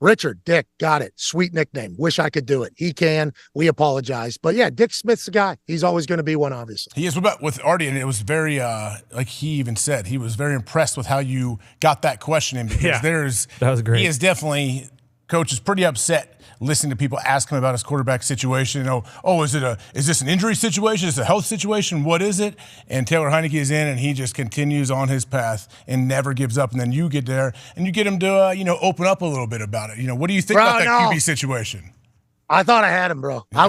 Richard, Dick, got it. Sweet nickname. Wish I could do it. He can. We apologize. But yeah, Dick Smith's the guy. He's always going to be one, obviously. He is. What about with Artie? And it was very, like he even said, he was very impressed with how you got that question in because that was great. He is definitely, Coach is pretty upset listening to people ask him about his quarterback situation. Is this an injury situation? Is it a health situation? What is it? And Taylor Heinicke is in, and he just continues on his path and never gives up. And then you get there and you get him to, open up a little bit about it. What do you think about that QB situation? I thought I had him, bro. I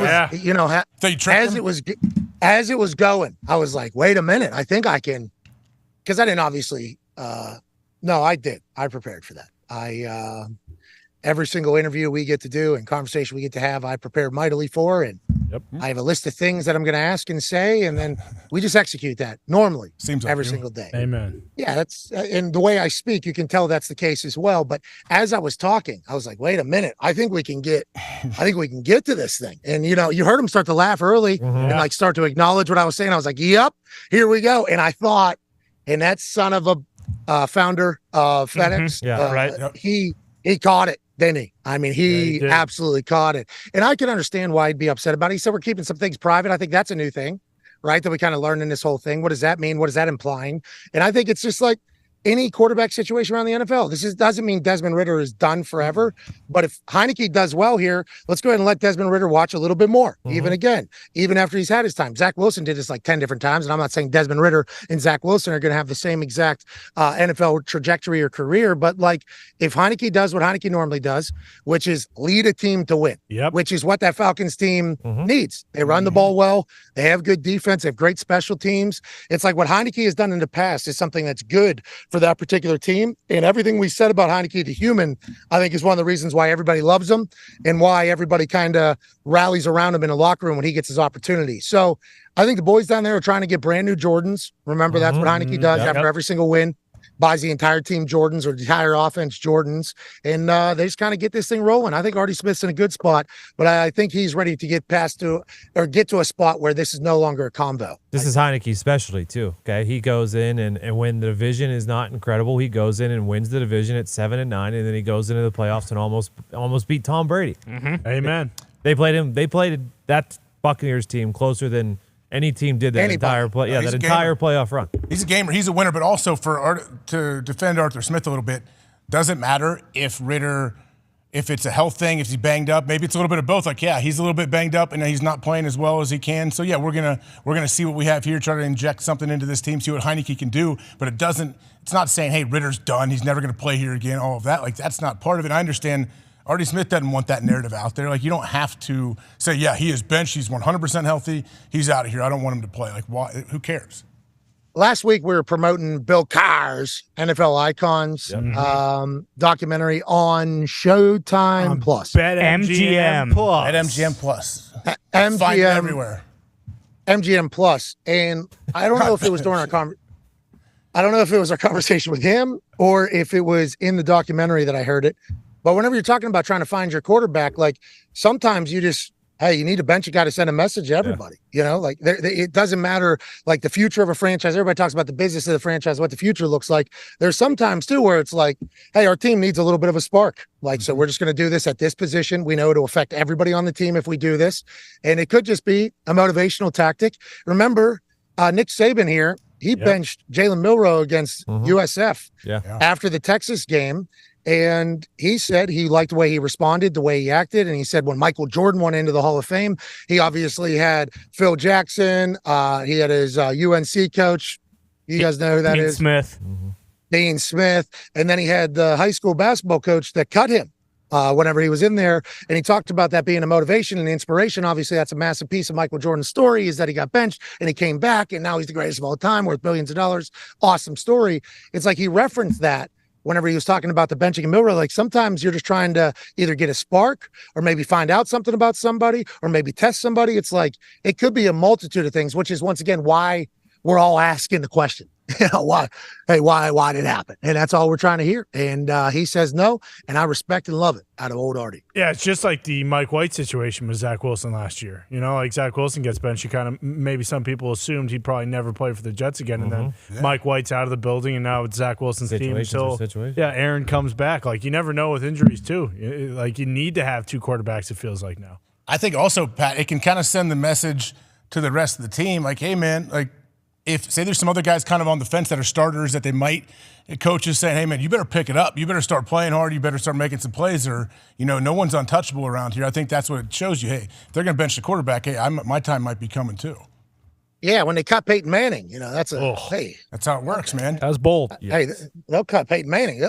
was, as it was going, I was like, wait a minute. I think I can, because I didn't obviously, no, I did. I prepared for that. Every single interview we get to do and conversation we get to have, I prepared mightily for. And I have a list of things that I'm going to ask and say, and then we just execute that normally. Seems like every single day. Amen. Yeah, that's and the way I speak, you can tell that's the case as well. But as I was talking, I was like, wait a minute, I think we can get to this thing. And you heard him start to laugh early and like start to acknowledge what I was saying. I was like, yep, here we go. And I thought, and that son of a founder of FedEx, he caught it. Didn't he? I mean, he absolutely caught it. And I can understand why he'd be upset about it. He said we're keeping some things private. I think that's a new thing, right? That we kind of learned in this whole thing. What does that mean? What is that implying? And I think it's just like any quarterback situation around the NFL. This doesn't mean Desmond Ridder is done forever. But if Heinicke does well here, let's go ahead and let Desmond Ridder watch a little bit more, even after he's had his time. Zach Wilson did this like 10 different times. And I'm not saying Desmond Ridder and Zach Wilson are going to have the same exact NFL trajectory or career. But like if Heinicke does what Heinicke normally does, which is lead a team to win, which is what that Falcons team needs. They run the ball well. They have good defense. They have great special teams. It's like what Heinicke has done in the past is something that's good for that particular team. And everything we said about Heinicke, the human, I think is one of the reasons why everybody loves him and why everybody kind of rallies around him in the locker room when he gets his opportunity. So I think the boys down there are trying to get brand new Jordans. Remember, that's what Heinicke does after every single win. Buys the entire team Jordans or the entire offense Jordans, and they just kind of get this thing rolling. I think Artie Smith's in a good spot, but I think he's ready to get get to a spot where this is no longer a combo. This is Heinicke's specialty too. Okay, he goes in and when the division is not incredible, he goes in and wins the division at 7-9, and then he goes into the playoffs and almost beat Tom Brady. Amen. They played that Buccaneers team closer than any team did that entire playoff run. He's a gamer. He's a winner. But also to defend Arthur Smith a little bit, doesn't matter if Ridder, if it's a health thing, if he's banged up. Maybe it's a little bit of both. Like, yeah, he's a little bit banged up and he's not playing as well as he can. So yeah, we're gonna see what we have here. Try to inject something into this team, see what Heinicke can do. But it's not saying, hey, Ridder's done. He's never gonna play here again. All of that. Like that's not part of it. I understand. Artie Smith doesn't want that narrative out there. Like, you don't have to say, yeah, he is benched. He's 100% healthy. He's out of here. I don't want him to play. Like, why? Who cares? Last week, we were promoting Bill Carr's NFL Icons documentary on Showtime Plus. MGM Plus. At MGM Plus. MGM. Find it everywhere. MGM Plus. And I don't know if it was during I don't know if it was our conversation with him or if it was in the documentary that I heard it. But whenever you're talking about trying to find your quarterback, like sometimes you just, hey, you need a bench. You got to send a message to everybody. Like it doesn't matter like the future of a franchise. Everybody talks about the business of the franchise, what the future looks like. There's sometimes too where it's like, hey, our team needs a little bit of a spark. Like, so we're just going to do this at this position. We know it'll affect everybody on the team if we do this. And it could just be a motivational tactic. Remember, Nick Saban here, he benched Jalen Milroe against USF after the Texas game. And he said he liked the way he responded, the way he acted. And he said when Michael Jordan went into the Hall of Fame, he obviously had Phil Jackson. He had his UNC coach. You guys know who that is? Dean Smith. And then he had the high school basketball coach that cut him whenever he was in there. And he talked about that being a motivation and inspiration. Obviously, that's a massive piece of Michael Jordan's story is that he got benched and he came back and now he's the greatest of all time, worth billions of dollars. Awesome story. It's like he referenced that whenever he was talking about the benching and Milroe, like sometimes you're just trying to either get a spark or maybe find out something about somebody or maybe test somebody. It's like it could be a multitude of things, which is once again why we're all asking the question. Why? Hey, why did it happen? And that's all we're trying to hear. And he says no, and I respect and love it out of old Artie. Yeah, it's just like the Mike White situation with Zach Wilson last year. Like Zach Wilson gets benched, you kind of maybe some people assumed he'd probably never play for the Jets again, and then Mike White's out of the building, and now it's Zach Wilson's team until Aaron comes back. Like you never know with injuries too. Like you need to have two quarterbacks. It feels like now. I think also, Pat, it can kind of send the message to the rest of the team, like, hey man, like. If, say, there's some other guys kind of on the fence that are starters that they might, coaches saying, hey, man, you better pick it up. You better start playing hard. You better start making some plays or, no one's untouchable around here. I think that's what it shows you. Hey, if they're going to bench the quarterback, hey, my time might be coming too. Yeah, when they cut Peyton Manning, that's hey. That's how it works, man. That was bold. Hey, they'll cut Peyton Manning.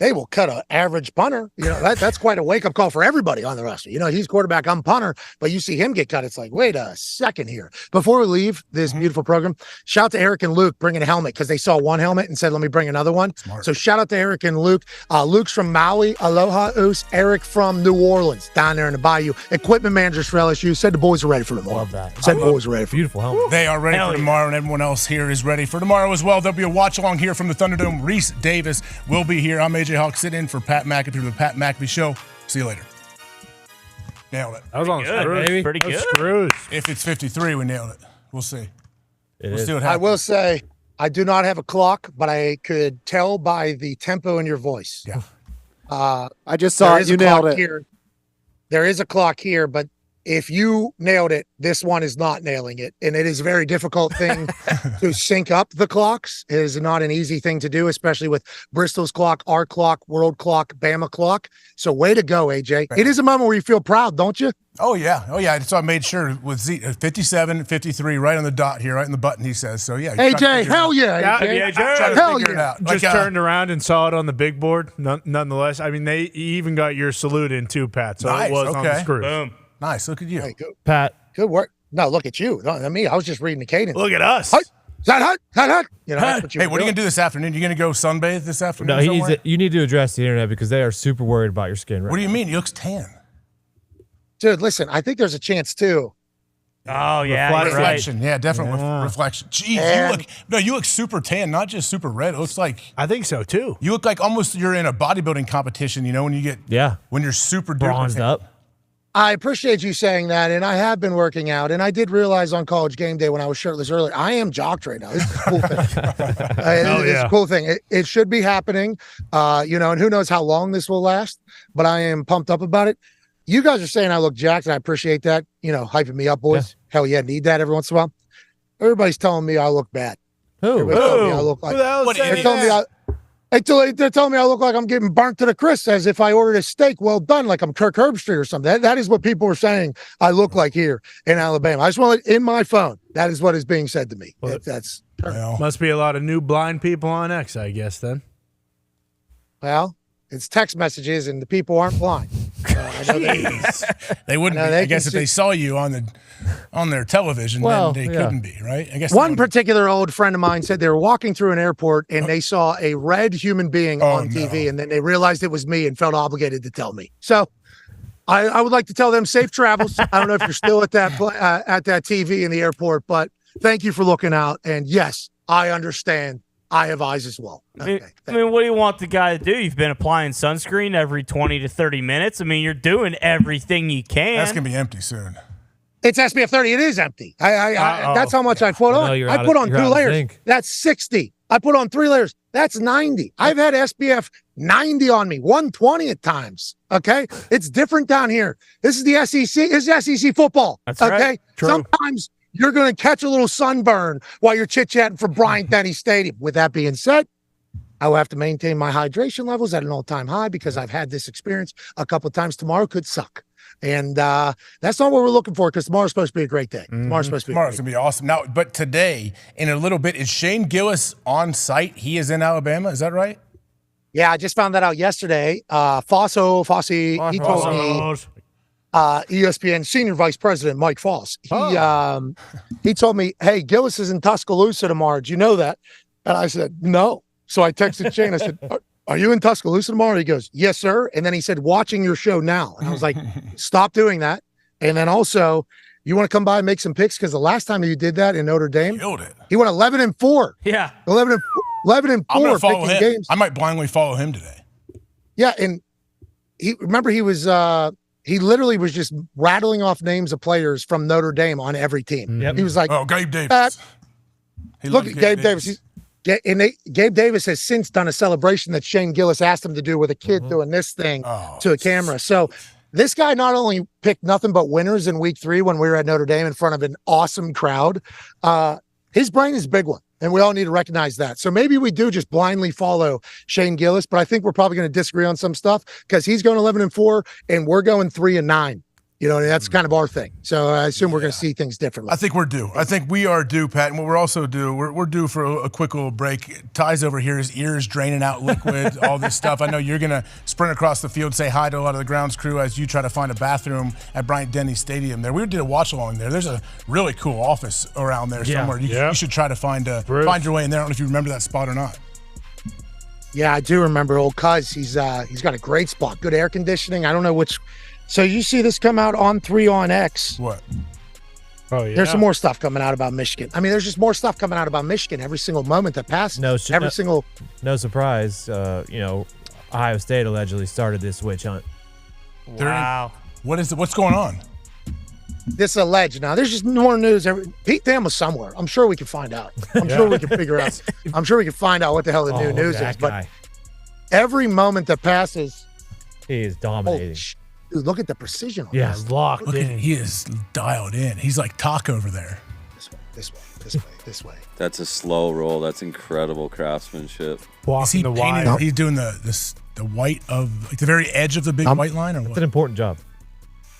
They will cut an average punter. That's quite a wake-up call for everybody on the roster. He's quarterback, I'm punter, but you see him get cut. It's like, wait a second here. Before we leave this beautiful program, shout out to Eric and Luke bringing a helmet because they saw one helmet and said, let me bring another one. Smart. So shout out to Eric and Luke. Luke's from Maui. Aloha, Oos. Eric from New Orleans, down there in the bayou. Equipment managers for LSU. Said the boys are ready for tomorrow. Love that. Said the boys are ready for beautiful helmet. They are ready for tomorrow, and everyone else here is ready for tomorrow as well. There'll be a watch-along here from the Thunderdome. Reese Davis will be here. I'm AJ Hawk, sitting in for Pat McAfee from the Pat McAfee Show. See you later. Nailed it. That was on screws, baby. Pretty good. Screws. If it's 53, we nailed it. We'll see. We'll see what happens. I will say, I do not have a clock, but I could tell by the tempo in your voice. Yeah. I just saw it. You nailed it. Here. There is a clock here, but if you nailed it, this one is not nailing it. And it is a very difficult thing to sync up the clocks. It is not an easy thing to do, especially with Bristol's clock, our clock, world clock, Bama clock. So way to go, AJ. It is a moment where you feel proud, don't you? Oh, yeah. So I made sure with 57, 53, right on the dot here, right in the button, he says. So, yeah. AJ, hell yeah. AJ. Hell yeah. Just turned around and saw it on the big board, nonetheless. I mean, they even got your salute in too, Pat. So nice, it was on the screws. Boom. Nice. Look at you. Hey, Pat. Good work. No, look at you. Not me. I was just reading the cadence. Look at us. Hut. That's what Hey, what are you going to do this afternoon? You going to go sunbathe this afternoon? No, you need to address the internet because they are super worried about your skin right What do you now. mean? He looks tan. Dude, listen, I think there's a chance too. Oh, yeah. Reflection. Right. Yeah, definitely reflection. Jeez, you look super tan, not just super red. It looks like I think so too. You look like almost you're in a bodybuilding competition, when you get when you're super bronzed up. I appreciate you saying that, and I have been working out, and I did realize on College Game Day when I was shirtless earlier, I am jocked right now. This is a cool thing. It's a cool thing. It should be happening, and who knows how long this will last, but I am pumped up about it. You guys are saying I look jacked, and I appreciate that, hyping me up, boys. Yeah. Hell yeah, need that every once in a while. Everybody's telling me I look bad. Who? I look like, they're telling me I look like I'm getting burnt to the crisp as if I ordered a steak well done, like I'm Kirk Herbstreit or something. That is what people are saying I look like here in Alabama. I just want it in my phone. That is what is being said to me. That's must be a lot of new blind people on X, I guess, then. Well, it's text messages and the people aren't blind. They wouldn't. I guess if they saw you on their television, then they couldn't be, right? I guess one particular old friend of mine said they were walking through an airport and they saw a red human being on TV, and then they realized it was me and felt obligated to tell me. So I would like to tell them safe travels. I don't know if you're still at that TV in the airport, but thank you for looking out. And yes, I understand. I have eyes as well. Okay, I mean, what do you want the guy to do? You've been applying sunscreen every 20 to 30 minutes. I mean, you're doing everything you can. That's going to be empty soon. It's SPF 30. It is empty. That's how much I put on. I put on 2 layers. That's 60. I put on 3 layers. That's 90. I've had SPF 90 on me, 120 at times. Okay? It's different down here. This is the SEC. This is SEC football. That's right. Okay? True. Sometimes you're going to catch a little sunburn while you're chit-chatting for Bryant-Denny Stadium. With that being said, I will have to maintain my hydration levels at an all-time high because I've had this experience a couple of times. Tomorrow could suck. And that's not what we're looking for because tomorrow's supposed to be a great day. Tomorrow's going to be awesome. Now, but today, in a little bit, is Shane Gillis on site? He is in Alabama. Is that right? Yeah, I just found that out yesterday. Fosse, he told me. ESPN senior vice president Mike Foss. He told me, "Hey, Gillis is in Tuscaloosa tomorrow. Do you know that?" And I said, "No." So I texted Shane. I said, are you in Tuscaloosa tomorrow? He goes, yes, sir. And then he said, watching your show now. And I was like, stop doing that. And then also, you want to come by and make some picks? Because the last time you did that in Notre Dame, he went 11-4. Yeah. 11-4 I'm gonna follow picking him. games. I might blindly follow him today. Yeah, and he was he literally was just rattling off names of players from Notre Dame on every team. Yep. He was like, "Oh, Gabe Davis." Look at Gabe Davis. Gabe Davis has since done a celebration that Shane Gillis asked him to do with a kid doing this thing to a camera. So this guy not only picked nothing but winners in week 3 when we were at Notre Dame in front of an awesome crowd. His brain is a big one, and we all need to recognize that. So maybe we do just blindly follow Shane Gillis, but I think we're probably going to disagree on some stuff because he's going 11-4 and we're going 3-9. You know, that's kind of our thing. So I assume we're going to see things differently. I think we're due. I think we are due, Pat. And what we're also due, we're due for a quick little break. Ty's over here, his ears draining out liquid, all this stuff. I know you're going to sprint across the field, say hi to a lot of the grounds crew as you try to find a bathroom at Bryant-Denny Stadium there. We did a watch along there. There's a really cool office around there somewhere. You should try to find your way in there. I don't know if you remember that spot or not. Yeah, I do remember old Cuz. He's got a great spot, good air conditioning. I don't know which. So you see this come out on 3 on X. What? Oh, yeah. There's some more stuff coming out about Michigan. I mean, there's just more stuff coming out about Michigan every single moment that passes. No surprise. Ohio State allegedly started this witch hunt. Wow. What is it? What's going on? This is alleged. Now, there's just more news. Pete Tam was somewhere. I'm sure we can find out. I'm sure we can figure out. I'm sure we can find out what the hell the new news is. But every moment that passes, he is dominating. Dude, look at the precision on Yeah, this. locked in. He is dialed in. He's like Talk over there. This way. That's a slow roll. That's incredible craftsmanship. Is he painting? He's doing the white of like the very edge of the big white line, or what? That's an important job.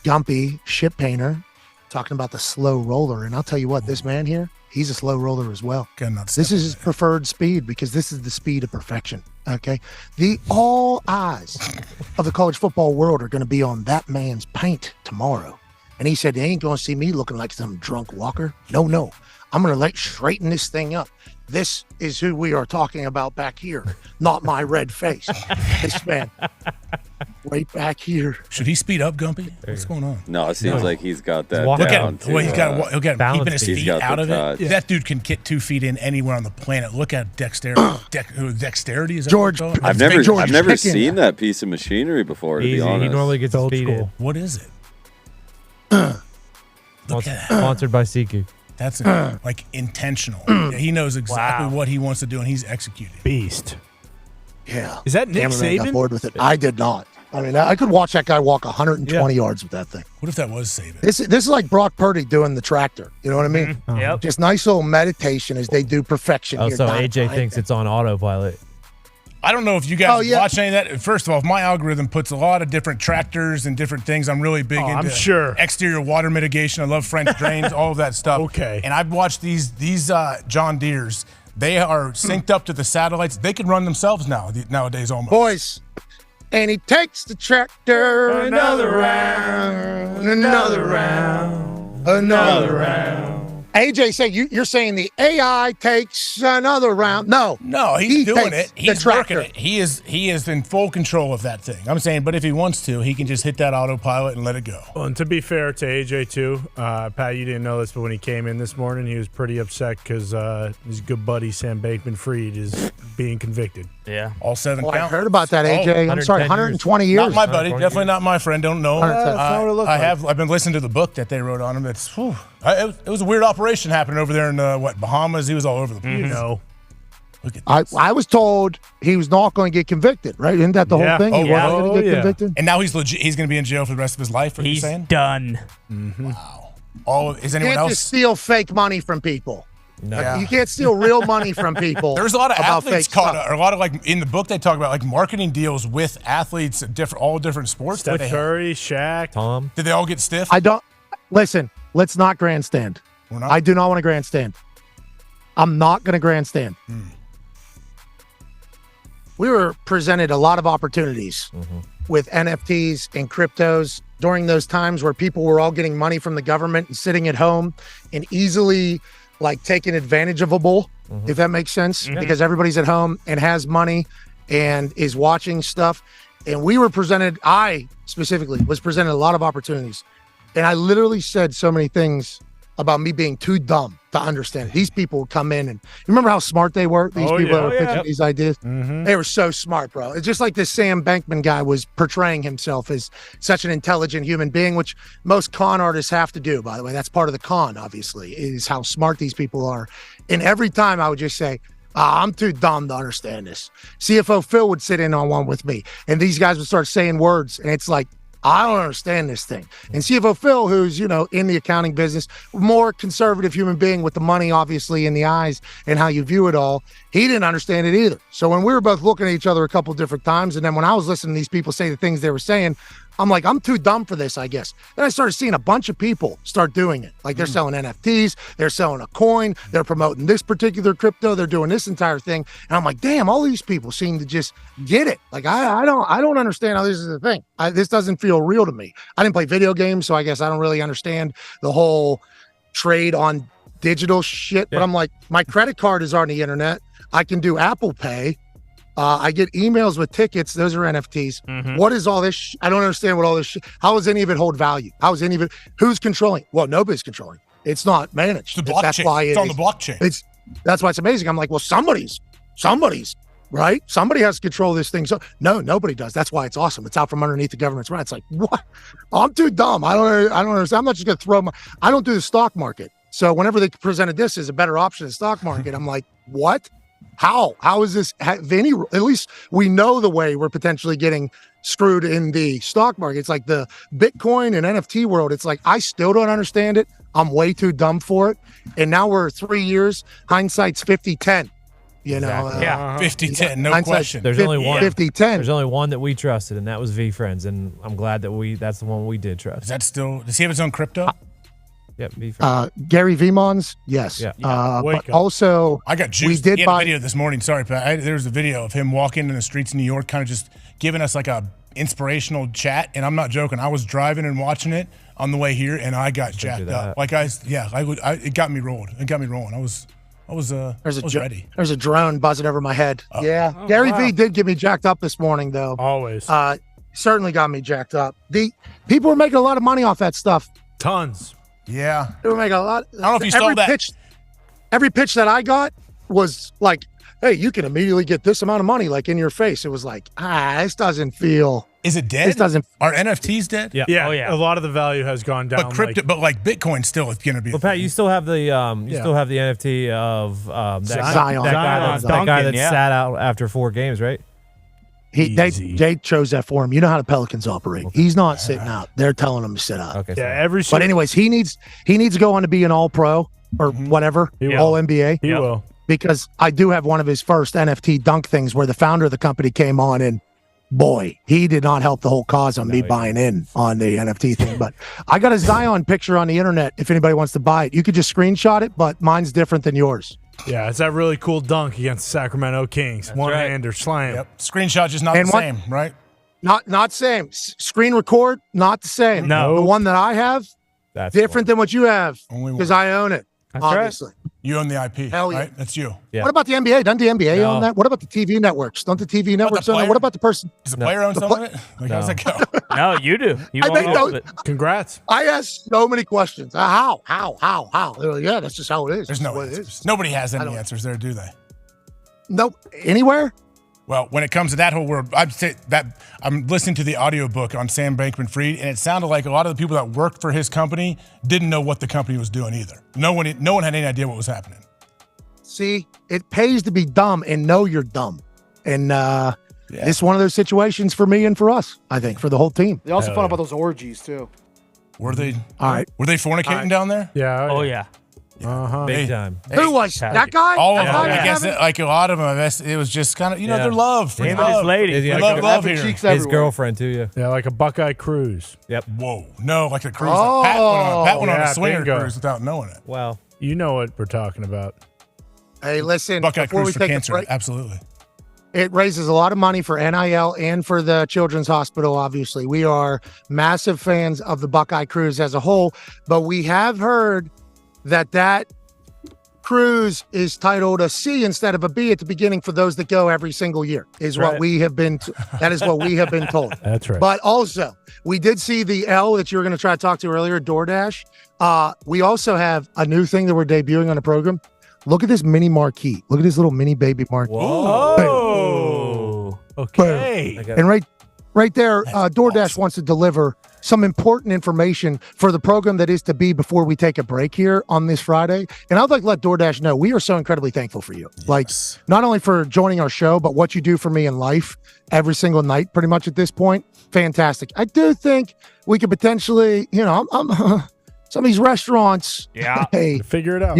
Gumpy, ship painter, talking about the slow roller. And I'll tell you what, this man here, he's a slow roller as well. This is his preferred speed because this is the speed of perfection. Okay. All eyes of the college football world are going to be on that man's paint tomorrow. And he said, they ain't going to see me looking like some drunk walker. No. I'm going to straighten this thing up. This is who we are talking about back here, not my red face. This man, right back here. Should he speed up, Gumpy? What's going on? No, it seems like he's got that Look down. at him. He'll get him keeping his He's feet got the out of touch. it. That dude can get 2 feet in anywhere on the planet. Look at dexterity. Dexterity is that George. what I've never seen that piece of machinery before. To be honest, He normally gets old speed in. What is it? Look at that. Sponsored by Siku. That's like intentional. He knows exactly what he wants to do, and he's executing. Beast. Yeah. Is that Nick Cameraman got Saban? bored with it. I did not. I mean, I could watch that guy walk 120 yards with that thing. What if that was Saban? This is like Brock Purdy doing the tractor. You know what I mean? Yep. Just nice little meditation as they do perfection. Oh, here. so Not AJ right. thinks it's on autopilot. I don't know if you guys watch any of that. First of all, my algorithm puts a lot of different tractors and different things. I'm really big into I'm sure. exterior water mitigation. I love French drains, all of that stuff. Okay. And I've watched these John Deeres. They are synced up to the satellites. They can run themselves nowadays almost. Boys. And he takes the tractor another round. AJ said you're saying the AI takes another round. No, he's doing takes it. He's the working tractor. it. He is in full control of that thing. I'm saying, but if he wants to, he can just hit that autopilot and let it go. Well, and to be fair to AJ too, Pat, you didn't know this, but when he came in this morning, he was pretty upset because his good buddy Sam Bankman-Fried is being convicted. Yeah, all 7 Oh, counts. I heard about that, AJ. I'm sorry, 120 years. Not my buddy. Definitely not my friend. Don't know. I've been listening to the book that they wrote on him. It's it was a weird operation happening over there in Bahamas. He was all over the place. You know. Look at I was told he was not going to get convicted, right? Isn't that the whole thing? He wasn't going to get convicted? And now he's legit. He's going to be in jail for the rest of his life. What are you He's saying? done. Wow. Is anyone You can't just else? steal fake money from people. No. You can't steal real money from people. There's a lot of about athletes fake caught, stuff. or a lot of in the book they talk about marketing deals with athletes at all different sports. Steph Curry, Shaq, Tom. Did they all get stiff? I don't listen. Let's not grandstand. We're not? I do not want to grandstand. I'm not going to grandstand. We were presented a lot of opportunities with NFTs and cryptos during those times where people were all getting money from the government and sitting at home and easily taking advantage of a bull, if that makes sense, because everybody's at home and has money and is watching stuff. And I specifically was presented a lot of opportunities. And I literally said so many things about me being too dumb to understand it. These people would come in and you remember how smart they were? These people that were pitching these ideas. They were so smart, bro. It's just like this Sam Bankman guy was portraying himself as such an intelligent human being, which most con artists have to do, by the way. That's part of the con, obviously, is how smart these people are. And every time I would just say, I'm too dumb to understand this. CFO Phil would sit in on one with me, and these guys would start saying words, and it's like, I don't understand this thing. And CFO Phil, who's, in the accounting business, more conservative human being with the money, obviously, in the eyes and how you view it all, he didn't understand it either. So when we were both looking at each other a couple different times, and then when I was listening to these people say the things they were saying, I'm like, I'm too dumb for this, I guess. Then I started seeing a bunch of people start doing it. Like they're selling NFTs, they're selling a coin, they're promoting this particular crypto, they're doing this entire thing. And I'm like, damn, all these people seem to just get it. Like I don't understand how this is a thing. This doesn't feel real to me. I didn't play video games, so I guess I don't really understand the whole trade on digital shit. But I'm like, my credit card is on the internet. I can do Apple Pay. I get emails with tickets. Those are NFTs. What is all this? I don't understand what all this shit. How does any of it hold value? How is any of it? Who's controlling? Well, nobody's controlling. It's not managed. It's the blockchain. That's why it's on the blockchain. That's why it's amazing. I'm like, well, somebody's right. Somebody has to control this thing. So no, nobody does. That's why it's awesome. It's out from underneath the government's right. It's like, what? I'm too dumb. I don't understand. I'm not just going to throw I don't do the stock market. So whenever they presented this as a better option in the stock market, I'm like, what? How is this at least we know the way we're potentially getting screwed in the stock market. It's like the Bitcoin and NFT world. It's like, I still don't understand it. I'm way too dumb for it. And now we're 3 years, hindsight's 50-10. 50-10, no question. There's only one. 50-10. There's only one that we trusted, and that was V Friends, and I'm glad that that's the one we did trust. Is that still? Does he have his own crypto? Yep, V Friends. Gary Vemons, yes. But also, I got juiced. He had a video this morning. Sorry, Pat. There's a video of him walking in the streets of New York, kind of just giving us like a inspirational chat. And I'm not joking. I was driving and watching it on the way here, and I got jacked up. Like it got me rolled. It got me rolling. I was ready. There's a drone buzzing over my head. Gary V did get me jacked up this morning, though. Always. Certainly got me jacked up. The people were making a lot of money off that stuff. Tons. Yeah. They were making a lot. I don't know if you saw that. Every pitch that I got was like, hey, you can immediately get this amount of money, like in your face. It was like, this doesn't feel. Is it dead? This doesn't. Are NFTs dead? Yeah. Oh, yeah. A lot of the value has gone down. But crypto, but like Bitcoin still is going to be. Well, Pat, you still have the still have the NFT of that Zion. That guy that sat out after 4 games, right? They chose that for him. You know how the Pelicans operate. He's not sitting out. They're telling him to sit out. Okay. Yeah. But anyways, he needs to go on to be an All-Pro or whatever, All-NBA. He will. Because I do have one of his first NFT dunk things where the founder of the company came on and boy, he did not help the whole cause on me buying in on the NFT thing. But I got a Zion picture on the internet if anybody wants to buy it. You could just screenshot it, but mine's different than yours. Yeah, it's that really cool dunk against the Sacramento Kings. One-hander slam. Yep. Screenshot just not the same, right? Not same. Screen record, not the same. No. The one that I have, different than what you have because I own it. That's obviously. You own the IP, Hell right? That's you. Yeah. What about the NBA? Doesn't the NBA own that? What about the TV networks? Don't the TV networks own it? What about the person? Does the player own some of it? Like, how does that go? No, you do. You own all of it. Congrats. I asked so many questions. How? They're like, yeah, that's just how it is. There's no answers. Nobody has any answers there, do they? No, anywhere? Well, when it comes to that whole world, I'd say that I'm listening to the audiobook on Sam Bankman-Fried, and it sounded like a lot of the people that worked for his company didn't know what the company was doing either. No one had any idea what was happening. See, it pays to be dumb and know you're dumb. And it's one of those situations for me and for us, I think, for the whole team. They also found out about those orgies, too. Were they? All right. Were they fornicating down there? Yeah. Oh, yeah. Big time. Who was that guy? All of them. I guess like a lot of them. It was just kind of their love. Him and his lady. Love here. His girlfriend too. Yeah. Yeah, like a Buckeye cruise. Yep. Whoa. No, like a cruise. Like Pat went on a swinger bingo. cruise without knowing it. Well, you know what we're talking about. Hey, listen. Buckeye before cruise we for take cancer. a break, Absolutely. it raises a lot of money for NIL and for the Children's Hospital, obviously. We are massive fans of the Buckeye cruise as a whole, but we have heard that cruise is titled a C instead of a B at the beginning for those that go every single year, is what we have been, that is what we have been told. That's right. But also, we did see the L that you were going to try to talk to earlier, DoorDash. We also have a new thing that we're debuting on the program. Look at this mini marquee. Look at this little mini baby marquee. Whoa. Okay. And right there, DoorDash wants to deliver some important information for the program that is to be before we take a break here on this Friday. And I'd like to let DoorDash know we are so incredibly thankful for you. Yes. Like, not only for joining our show, but what you do for me in life every single night, pretty much at this point. Fantastic. I do think we could potentially, I'm some of these restaurants. Yeah. Hey, figure it out.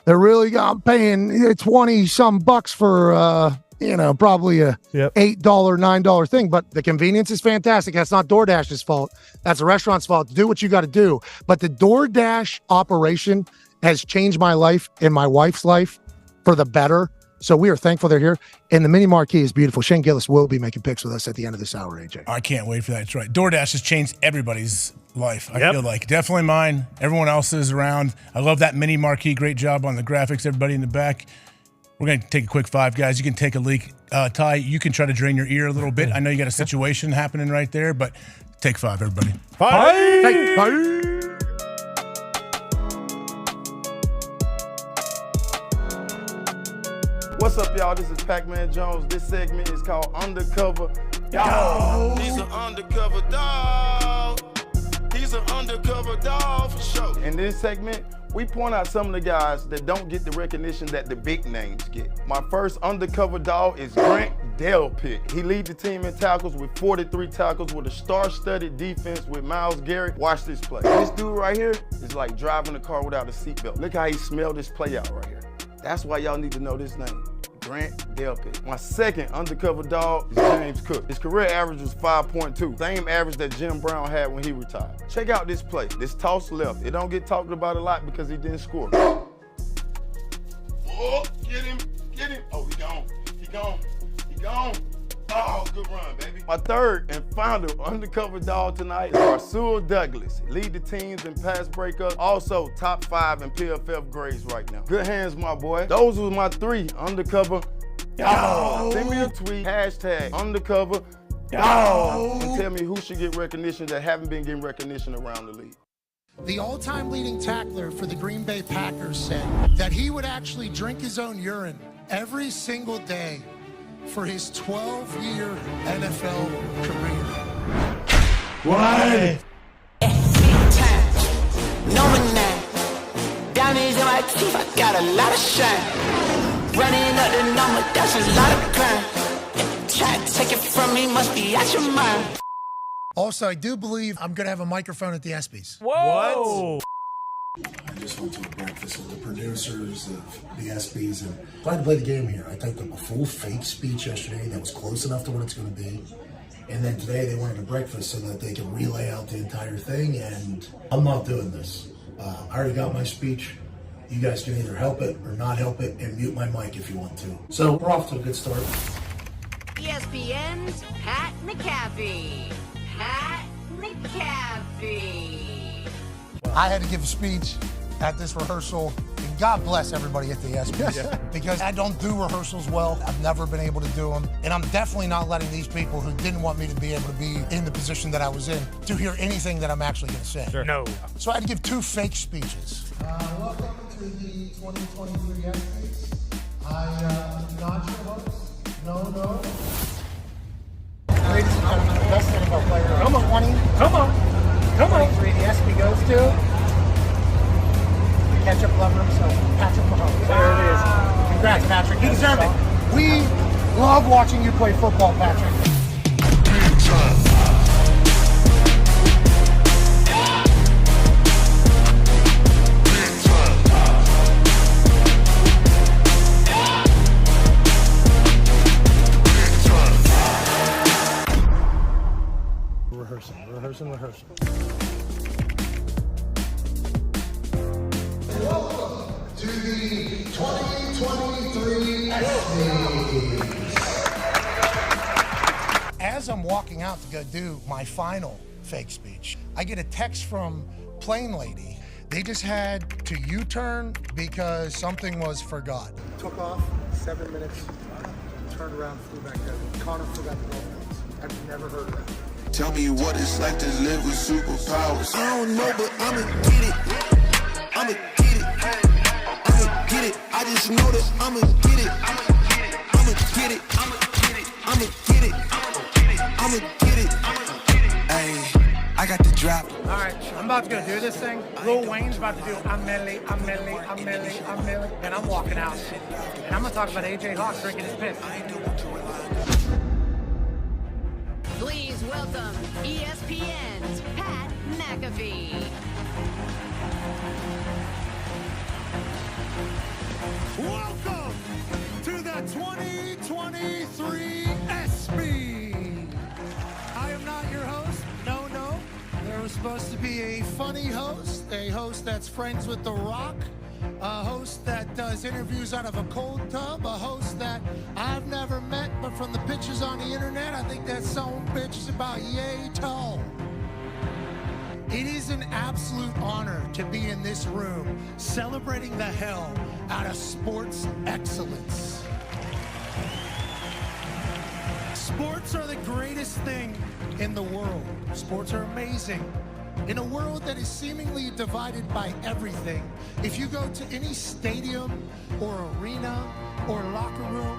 They're really, I'm paying 20 some bucks for, probably a $8, $9 thing, but the convenience is fantastic. That's not DoorDash's fault. That's the restaurant's fault. Do what you got to do. But the DoorDash operation has changed my life and my wife's life for the better. So we are thankful they're here. And the mini marquee is beautiful. Shane Gillis will be making picks with us at the end of this hour, AJ. I can't wait for that. That's right. DoorDash has changed everybody's life. I feel like definitely mine. Everyone else's around. I love that mini marquee. Great job on the graphics. Everybody in the back. We're going to take a quick 5, guys. You can take a leak. Ty, you can try to drain your ear a little bit. I know you got a situation happening right there, but take 5, everybody. 5. Hey, What's up, y'all? This is Pac-Man Jones. This segment is called Undercover Dog. He's an undercover dog. He's an undercover dog for sure. In this segment, we point out some of the guys that don't get the recognition that the big names get. My first undercover dog is Grant Delpit. He leads the team in tackles with 43 tackles with a star-studded defense with Myles Garrett. Watch this play. This dude right here is like driving a car without a seatbelt. Look how he smelled this play out right here. That's why y'all need to know this name. Grant Delpit. My second undercover dog is James Cook. His career average was 5.2, same average that Jim Brown had when he retired. Check out this play, this toss left. It don't get talked about a lot because he didn't score. Oh, get him. Oh, he gone. Oh, good run, baby. My third and final undercover dog tonight is Rasul Douglas. Lead the teams in pass breakup. Also top 5 in PFF grades right now. Good hands, my boy. Those were my 3 undercover dogs. Send me a tweet, hashtag undercover dogs, and tell me who should get recognition that haven't been getting recognition around the league. The all-time leading tackler for the Green Bay Packers said that he would actually drink his own urine every single day for his 12-year NFL career. Why? Diamonds in my teeth, I got a lot of shine. Running up the number, that's a lot of crime. Try to take it from me, must be out your mind. Also, I do believe I'm going to have a microphone at the ESPYs. Whoa! I just went to a breakfast with the producers of the ESPYs and tried to play the game here. I typed up a full fake speech yesterday that was close enough to what it's going to be. And then today they wanted a breakfast so that they can relay out the entire thing, and I'm not doing this. I already got my speech. You guys can either help it or not help it and mute my mic if you want to. So we're off to a good start. ESPN's Pat McAfee. Pat McAfee. I had to give a speech at this rehearsal, and God bless everybody at the ESPYs, because I don't do rehearsals well. I've never been able to do them, and I'm definitely not letting these people who didn't want me to be able to be in the position that I was in to hear anything that I'm actually going to say. Sure. No. So I had to give 2 fake speeches. Welcome to the 2023 ESPYs. I am not your host. No. Ladies and gentlemen, the best NFL player of 2023 the ESPY goes to the ketchup lover himself, Patrick Mahomes. There it is. Congrats, Patrick. You deserve it. We love watching you play football, Patrick. Rehearsing. Welcome to the 2023 ESPYs. As I'm walking out to go do my final fake speech, I get a text from Plain Lady They just had to U-turn because something was forgot. Took off, 7 minutes, turned around, flew back there. Connor forgot the golf clubs. I've never heard of that. Tell me what it's like to live with superpowers. I don't know, but I'ma get it. I'ma get it. I'ma get it. I just know that I'ma get it. I'ma get it. I'ma get it. I'ma get it. I'ma get it. Hey, I got the drop. All right, I'm about to go do this thing. Lil Wayne's about to do I'm Millie, and I'm walking out. And I'm gonna talk about AJ Hawk drinking his piss. Please welcome ESPN's Pat McAfee. Welcome to the 2023 ESPY. I am not your host. No. There was supposed to be a funny host, a host that's friends with The Rock, a host that does interviews out of a cold tub, a host that I've never met, but from the pictures on the internet, I think that some bitch is about yay tall. It is an absolute honor to be in this room celebrating the hell out of sports excellence. Sports are the greatest thing in the world. Sports are amazing. In a world that is seemingly divided by everything, if you go to any stadium or arena or locker room,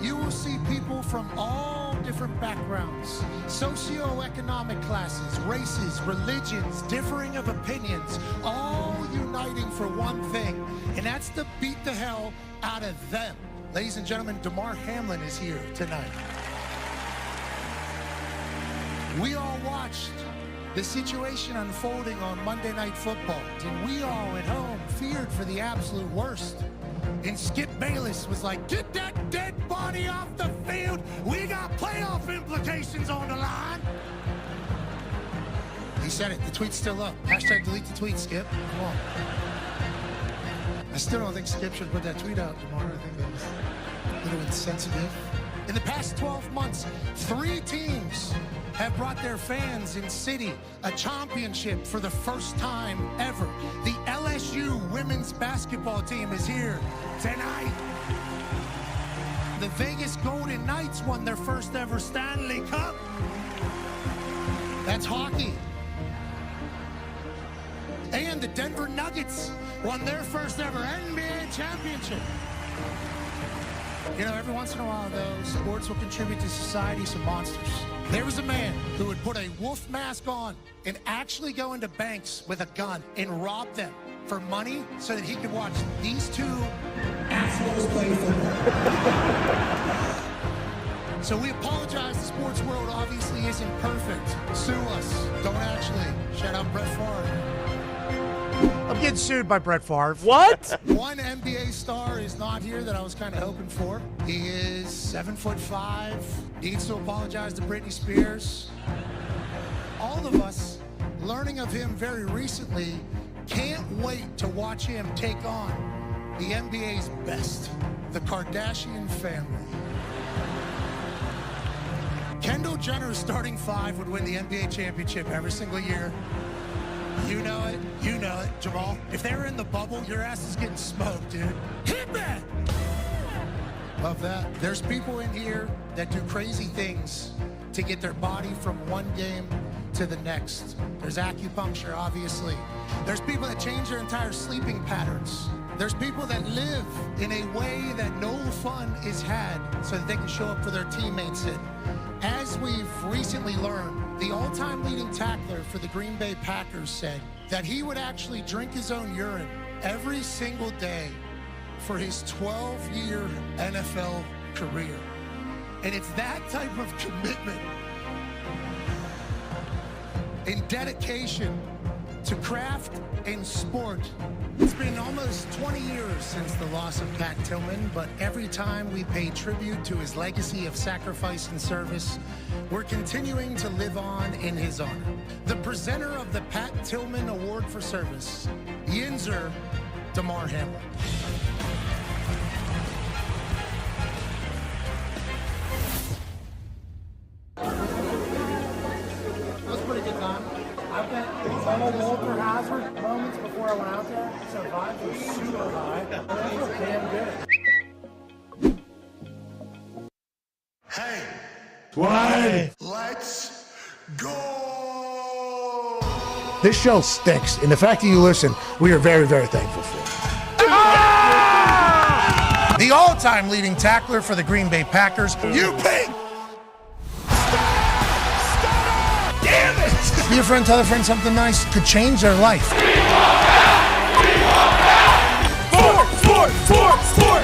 you will see people from all different backgrounds, socioeconomic classes, races, religions, differing of opinions, all uniting for one thing, and that's to beat the hell out of them. Ladies and gentlemen, Damar Hamlin is here tonight. We all watched the situation unfolding on Monday Night Football, and we all at home feared for the absolute worst. And Skip Bayless was like, get that dead body off the field. We got playoff implications on the line. He said it. The tweet's still up. Hashtag delete the tweet, Skip. Come on. I still don't think Skip should put that tweet out tomorrow. I think that was a little insensitive. In the past 12 months, 3 teams have brought their fans in city a championship for the first time ever. The LSU women's basketball team is here tonight. The Vegas Golden Knights won their first ever Stanley Cup. That's hockey. And the Denver Nuggets won their first ever NBA championship. You know, every once in a while, though, sports will contribute to society some monsters. There was a man who would put a wolf mask on and actually go into banks with a gun and rob them for money so that he could watch these 2 assholes play football. So we apologize. The sports world obviously isn't perfect. Sue us. Don't actually. Shout out Brett Favre. I'm getting sued by Brett Favre. What? One NBA star is not here that I was kind of hoping for. He is 7'5", needs to apologize to Britney Spears. All of us, learning of him very recently, can't wait to watch him take on the NBA's best, the Kardashian family. Kendall Jenner's starting 5 would win the NBA championship every single year. You know it. You know it, Jamal. If they were in the bubble, your ass is getting smoked, dude. Hit me! Love that. There's people in here that do crazy things to get their body from one game to the next. There's acupuncture, obviously. There's people that change their entire sleeping patterns. There's people that live in a way that no fun is had so that they can show up for their teammates in. As we've recently learned, the all-time leading tackler for the Green Bay Packers said that he would actually drink his own urine every single day for his 12-year NFL career. And it's that type of commitment and dedication to craft and sport. It's been almost 20 years since the loss of Pat Tillman, but every time we pay tribute to his legacy of sacrifice and service, we're continuing to live on in his honor. The presenter of the Pat Tillman Award for Service, Yinzer Damar Hamlin. That's pretty good time. I bet almost Walter Hazard moments before I went out there, so vibes were super high. And I feel damn good. Hey, 20. let's go. This show stinks, and the fact that you listen, we are very, very thankful for. The all-time leading tackler for the Green Bay Packers, you pig! Damn it! Be a friend, tell a friend something nice could change their life.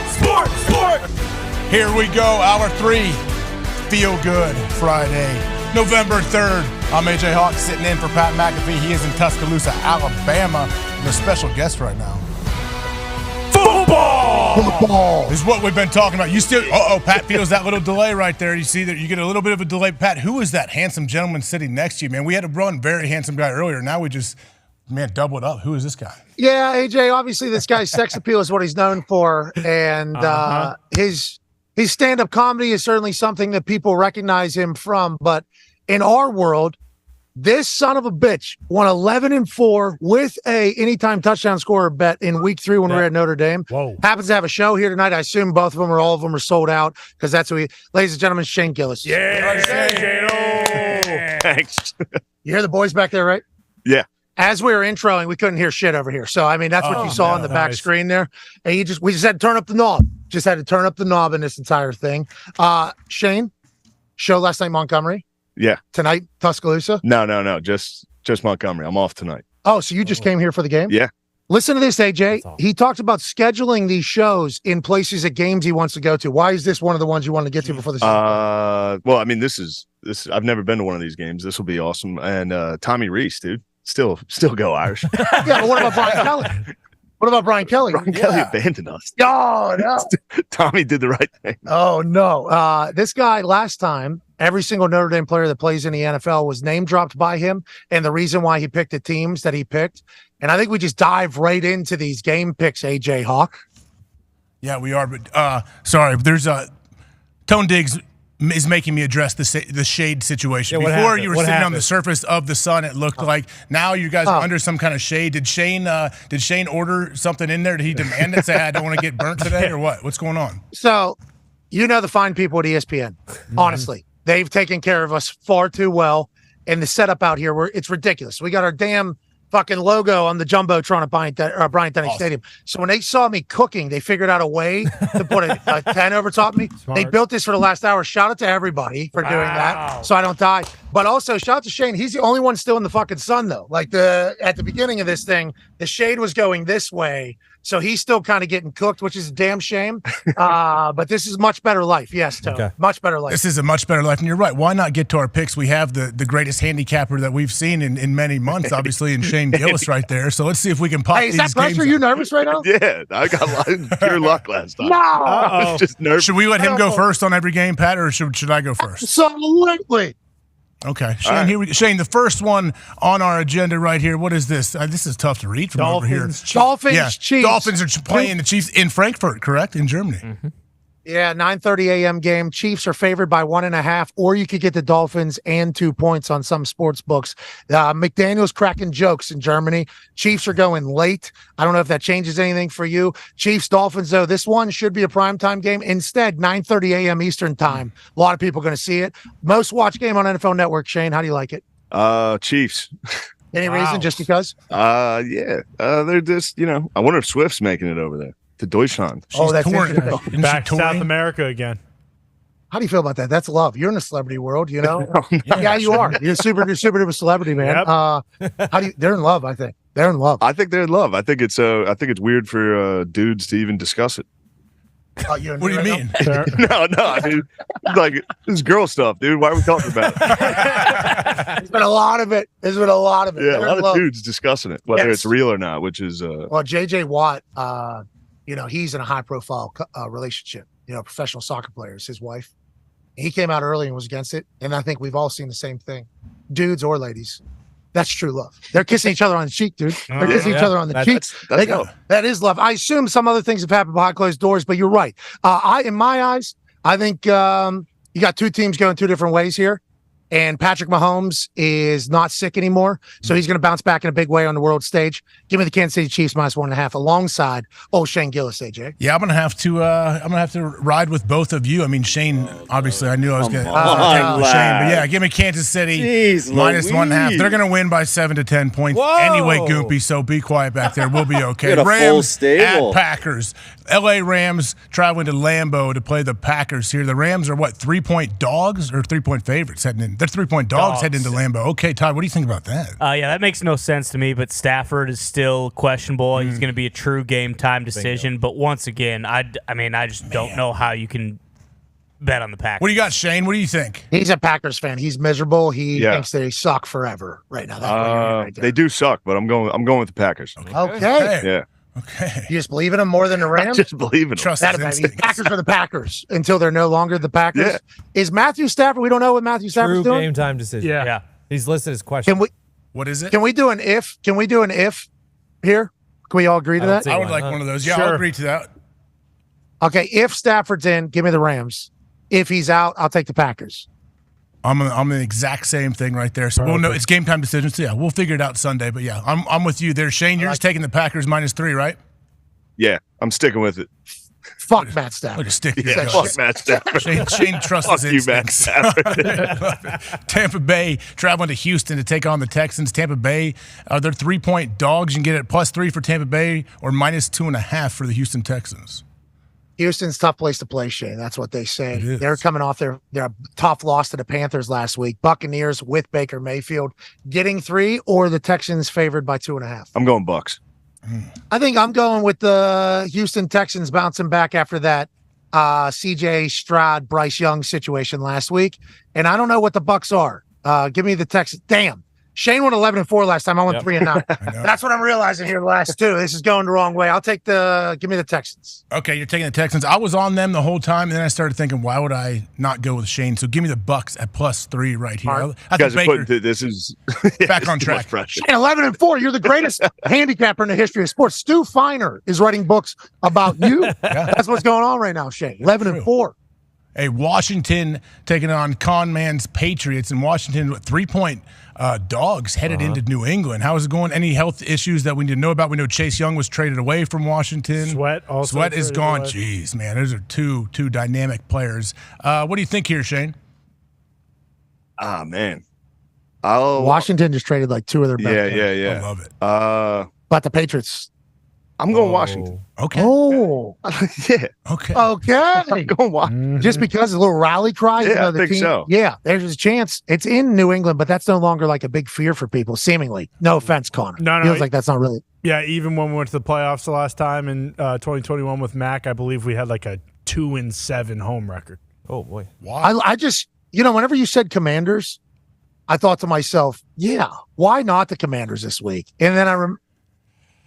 Sport. Here we go, hour 3, Feel Good Friday, November 3rd. I'm AJ Hawk sitting in for Pat McAfee. He is in Tuscaloosa, Alabama, with a special guest right now. Football is what we've been talking about. You still, Pat feels that little delay right there. You see that you get a little bit of a delay. Pat, who is that handsome gentleman sitting next to you, man? We had a very handsome guy earlier. Now we just, double it up. Who is this guy? Yeah, AJ, obviously this guy's sex appeal is what he's known for, and his stand-up comedy is certainly something that people recognize him from, but in our world, this son of a bitch won 11-4 with a anytime touchdown scorer bet in week 3 when we were at Notre Dame. Whoa. Happens to have a show here tonight. I assume both of them or all of them are sold out because that's who ladies and gentlemen, Shane Gillis. Yeah. Thanks. You hear the boys back there, right? Yeah. As we were introing, we couldn't hear shit over here. So, I mean, that's what you saw on the back screen there. And we just had to turn up the knob. Just had to turn up the knob in this entire thing. Shane, show last night, Montgomery. Yeah. Tonight, Tuscaloosa? No. Just Montgomery. I'm off tonight. Oh, so you just came here for the game? Yeah. Listen to this, AJ. He talked about scheduling these shows in places at games he wants to go to. Why is this one of the ones you wanted to get to before the season? Well, I mean, this I've never been to one of these games. This will be awesome. And Tommy Reese, dude. Still go Irish. Yeah, but what about Brian Kelly? What about Brian Kelly? Brian Kelly abandoned us. Oh, no. Tommy did the right thing. Oh, no. This guy last time, every single Notre Dame player that plays in the NFL was name dropped by him and the reason why he picked the teams that he picked. And I think we just dive right into these game picks, AJ Hawk. Yeah, we are. But sorry, there's Tone Diggs is making me address the shade situation. Yeah, Before you were sitting on the surface of the sun, it looked like. Now you guys are under some kind of shade. Did Shane order something in there? Did he demand it? Say, I don't want to get burnt today, or what? What's going on? So, you know the fine people at ESPN. Honestly, they've taken care of us far too well. And the setup out here, it's ridiculous. We got our damn fucking logo on the Jumbotron at Bryant-Denny Stadium. So when they saw me cooking, they figured out a way to put a 10 over top of me. Smart. They built this for the last hour. Shout out to everybody for doing that so I don't die. But also shout out to Shane. He's the only one still in the fucking sun, though. Like at the beginning of this thing, the shade was going this way. So he's still kind of getting cooked, which is a damn shame. But this is much better life. Yes, Tony. Okay. Much better life. This is a much better life. And you're right. Why not get to our picks? We have the greatest handicapper that we've seen in many months, obviously, in Shane Gillis right there. So let's see if we can pop these games. Is that pressure? Are you nervous right now? Yeah. I got a lot of pure luck last time. No. I was just nervous. Should we let him go first on every game, Pat, or should I go first? Absolutely. Okay, Shane. Here we go. Shane, the first one on our agenda right here. What is this? This is tough to read from over here. Dolphins, Chiefs. Dolphins are playing the Chiefs in Frankfurt, correct? In Germany. Mm-hmm. Yeah, 9:30 a.m. game. Chiefs are favored by 1.5, or you could get the Dolphins and 2 points on some sports books. McDaniel's cracking jokes in Germany. Chiefs are going late. I don't know if that changes anything for you. Chiefs, Dolphins, though, this one should be a primetime game. Instead, 9:30 a.m. Eastern time. A lot of people are going to see it. Most watched game on NFL Network. Shane, how do you like it? Chiefs. Any reason? Just because? Yeah. They're just, I wonder if Swift's making it over there. To Deutschland. That's back to South America again. How do you feel about that? That's love. You're in the celebrity world, you know. Yeah, you are. You're super duper celebrity, man. Yep. They're in love. I think they're in love. I think they're in love. I think it's weird for dudes to even discuss it. What do you mean? No. I mean, like this is girl stuff, dude. Why are we talking about it? There's been a lot of it. Yeah, they're a lot of dudes discussing it, whether it's real or not. Which is well, JJ Watt. He's in a high-profile relationship. Professional soccer players. His wife. He came out early and was against it, and I think we've all seen the same thing, dudes or ladies. That's true love. They're kissing each other on the cheek, dude. They're kissing each other on the cheeks. That is love. I assume some other things have happened behind closed doors, but you're right. In my eyes, I think you got two teams going two different ways here. And Patrick Mahomes is not sick anymore, so he's going to bounce back in a big way on the world stage. Give me the Kansas City Chiefs -1.5 alongside Shane Gillis, AJ. Yeah, I'm gonna have to ride with both of you. I mean, Shane. Obviously, I knew I was going to take with Shane, but yeah, give me Kansas City -1.5. They're going to win by 7 to 10 points anyway, Goopy. So be quiet back there. We'll be okay. Get a full Rams stable. at Packers. LA Rams traveling to Lambeau to play the Packers here. The Rams are what, 3-point dogs or 3-point favorites heading in? They're 3-point dogs heading into Lambeau. Okay, Todd, what do you think about that? Yeah, that makes no sense to me, but Stafford is still questionable. He's going to be a true game time decision. But once again, I just don't know how you can bet on the Packers. What do you got, Shane? What do you think? He's a Packers fan. He's miserable. He thinks that they suck forever right now. That's what you're hearing right there. They do suck, but I'm going with the Packers. Okay. Yeah. Okay. You just believe in them more than the Rams? I just believe in them. Trust That his is, instincts. Packers are the Packers until they're no longer the Packers. Yeah. Is Matthew Stafford? We don't know what Matthew Stafford's True doing. game time decision. Yeah. He's listed as question. What is it? Can we do an if? Can we do an if here? Can we all agree to that? I would like one of those. Yeah, I'll agree to that. Okay, if Stafford's in, give me the Rams. If he's out, I'll take the Packers. I'm the exact same thing right there. So we'll know it's game time decisions. So yeah, we'll figure it out Sunday. But yeah, I'm with you there, Shane. You're just taking the Packers -3, right? Yeah, I'm sticking with it. Fuck Matt Stafford. Look at stick. Yeah, fuck Matt Stafford. Shane trusts Fuck his you, Matt instincts. Stafford. Tampa Bay traveling to Houston to take on the Texans. Tampa Bay, they're 3-point dogs. You can get it +3 for Tampa Bay or -2.5 for the Houston Texans. Houston's a tough place to play, Shane. That's what they say. They're coming off their tough loss to the Panthers last week. Buccaneers with Baker Mayfield getting 3, or the Texans favored by 2.5. I'm going Bucks. I think I'm going with the Houston Texans bouncing back after that C.J. Stroud, Bryce Young situation last week. And I don't know what the Bucks are. Give me the Texans. Damn. Shane went 11-4 last time. I went 3-9. That's what I'm realizing here the last two. This is going the wrong way. Give me the Texans. Okay, you're taking the Texans. I was on them the whole time, and then I started thinking, why would I not go with Shane? So give me the Bucks at +3 right here. Right. I think Baker this is back on track. Shane, 11-4. You're the greatest handicapper in the history of sports. Stu Feiner is writing books about you. That's what's going on right now, Shane. 11-4. Hey, Washington taking on con man's Patriots, and Washington with 3-point dogs headed into New England. How is it going? Any health issues that we need to know about? We know Chase Young was traded away from Washington. Sweat is gone. Jeez, man, those are two dynamic players. What do you think here, Shane? Ah, man. Washington just traded like 2 of their best players. Yeah. I love it. But the Patriots. I'm going Washington. Okay. Oh. Yeah. Okay. I'm going Washington. Just because a little rally cry. Yeah, I think so. Yeah, there's a chance. It's in New England, but that's no longer like a big fear for people, seemingly. No offense, Connor. No. Feels like that's not really. Yeah, even when we went to the playoffs the last time in 2021 with Mac, I believe we had like a 2-7 home record. Oh, boy. Wow. I just, whenever you said Commanders, I thought to myself, yeah, why not the Commanders this week? And then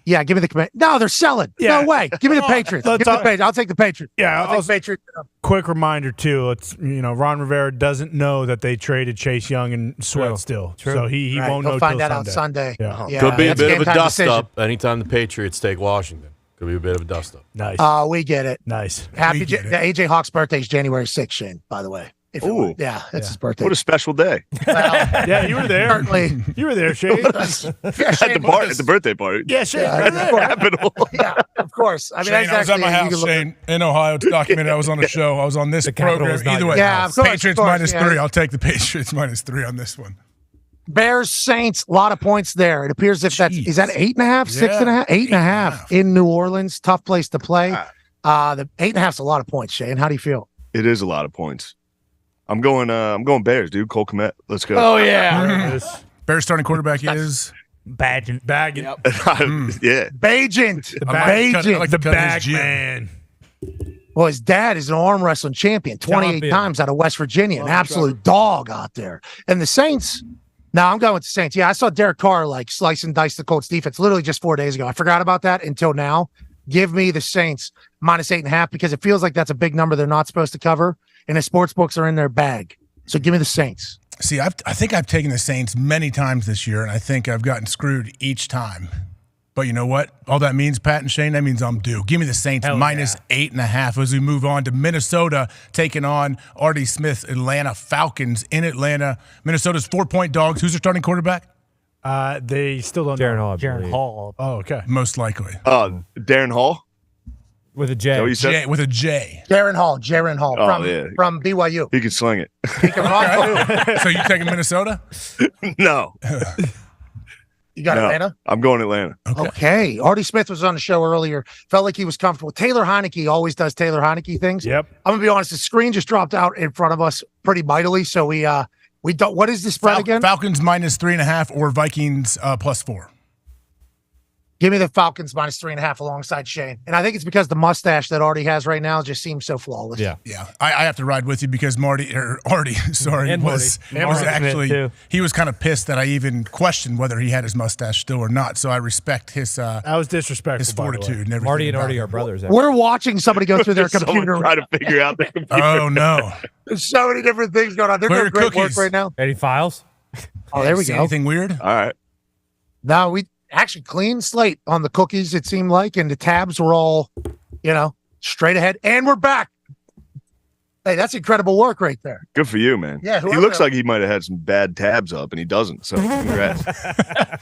yeah, give me the Commanders. No, they're selling. Yeah. No way. Give me the Patriots. Give me the Patriots. I'll take the Patriots. Yeah, I'll take the Patriots. Quick reminder too. It's Ron Rivera doesn't know that they traded Chase Young and Sweat still, so he won't know. He'll find till that out Sunday. Yeah. Could be a bit of a dust decision. up anytime the Patriots take Washington. Could be a bit of a dust up. Nice. We get it. Nice. Happy. AJ Hawk's birthday is January 6th, Shane, by the way. Ooh. Yeah, that's his birthday. What a special day. Yeah, you were there. Certainly. You were there, Shane. At the birthday party. Yeah, Shane. Yeah, of course. I mean, Shane, I was at my house, Shane, in Ohio. It's documented. I was on the show. I was on this program. Either way, yeah, of course, Patriots -3. I'll take the Patriots -3 on this one. Bears Saints, a lot of points there. It appears is that 8.5, 6.5, 8.5 in New Orleans. Tough place to play. The 8.5's a lot of points, Shane. How do you feel? It is a lot of points. I'm going Bears, dude. Cole Kmet. Let's go. Oh yeah. Bears starting quarterback is Baggin. Yeah. Bagent. The bag man. Well, his dad is an arm wrestling champion 28 times out of West Virginia. An absolute dog out there. And the Saints. No, I'm going with the Saints. Yeah, I saw Derek Carr like slice and dice the Colts defense literally just 4 days ago. I forgot about that until now. Give me the Saints -8.5 because it feels like that's a big number they're not supposed to cover. And the sports books are in their bag. So give me the Saints. See, I think I've taken the Saints many times this year, and I think I've gotten screwed each time. But you know what? All that means, Pat and Shane, that means I'm due. Give me the Saints minus 8.5 as we move on to Minnesota taking on Artie Smith's Atlanta Falcons in Atlanta. Minnesota's 4-point dogs. Who's their starting quarterback? They still don't Darren know. Hall. Jaron Hall. Oh, okay. Most likely. Darren Hall? With a J. What you said? J with a J. Jaron Hall from BYU. He can sling it. He can run too. So you taking Minnesota? No. You got Atlanta? I'm going Atlanta. Okay. Artie Smith was on the show earlier. Felt like he was comfortable. Taylor Heinicke always does Taylor Heinicke things. Yep. I'm gonna be honest. The screen just dropped out in front of us pretty mightily. So we don't. What is the spread again? Falcons minus 3.5 or Vikings plus 4. Give me the Falcons minus 3.5 alongside Shane. And I think it's because the mustache that Artie has right now just seems so flawless. Yeah. I have to ride with you because Artie, And was actually, he was kind of pissed that I even questioned whether he had his mustache still or not. So I respect his that was disrespectful, his fortitude and everything. Marty and about Artie it. are brothers. We're watching somebody go through their computer. Trying to figure out their computer. Oh, no. There's so many different things going on. They're Where doing great cookies? work right now. Any files? Oh, there we See go. anything weird? All right. No, we actually clean slate on the cookies, it seemed like, and the tabs were all, straight ahead. And we're back. Hey, that's incredible work right there. Good for you, man. Yeah, he whoever- looks like he might have had some bad tabs up, and he doesn't. So congrats.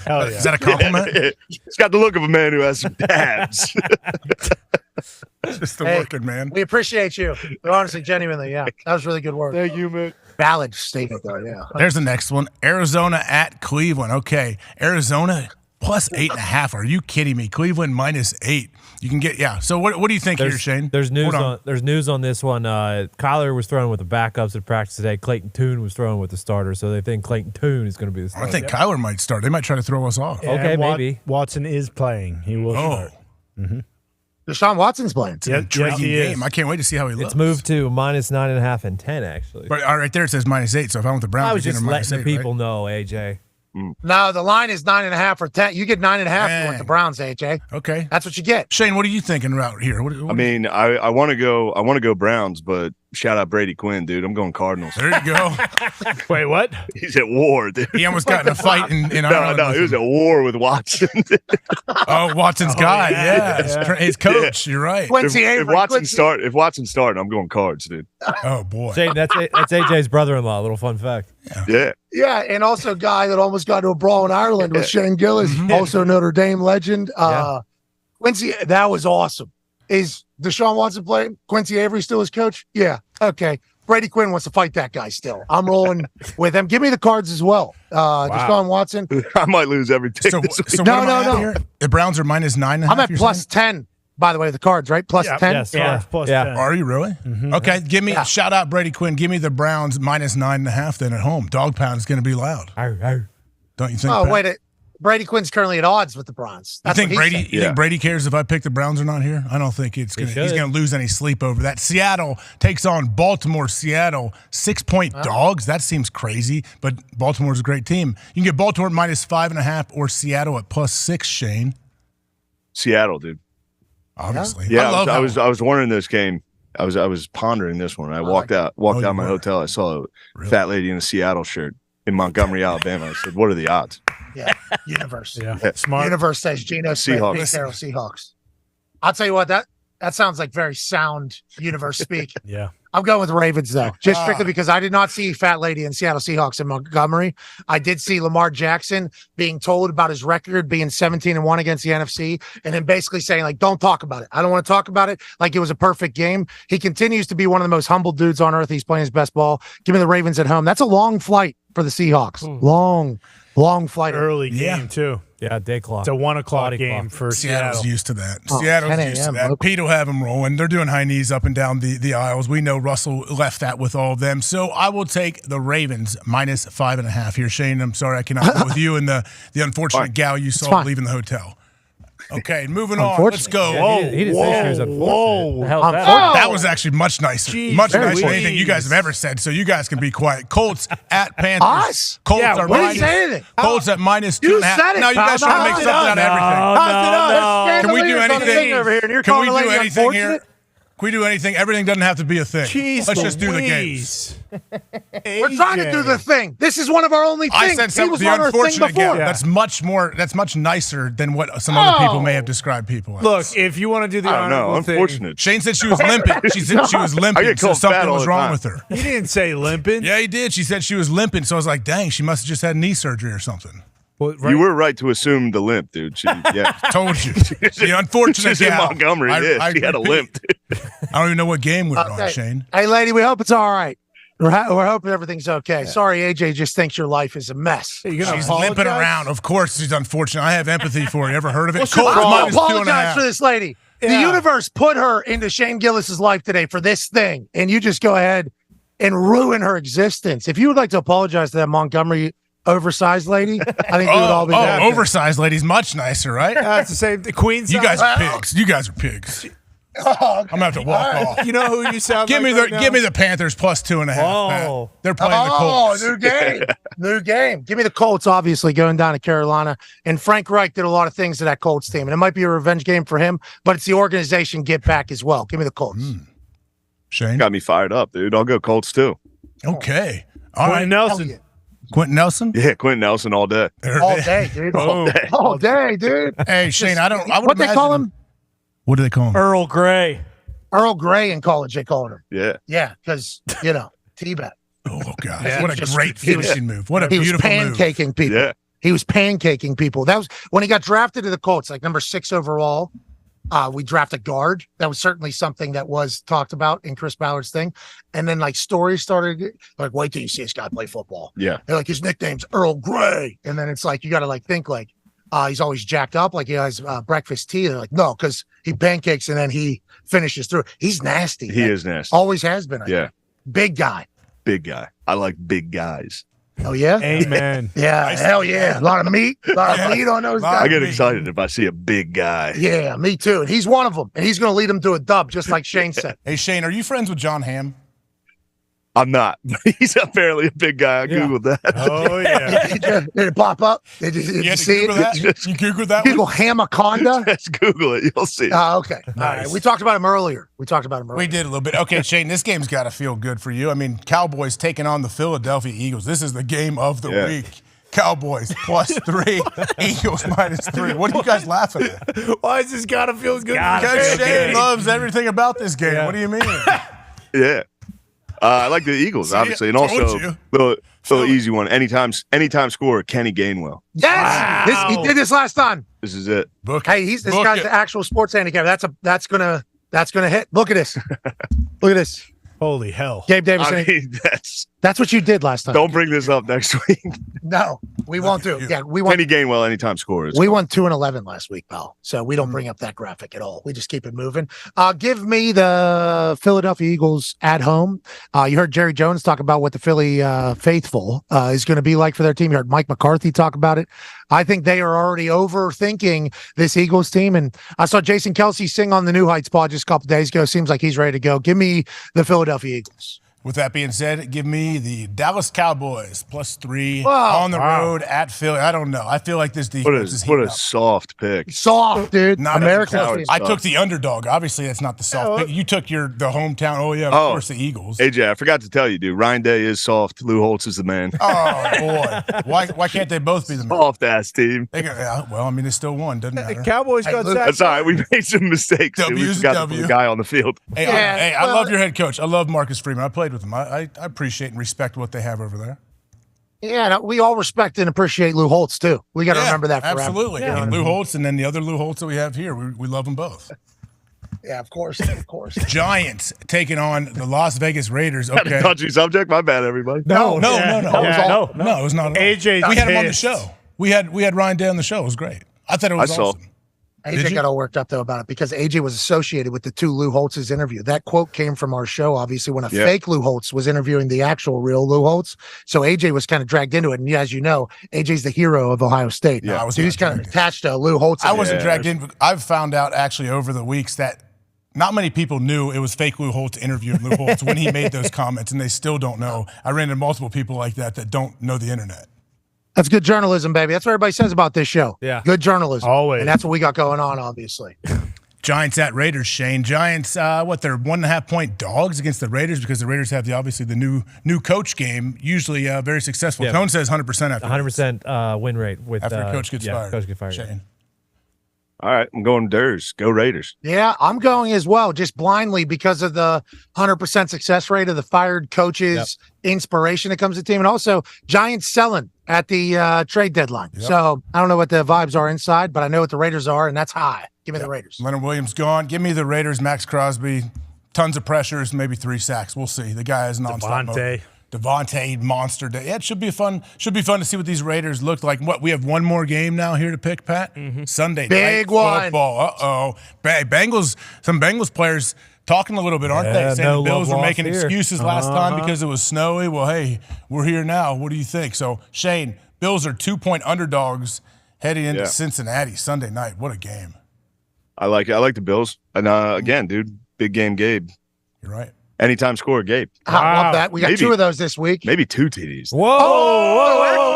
Hell yeah. Is that a compliment? He's got the look of a man who has some tabs. Just the Hey, working man. We appreciate you. Honestly, genuinely, yeah. That was really good work. Thank you, man. Valid statement, though, yeah. There's the next one. Arizona at Cleveland. Okay. Arizona plus 8.5. Are you kidding me? Cleveland minus 8. You can get, So what do you think here, Shane? There's news Hold on news on this one. Kyler was throwing with the backups at practice today. Clayton Tune was throwing with the starter, so they think Clayton Tune is going to be the starter. I think Kyler might start. They might try to throw us off. Okay, maybe. Watson is playing. He will start. Deshaun Watson's playing. It's an intriguing game. I can't wait to see how he looks. It's moved to minus 9.5 and 10, actually. But right there it says minus 8. So if I want the Browns, I was it's just minus letting the 8, people know, AJ. No, the line is 9.5 or 10. You get 9.5 you want the Browns, AJ. Okay. That's what you get. Shane, what are you thinking about here? I mean, I want to go Browns, but shout out Brady Quinn, dude. I'm going Cardinals. There you go. Wait, what? He's at war, dude. He almost got in a fight in Ireland. No, he was at war with Watson. Oh, Watson's guy. Yeah. His coach. You're right. If Watson starting, I'm going Cards, dude. Oh boy. Shane, that's AJ's brother-in-law. Little fun fact. Yeah. Yeah, and also a guy that almost got into a brawl in Ireland with Shane Gillis, also Notre Dame legend. Quincy, that was awesome. Is Deshaun Watson playing? Quincy Avery still his coach? Yeah. Okay. Brady Quinn wants to fight that guy still. I'm rolling with him. Give me the Cards as well. Deshaun Watson. I might lose every tick. So no. The Browns are minus 9.5. I'm at plus 10. By the way, the Cards, right? Plus 10? Yes, plus 10. Are you really? Okay, give me shout out Brady Quinn. Give me the Browns minus 9.5 then at home. Dog pound is going to be loud. Don't you think? Oh, Pat? wait. Brady Quinn's currently at odds with the Browns. You think Brady cares if I pick the Browns or not here? I don't think he's going to lose any sleep over that. Seattle takes on Baltimore. Seattle 6-point dogs. That seems crazy, but Baltimore's a great team. You can get Baltimore at minus 5.5 or Seattle at plus 6. Shane. Seattle, dude. Obviously, yeah. I was wondering this game. I was pondering this one. I walked out of my hotel. I saw a fat lady in a Seattle shirt in Montgomery, Alabama. I said, "What are the odds?" Yeah, universe. Smart. Universe says Geno Smith, Seahawks. Pete Carroll, Seahawks. I'll tell you what, that sounds like very sound universe speak. Yeah. I'm going with Ravens, though, just strictly because I did not see Fat Lady in Seattle Seahawks in Montgomery. I did see Lamar Jackson being told about his record being 17-1 against the NFC, and then basically saying, like, don't talk about it. I don't want to talk about it like it was a perfect game. He continues to be one of the most humble dudes on earth. He's playing his best ball. Give me the Ravens at home. That's a long flight for the Seahawks. Long flight. Early game, too. Yeah, day clock. It's a 1 o'clock game for Seattle's Seattle. used to that. Oh, Seattle's 10 used to a.m., that. okay. Pete will have them rolling. They're doing high knees up and down the aisles. We know Russell left that with all of them. So I will take the Ravens minus 5.5 here. Shane, I'm sorry I cannot go with you and the unfortunate gal you saw leaving the hotel. Okay, moving on. Let's go. Yeah, he didn't say she was unfortunate. The hell's that? That was actually much nicer. Much nicer than anything you guys have ever said, so you guys can be quiet. Colts at Panthers. Us? Colts are what minus. did you say anything? Colts at minus You 2.5. said it, Now you guys pal. trying to make something out of everything. How's it us? Can we do Chandeliers on the thing anything? over here, and you're Can we calling do the lady anything here? unfortunate? Can we do anything? Everything doesn't have to be a thing. Jeez Let's just do the Louise. games. We're trying to do the thing. This is one of our only I things. said He something. was The on our thing unfortunate before. gap. That's much more. That's much nicer than what some other people may have described people as. Look, if you want to do the I don't know. honorable thing, Unfortunate. Shane said she was limping. She said she was I limping, get so called fat something all was the wrong time. with her. he didn't say limping. Yeah, he did. She said she was limping, so I was like, dang, she must have just had knee surgery or something. Well, You were right to assume the limp, dude. Yeah. Told you. The unfortunate She's in gal. Montgomery. She had a repeat. limp. I don't even know what game we're on, Okay. Shane. Hey, lady, we hope it's all right. We're hoping everything's okay. Sorry, AJ just thinks your life is a mess. You gonna She's apologize? limping around. Of course, she's unfortunate. I have empathy for her. You ever heard of it? I Colts want minus to 2.5. apologize for this lady. The universe put her into Shane Gillis's life today for this thing, and you just go ahead and ruin her existence. If you would like to apologize to that Montgomery oversized lady, I think we would all be happy. Oversized lady's much nicer, right? That's the same. The Queen. You guys are pigs. You guys are pigs. I'm gonna have to walk off. You know who you sound Give like me right now? give me the Panthers plus 2.5. Whoa. Pat. They're playing the Colts. new game. New game. Give me the Colts, obviously, going down to Carolina. And Frank Reich did a lot of things to that Colts team. And it might be a revenge game for him, but it's the organization get back as well. Give me the Colts. Shane? Got me fired up, dude. I'll go Colts, too. Okay. All Quentin right. Nelson. Hell Quentin Nelson? Yeah, Quentin Nelson all day. All day, dude. All day. All day, dude. Hey, Shane, I would What they call him? What do they call him? Earl Grey. Earl Grey in college, they called him. Yeah. Yeah, because, T-bet. Oh, God. Yeah. What a great He was- finishing move. What a He was beautiful move. pancaking people. Yeah. He was pancaking people. That was when he got drafted to the Colts, like number 6 overall. We drafted guard. That was certainly something that was talked about in Chris Ballard's thing. And then like stories started like, wait till you see this guy play football. Yeah. They're like, his nickname's Earl Grey. And then it's like, you got to like think like, he's always jacked up, like he has breakfast tea. They're like, no, because he pancakes and then he finishes through. He's nasty. He is nasty. Always has been. I Yeah. think. Big guy. Big guy. I like big guys. Oh, yeah? Amen. Yeah. Hell yeah. A lot of meat. A lot of meat on those guys. I get excited if I see a big guy. Yeah, me too. And he's one of them. And he's going to lead them to a dub, just like Shane said. Hey, Shane, are you friends with John Hamm? I'm not. He's apparently a big guy. I Googled that. Oh, yeah. Did it pop up? Did you You had to see Google it? that? You Googled that Google one? Hamaconda? Just Google it. You'll see. Okay. All right. We talked about him earlier. We did a little bit. Okay, Shane, this game's got to feel good for you. I mean, Cowboys taking on the Philadelphia Eagles. This is the game of the week. Cowboys plus 3, Eagles minus 3. What are you guys laughing at? Why is this gotta feel good? Because Shane loves everything about this game. Yeah. What do you mean? Yeah. I like the Eagles, obviously. And also, little easy one. Anytime scorer, Kenny Gainwell. Yes. Wow. He did this last time. This is it. Hey, this guy's the actual sports handicap. That's gonna hit. Look at this. Look at this. Holy hell. Gabe Davis. I mean, that's what you did last time. Don't bring this up next week. No, we won't do it. Yeah, we won. Kenny Gainwell, anytime scorer. We won 2-11 last week, pal. So we don't bring up that graphic at all. We just keep it moving. Give me the Philadelphia Eagles at home. You heard Jerry Jones talk about what the Philly faithful is going to be like for their team. You heard Mike McCarthy talk about it. I think they are already overthinking this Eagles team. And I saw Jason Kelsey sing on the New Heights pod just a couple days ago. Seems like he's ready to go. Give me the Philadelphia Eagles. With that being said, give me the Dallas Cowboys plus 3 on the road at Philly. I don't know. I feel like this defense is what a soft pick. Soft, dude. Not America's I took the underdog. Obviously, that's not the soft pick. You took the hometown. Oh, yeah, of course, the Eagles. AJ, I forgot to tell you, dude. Ryan Day is soft. Lou Holtz is the man. Oh, boy. Why can't they both be the man? Soft-ass team. Well, I mean, they still won. Doesn't matter. The Cowboys got sacked. That's all right. We made some mistakes. Dude. We forgot to put the guy on the field. Hey, I love your head coach. I love Marcus Freeman. I played with him. I appreciate and respect what they have over there. Yeah, no, we all respect and appreciate Lou Holtz, too. We got to remember that forever. Absolutely. You know Lou Holtz and then the other Lou Holtz that we have here. We love them both. Yeah, of course. Giants taking on the Las Vegas Raiders. Okay. Touchy subject. My bad, everybody. No. No, it was not. AJ, we had him on the show. We had Ryan Day on the show. It was great. I thought it was awesome. AJ got all worked up, though, about it because AJ was associated with the two Lou Holtz's interview. That quote came from our show, obviously, when a fake Lou Holtz was interviewing the actual real Lou Holtz. So AJ was kind of dragged into it. And as you know, AJ's the hero of Ohio State. Yeah, so he's kind of attached to Lou Holtz. I wasn't dragged in. I've found out actually over the weeks that not many people knew it was fake Lou Holtz interviewing Lou Holtz when he made those comments, and they still don't know. I ran into multiple people like that don't know the internet. That's good journalism, baby. That's what everybody says about this show. Yeah. Good journalism. Always. And that's what we got going on, obviously. Giants at Raiders, Shane. Giants, they're 1.5-point dogs against the Raiders because the Raiders have obviously the new coach game, usually very successful. Tone says 100% after 100% win rate with after coach gets fired. Coach gets fired. Shane. All right, I'm going Durs. Go Raiders. Yeah, I'm going as well, just blindly because of the 100% success rate of the fired coaches' inspiration that comes to the team. And also, Giants selling at the trade deadline. Yep. So I don't know what the vibes are inside, but I know what the Raiders are, and that's high. Give me the Raiders. Leonard Williams gone. Give me the Raiders. Max Crosby, tons of pressures, maybe 3 sacks. We'll see. The guy is nonstop. Devontae, monster day. Yeah, it should be fun to see what these Raiders look like. We have one more game now here to pick, Pat. Sunday Big night one. football. Bengals. Some Bengals players talking a little bit, aren't they? Saying the Bills were making excuses last time because it was snowy. Well, hey, we're here now. What do you think? So, Shane, Bills are 2-point underdogs heading into Cincinnati Sunday night. What a game! I like it. I like the Bills. And again, dude, big game, Gabe. You're right. Anytime score, Gabe. I love that. We got 2 of those this week. Maybe 2 TDs. Whoa.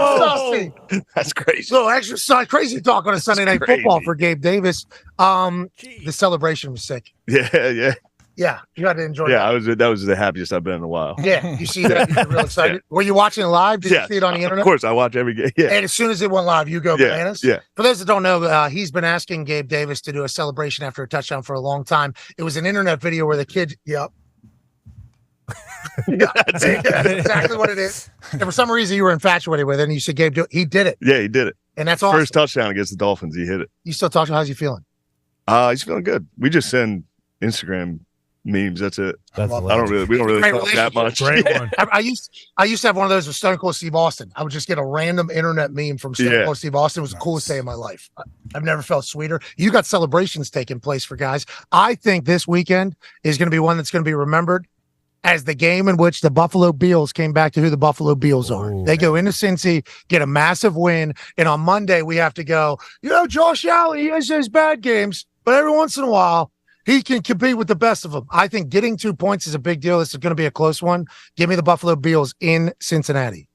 That's crazy. So exercise, crazy talk on a Sunday night football for Gabe Davis. The celebration was sick. Yeah. Yeah, you got to enjoy that was the happiest I've been in a while. Yeah, you see that? You're real excited. Were you watching it live? Did you see it on the internet? Of course, I watch every game. Yeah. And as soon as it went live, you go bananas? Yeah. For those that don't know, he's been asking Gabe Davis to do a celebration after a touchdown for a long time. It was an internet video where the kid, That's exactly what it is. And for some reason, you were infatuated with it, and you said, Gabe, he did it. Yeah, he did it. And that's awesome. First touchdown against the Dolphins, he hit it. You still talk to him? How's he feeling? He's feeling good. We just send Instagram memes. That's it. We don't really talk that much. Great one. I used to have one of those with Stone Cold Steve Austin. I would just get a random internet meme from Stone Cold Steve Austin. It was the coolest day of my life. I've never felt sweeter. You got celebrations taking place for guys. I think this weekend is going to be one that's going to be remembered as the game in which the Buffalo Bills came back to who the Buffalo Bills are. They go into Cincy, get a massive win, and on Monday we have to go, Josh Allen, he has his bad games, but every once in a while, he can compete with the best of them. I think getting 2 points is a big deal. This is going to be a close one. Give me the Buffalo Bills in Cincinnati.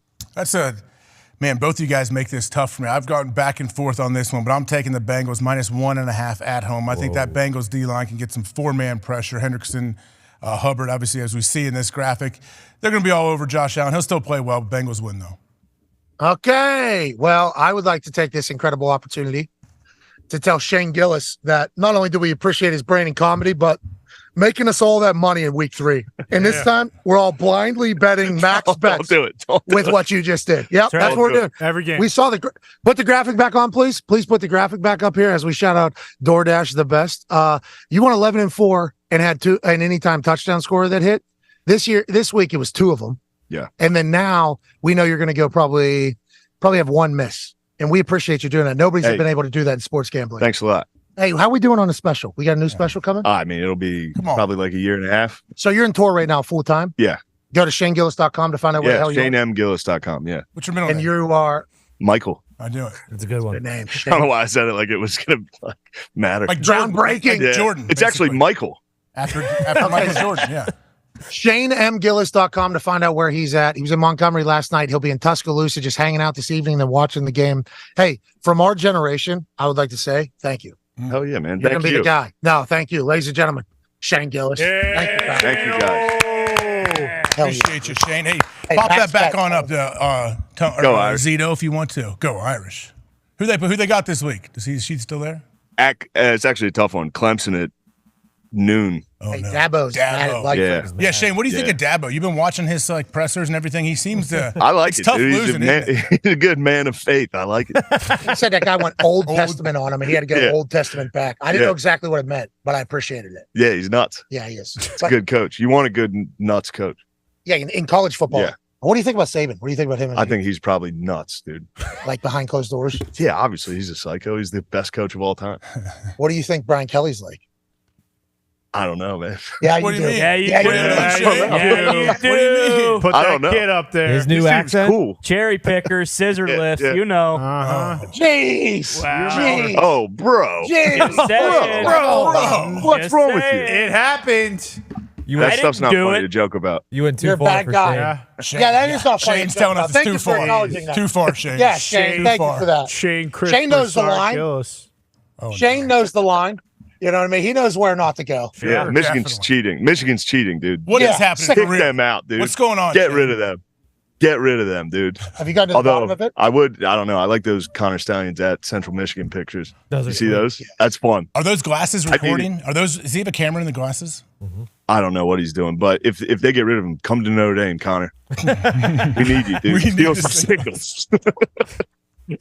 Man, both of you guys make this tough for me. I've gone back and forth on this one, but I'm taking the Bengals -1.5 at home. I think that Bengals D-line can get some 4-man pressure. Hendrickson, Hubbard, obviously, as we see in this graphic, they're going to be all over Josh Allen. He'll still play well, but Bengals win, though. Okay. Well, I would like to take this incredible opportunity to tell Shane Gillis that not only do we appreciate his brain and comedy, but making us all that money in week 3. And this time, we're all blindly betting max bets with what you just did. Yep, that's what we're doing. Every game. We saw put the graphic back on, please. Please put the graphic back up here as we shout out DoorDash the best. You went 11-4 and had an anytime touchdown scorer that hit. This week, it was 2 of them. Yeah. And then now we know you're going to go probably have 1 miss. And we appreciate you doing that. Nobody's been able to do that in sports gambling. Thanks a lot. Hey, how are we doing on a special? We got a new special coming? I mean, it'll be probably like a year and a half. So you're in tour right now full time? Yeah. Go to ShaneGillis.com to find out where the hell you are. ShaneMGillis.com, yeah. What's your middle name? And you are? Michael. I knew it. It's a good one. Good name. I don't know why I said it like it was going to matter. Like groundbreaking. Like Jordan. It's actually Michael. After Michael Jordan, yeah. ShaneMGillis.com to find out where he's at. He was in Montgomery last night. He'll be in Tuscaloosa just hanging out this evening and watching the game. Hey, from our generation, I would like to say thank you. Hell yeah, man. You're going to be the guy. No, thank you. Ladies and gentlemen, Shane Gillis. Yeah. Thank you, guys. Appreciate you, Shane. Hey, pop that back on up to Go Irish. Zito if you want to. Go Irish. Who they got this week? Is she still there? It's actually a tough one. Clemson at noon. Oh, no. Dabo's Dabo. Yeah, Shane, what do you think of Dabo? You've been watching his pressers and everything. He seems to. I like it. Tough Dude. losing. He's a good man of faith. I like it. He said that guy went Old Testament on him, and he had to get Old Testament back. I didn't know exactly what it meant, but I appreciated it. Yeah, he's nuts. Yeah, he is. It's a good coach. You want a good nuts coach. Yeah, in college football. Yeah. What do you think about Saban? What do you think about him? I think he's probably nuts, dude. Like behind closed doors? Yeah, obviously he's a psycho. He's the best coach of all time. What do you think Brian Kelly's like? I don't know, man. Yeah, you What do do. you mean? Yeah, you Yeah, do. you Yeah, you do. What do you mean? Put I that don't know. kid up there. His new He seems accent. cool. Cherry picker, scissor lift, yeah. you know. Jeez. Wow. Jeez. Oh, bro. Jeez. Just saying. Bro. What's Just wrong with saying. you? It happened. That stuff's not do funny it. to joke about. You went too You're a far bad for guy. Shane. Yeah, that is not funny. Shane's telling us it's Thank too you for far. acknowledging that. Too far, Shane. Yeah, Shane, thank you for that. Shane Shane knows the Christopher line. Gillis. Oh, Shane knows the line. You know what I mean? He knows where not to go. Yeah, Michigan's cheating. Michigan's cheating, dude. What is happening? Kick them out, dude. What's going on? Get rid of them. Get rid of them, dude. Have you gotten to the bottom of it? I don't know. I like those Connor Stallions at Central Michigan pictures. You see those? Yeah. That's fun. Are those glasses recording? Does he have a camera in the glasses? I don't know what he's doing, but if they get rid of him, come to Notre Dame, Connor. We need you, dude. Steal some signals.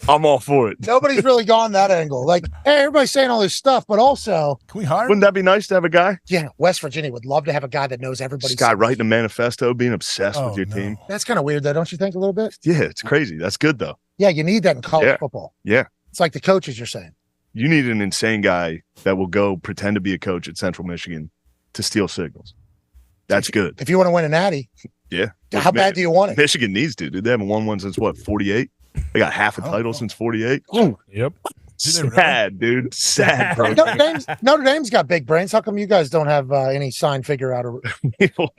I'm all for it. Nobody's really gone that angle. Like, hey, everybody's saying all this stuff, but also, can we hire? Wouldn't that be nice to have a guy? Yeah, West Virginia would love to have a guy that knows everybody. This guy writing a manifesto, being obsessed with your team. That's kind of weird, though, don't you think? A little bit. Yeah, it's crazy. That's good though. Yeah, you need that in college football. Yeah, it's like the coaches you're saying. You need an insane guy that will go pretend to be a coach at Central Michigan to steal signals. That's good. If you want to win a natty, yeah. How bad do you want it? Michigan needs to, dude. They haven't won one since what, 48? They got half a title since 48. Yep. Sad, dude. Sad, bro. Notre Dame's got big brains. How come you guys don't have any sign figure out? We'll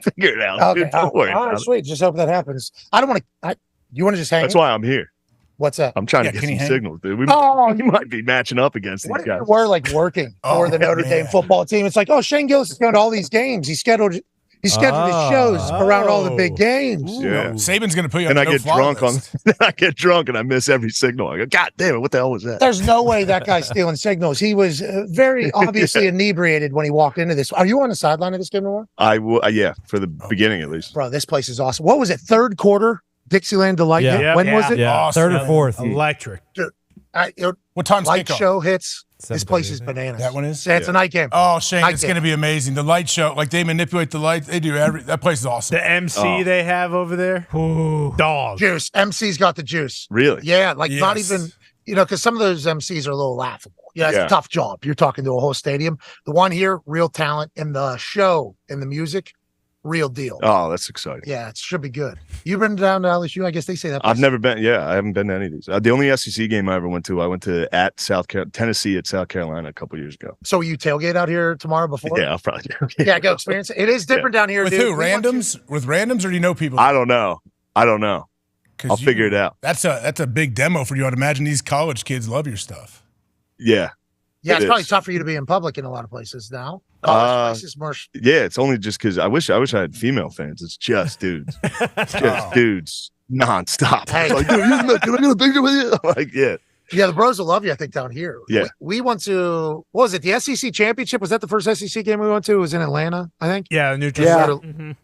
figure it out. Okay. Dude. Don't worry all right, about sweet. Just hope that happens. I don't want to. You want to just hang? That's why I'm here. What's that? I'm trying to get some signals, dude. We might be matching up against these guys. We're like working for the Notre Dame football team. It's like, oh, Shane Gillis is going to all these games. He scheduled his shows around all the big games. Yeah, Saban's going to put you on and the I get drunk I get drunk and I miss every signal. I go, God damn it, what the hell was that? There's no way that guy's stealing signals. He was very obviously inebriated when he walked into this. Are you on the sideline of this game anymore? I will. Yeah, for the beginning at least. Bro, this place is awesome. What was it? Third quarter, Dixieland Delight. Yeah. When was it? Yeah. Awesome. Third or fourth. Electric. Dude, what time's light kickoff? show hits. This place is bananas. That one is? It's a night game. Oh, Shane, Night it's game. going to be amazing. The light show, like they manipulate the light. They do that place is awesome. The MC they have over there, dog. Juice. MC's got the juice. Really? Yeah, like not even, because some of those MCs are a little laughable. Yeah, it's a tough job. You're talking to a whole stadium. The one here, real talent. And the show and the music, real deal. Oh, that's exciting. Yeah, it should be good. You've been down to LSU? I guess they say that. I've never been. Yeah, I haven't been to any of these. The only SEC game I ever went to, I went to Tennessee at South Carolina a couple years ago. So will you tailgate out here tomorrow before? Yeah, I'll probably do. Yeah, go experience it. It is different down here, With dude. who? Randoms? With randoms, or do you know people? I don't know. I'll figure it out. That's a big demo for you. I'd imagine these college kids love your stuff. Yeah. Yeah, it's It probably is. tough for you to be in public in a lot of places now. Places more. Yeah, it's only just because I wish I had female fans. It's just dudes. It's just dudes nonstop. Hey. It's like, dude, can I get a picture with you? I'm like, yeah. Yeah, the bros will love you, I think, down here. Yeah. We went to, what was it, the SEC Championship? Was that the first SEC game we went to? It was in Atlanta, I think. Yeah, neutral. Yeah. site.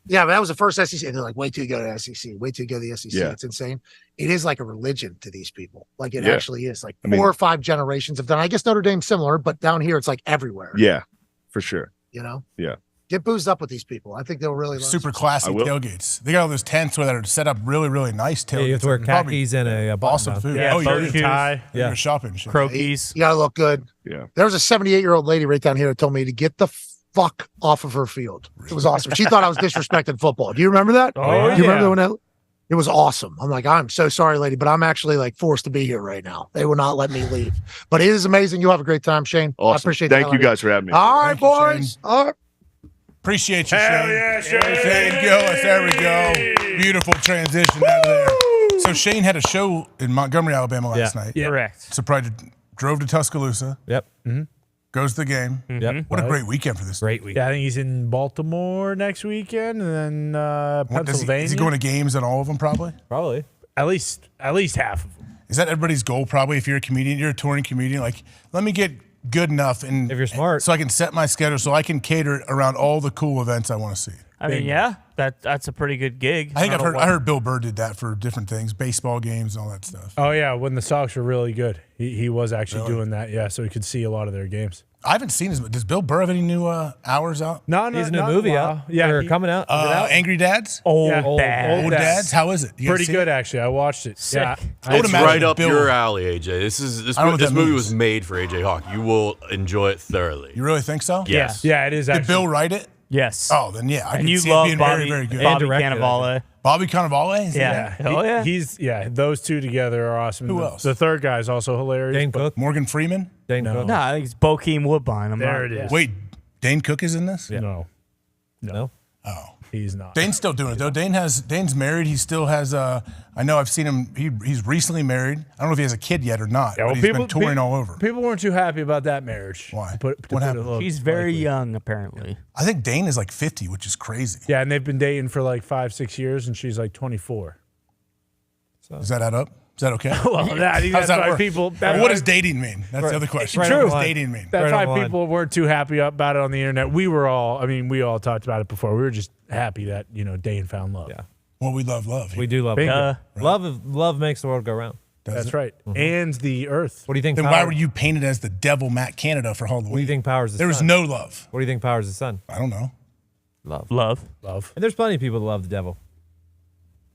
Yeah, but that was the first SEC. And they're like, wait till you go to the SEC. Wait till you go to the SEC. Yeah. It's insane. It is like a religion to these people. Like it Yeah. actually is. Like I mean- 4 or 5 generations have done. I guess Notre Dame's similar, but down here it's like everywhere. Yeah, for sure. You know? Yeah. Get boozed up with these people. I think they'll really love Super it. classy I will. tailgates. They got all those tents that are set up really, really nice tailgates. Yeah, you have to wear Probably khakis and a awesome button-down. food. Yeah, oh, boat you're shoes. tie. Yeah. You're shopping. Shit. Croquis. You gotta look good. Yeah. There was a 78-year-old lady right down here that told me to get the fuck off of her field. It was awesome. She thought I was disrespecting football. Do you remember that? Oh, Do you remember yeah. when that? It was awesome. I'm like, I'm so sorry, lady, but I'm actually like forced to be here right now. They will not let me leave. But it is amazing. You'll have a great time, Shane. Awesome. I appreciate the Thank hell you out of guys for having me. All right, Thank you, boys. Shane. All right. Appreciate you, Hell Shane. yeah, Shane. Shane Gillis. There we go. Beautiful transition out of there. So Shane had a show in Montgomery, Alabama last night. Yeah. Correct. So probably drove to Tuscaloosa. Yep. Goes to the game. Yep. What a great weekend for this. Great week. Yeah, I think he's in Baltimore next weekend, and then What, Pennsylvania. is he going to games on all of them? Probably. Probably. at least half of them. Is that everybody's goal? Probably, if you're a comedian, you're a touring comedian. Like, let me get good enough, and if you're smart, so I can set my schedule, so I can cater around all the cool events I want to see. I mean, yeah, that's a pretty good gig. I think I heard Bill Burr did that for different things, baseball games and all that stuff. Oh yeah, when the Sox were really good, he was actually doing that. Yeah, so he could see a lot of their games. I haven't seen his. Does Bill Burr have any new hours out? No, he has a new movie out. Yeah, or coming out. Is it out? Angry Dads. Old Dads. How is it? You guys Pretty see good it? actually. I watched it. Sick. Yeah, It's right up your alley, AJ. This I don't know what that movie means. was made for AJ Hawk. You will enjoy it thoroughly. You really think so? Yes. Yeah, it is. Did Actually. Bill write it? Yes. Oh, then yeah. I And can you see it love being Bobby, very, very good. Bobby directed it. Cannavale. Bobby Cannavale? Yeah. Hell yeah. He's those two together are awesome. Who The- else? The third guy is also hilarious. Dane but- Cook. Morgan Freeman? Dane No. Cook. No, I think it's Bokeem Woodbine. There it is. Wait, Dane Cook is in this? No. No. Oh. He's not. Dane's still doing it though. Dane's married. He still has I know I've seen him. He's recently married. I don't know if he has a kid yet or not. Yeah, well, but he's been touring all over. People weren't too happy about that marriage. Why? What happened? He's very young, apparently. I think Dane is like 50, which is crazy. Yeah, and they've been dating for like 5-6 years, and she's like 24. Does that add up? Is that okay? Well, I think How's that's that why work? people. What does dating mean? That's the other question. True. What does dating mean? That's why people weren't too happy about it on the internet. We all talked about it before. We were just happy that Dane found love. Yeah. Well, we love love. We do love Bingo. love. Love makes the world go round. That's right. And the earth. What do you think? Then why were you painted as the devil, Matt Canada, for Halloween? What do you think powers the There was sun? no love. What do you think powers the sun? I don't know. Love. And there's plenty of people that love the devil.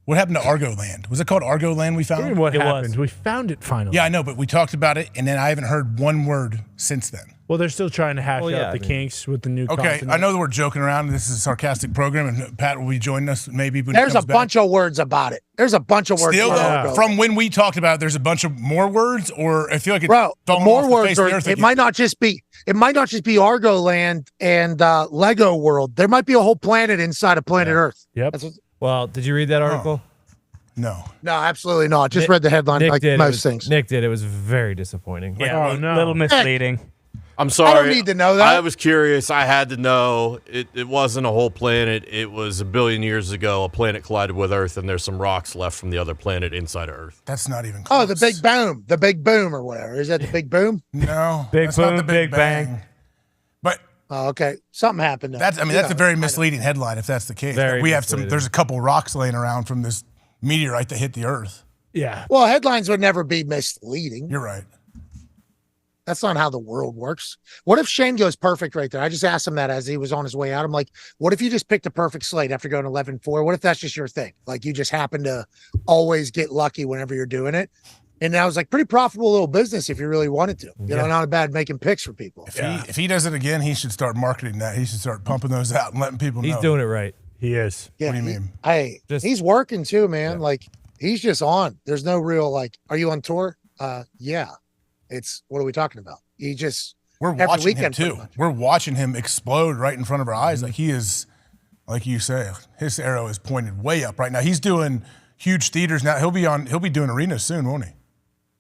What happened to Argo Land? Was it called Argo Land we What do you found? mean what happened? We found it finally. Yeah, I know, but we talked about it, and then I haven't heard one word since then. Well, they're still trying to hash out the kinks with the new Okay, continent. I know that we're joking around. This is a sarcastic program, and Pat will be joining us maybe when There's he a comes back. bunch of words about it. There's a bunch of words. Still, about though, Argo. from when we talked about it, there's a bunch of more words, or I feel like it's Bro, falling more off the words, face of or the earth. it might not just be. It might not just be Argo Land and Lego World. There might be a whole planet inside of Planet Earth. Yep. Well, did you read that article? No. No, absolutely not. Just read the headline Nick like did. most things. Nick did. It was very disappointing. Yeah, little misleading. I'm sorry. I don't need to know that. I was curious. I had to know. It wasn't a whole planet. It was a billion years ago. A planet collided with Earth, and there's some rocks left from the other planet inside of Earth. That's not even close. Oh, the big boom. The big boom or whatever. Is that the big boom? No. Big that's not boom, the big bang. But Oh, okay. Something happened. Though. that's a very misleading headline if that's the case. Very We have misleading. there's a couple rocks laying around from this meteorite that hit the Earth. Yeah. Well, headlines would never be misleading. You're right. That's not how the world works. What if Shane goes perfect right there? I just asked him that as he was on his way out. I'm like, what if you just picked a perfect slate after going 11-4? What if that's just your thing? Like you just happen to always get lucky whenever you're doing it. And I was like, pretty profitable little business if you really wanted to. You know, not a bad making picks for people. If he does it again, he should start marketing that. He should start pumping those out and letting people know. He's doing it right. He is. Yeah, What do you mean? Hey, he's working too, man. Like he's just on. There's no real like, are you on tour? Yeah. It's what are we talking about? He just We're every watching weekend, him too. We're watching him explode right in front of our eyes. Like he is, like you say, his arrow is pointed way up right now. He's doing huge theaters now. He'll be doing arenas soon, won't he?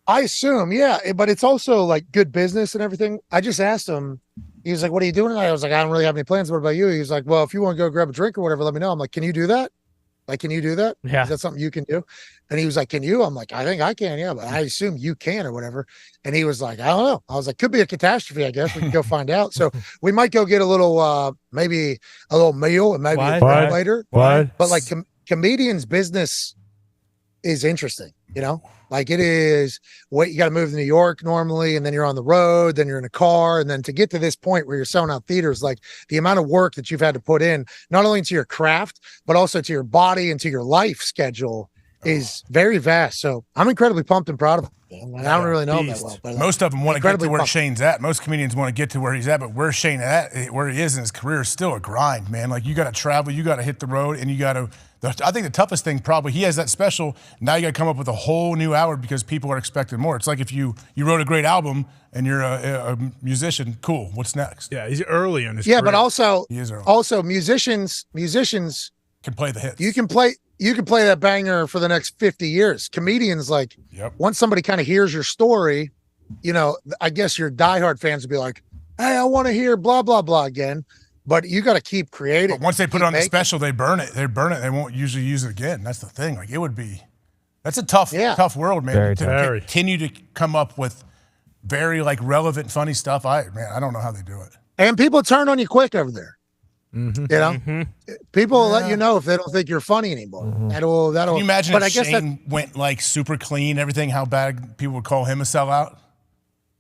I assume, yeah, but it's also like good business and everything. I just asked him. He was like, "What are you doing tonight?" I was like, "I don't really have any plans. What about you?" He was like, "Well, if you want to go grab a drink or whatever, let me know." I'm like, "Can you do that? Like, can you do that? Yeah. Is that something you can do?" And he was like, "Can you?" I'm like, "I think I can, yeah, but I assume you can or whatever." And he was like, "I don't know." I was like, "Could be a catastrophe, I guess. We can go find out." So we might go get a little, maybe a little meal and maybe a drink later. What? But like comedians' business is interesting, you know? Like it is what you got to move to New York normally, and then you're on the road, then you're in a car. And then to get to this point where you're selling out theaters, like the amount of work that you've had to put in, not only to your craft, but also to your body and to your life schedule is very vast. So I'm incredibly pumped and proud of him. I don't really know him that well. But Most of them want to get to incredibly where pumped. Shane's at. Most comedians want to get to where he's at, but where Shane at, where he is in his career, is still a grind, man. Like you got to travel, you got to hit the road, and you got to. I think the toughest thing probably he has that special. Now you got to come up with a whole new hour because people are expecting more. It's like if you wrote a great album and you're a musician, cool. What's next? Yeah, he's early in his Yeah, career. but also, He is early. also musicians Can play the hits. you can play that banger for the next 50 years. Comedians, like, once somebody kind of hears your story, you know, I guess your diehard fans would be like, hey, I want to hear blah, blah, blah again. But you got to keep creating. But once they put it on the making. special, they burn it. They burn it. They won't usually use it again. That's the thing. Like it would be. That's a tough world, man. Very to tough. continue to come up with very like relevant, funny stuff. I don't know how they do it. And people turn on you quick over there. Mm-hmm. You know, people will let you know if they don't think you're funny anymore. That'll. Can you imagine But if I guess Shane went like super clean, everything? How bad people would call him a sellout?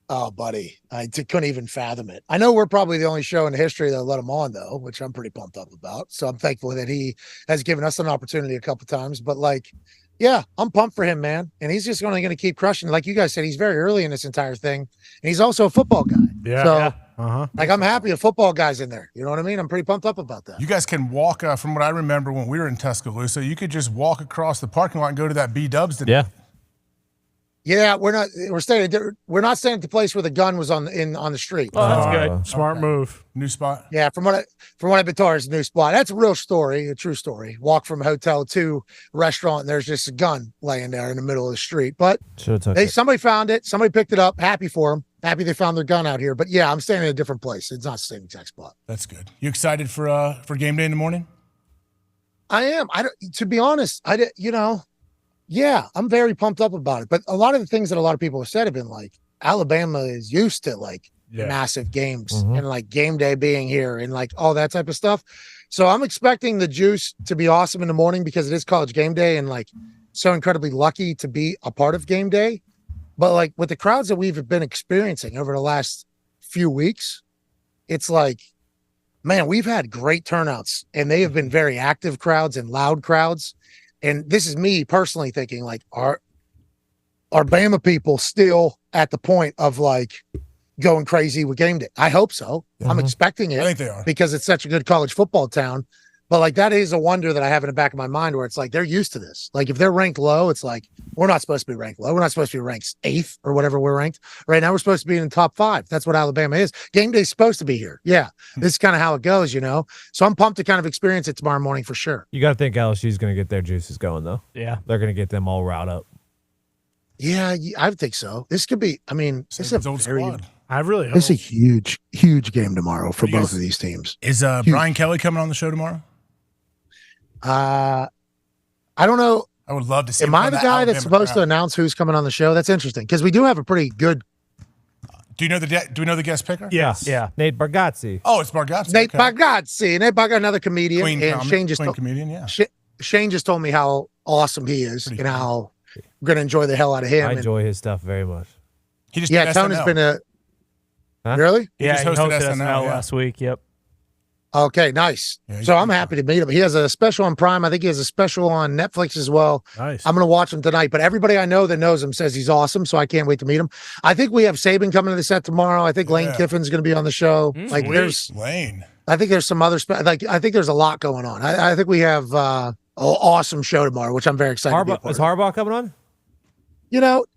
Oh, buddy, I couldn't even fathom it. I know we're probably the only show in history that let him on, though, which I'm pretty pumped up about. So I'm thankful that he has given us an opportunity a couple times. But like, yeah, I'm pumped for him, man. And he's just going to keep crushing. Like you guys said, he's very early in this entire thing, and he's also a football guy. Yeah. So, like, I'm happy a football guy's in there. You know what I mean? I'm pretty pumped up about that. You guys can walk, from what I remember when we were in Tuscaloosa, you could just walk across the parking lot and go to that B-Dubs today. Yeah. Yeah, we're not staying at the place where the gun was on the street. Oh, that's good. Smart move. New spot. Yeah, from what I've been told, it's a new spot. That's a real story, a true story. Walk from hotel to restaurant, and there's just a gun laying there in the middle of the street. But somebody found it, somebody picked it up. Happy for them. Happy they found their gun out here. But yeah, I'm staying in a different place. It's not the same exact spot. That's good. You excited for game day in the morning? I am. To be honest, yeah, I'm very pumped up about it. But a lot of the things that a lot of people have said have been like, Alabama is used to massive games and like game day being here and like all that type of stuff. So I'm expecting the juice to be awesome in the morning because it is college game day and like so incredibly lucky to be a part of game day. But like with the crowds that we've been experiencing over the last few weeks, it's like, man, we've had great turnouts and they have been very active crowds and loud crowds. And this is me personally thinking, like, are Bama people still at the point of like going crazy with game day? I hope so. I'm expecting it. I think they are because it's such a good college football town. But like that is a wonder that I have in the back of my mind where it's like they're used to this. Like if they're ranked low, it's like we're not supposed to be ranked low. We're not supposed to be ranked 8th or whatever we're ranked. Right now we're supposed to be in the top 5. That's what Alabama is. Game day's supposed to be here. Yeah. This is kind of how it goes, So I'm pumped to kind of experience it tomorrow morning for sure. You got to think LSU's going to get their juices going, though. Yeah. They're going to get them all riled up. Yeah, I think so. This could be, this is a very, squad. I really hope. It's a huge, huge game tomorrow for both of these teams. Is Brian Kelly coming on the show tomorrow? I don't know. I would love to see. Am I the guy that's supposed to announce who's coming on the show? That's interesting because we do have a pretty good. Do we know the guest picker? Yes. Yeah. Nate Bargatze. Oh, it's Bargatze. Nate Bargatze. Nate Bargatze, another comedian. Queen comedian. Yeah. Shane just told me how awesome he is and how we're going to enjoy the hell out of him. I enjoy his stuff very much. He just Tone has been a. Huh? Really? He hosted SNL last week. Yep. Okay, nice. So I'm happy to meet him. He has a special on Prime. I think he has a special on Netflix as well. Nice. I'm going to watch him tonight. But everybody I know that knows him says he's awesome, so I can't wait to meet him. I think we have Saban coming to the set tomorrow. I think Lane Kiffin's going to be on the show. There's Lane. I think there's some other I think there's a lot going on. I think we have an awesome show tomorrow, which I'm very excited to be a part of. Is Harbaugh coming on?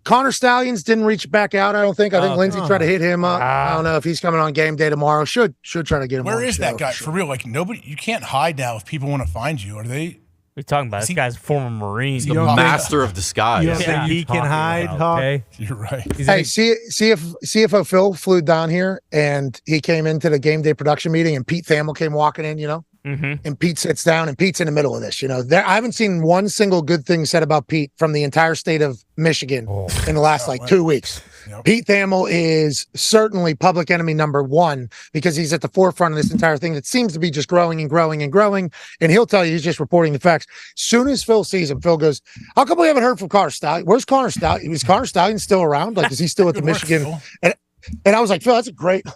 Connor Stallions didn't reach back out. I don't think. I think Lindsey tried to hit him up. I don't know if he's coming on game day tomorrow. Should try to get him. Where is that guy for real? Like nobody, you can't hide now if people want to find you. Are they? We're talking about this guy's former Marine, the master of disguise. You don't think he can hide? Okay, you're right. Hey, CFO Phil flew down here and he came into the game day production meeting and Pete Thamel came walking in. And Pete sits down and Pete's in the middle of this. I haven't seen one single good thing said about Pete from the entire state of Michigan in the last 2 weeks. Yep. Pete Thamel is certainly public enemy number 1 because he's at the forefront of this entire thing that seems to be just growing and growing and growing. And he'll tell you he's just reporting the facts. Soon as Phil sees him, Phil goes, "How come we haven't heard from Connor Stallion? Where's Connor Stallion? Is Connor Stallion still around? Like, is he still at the Michigan?" And I was like, "Phil, that's a great.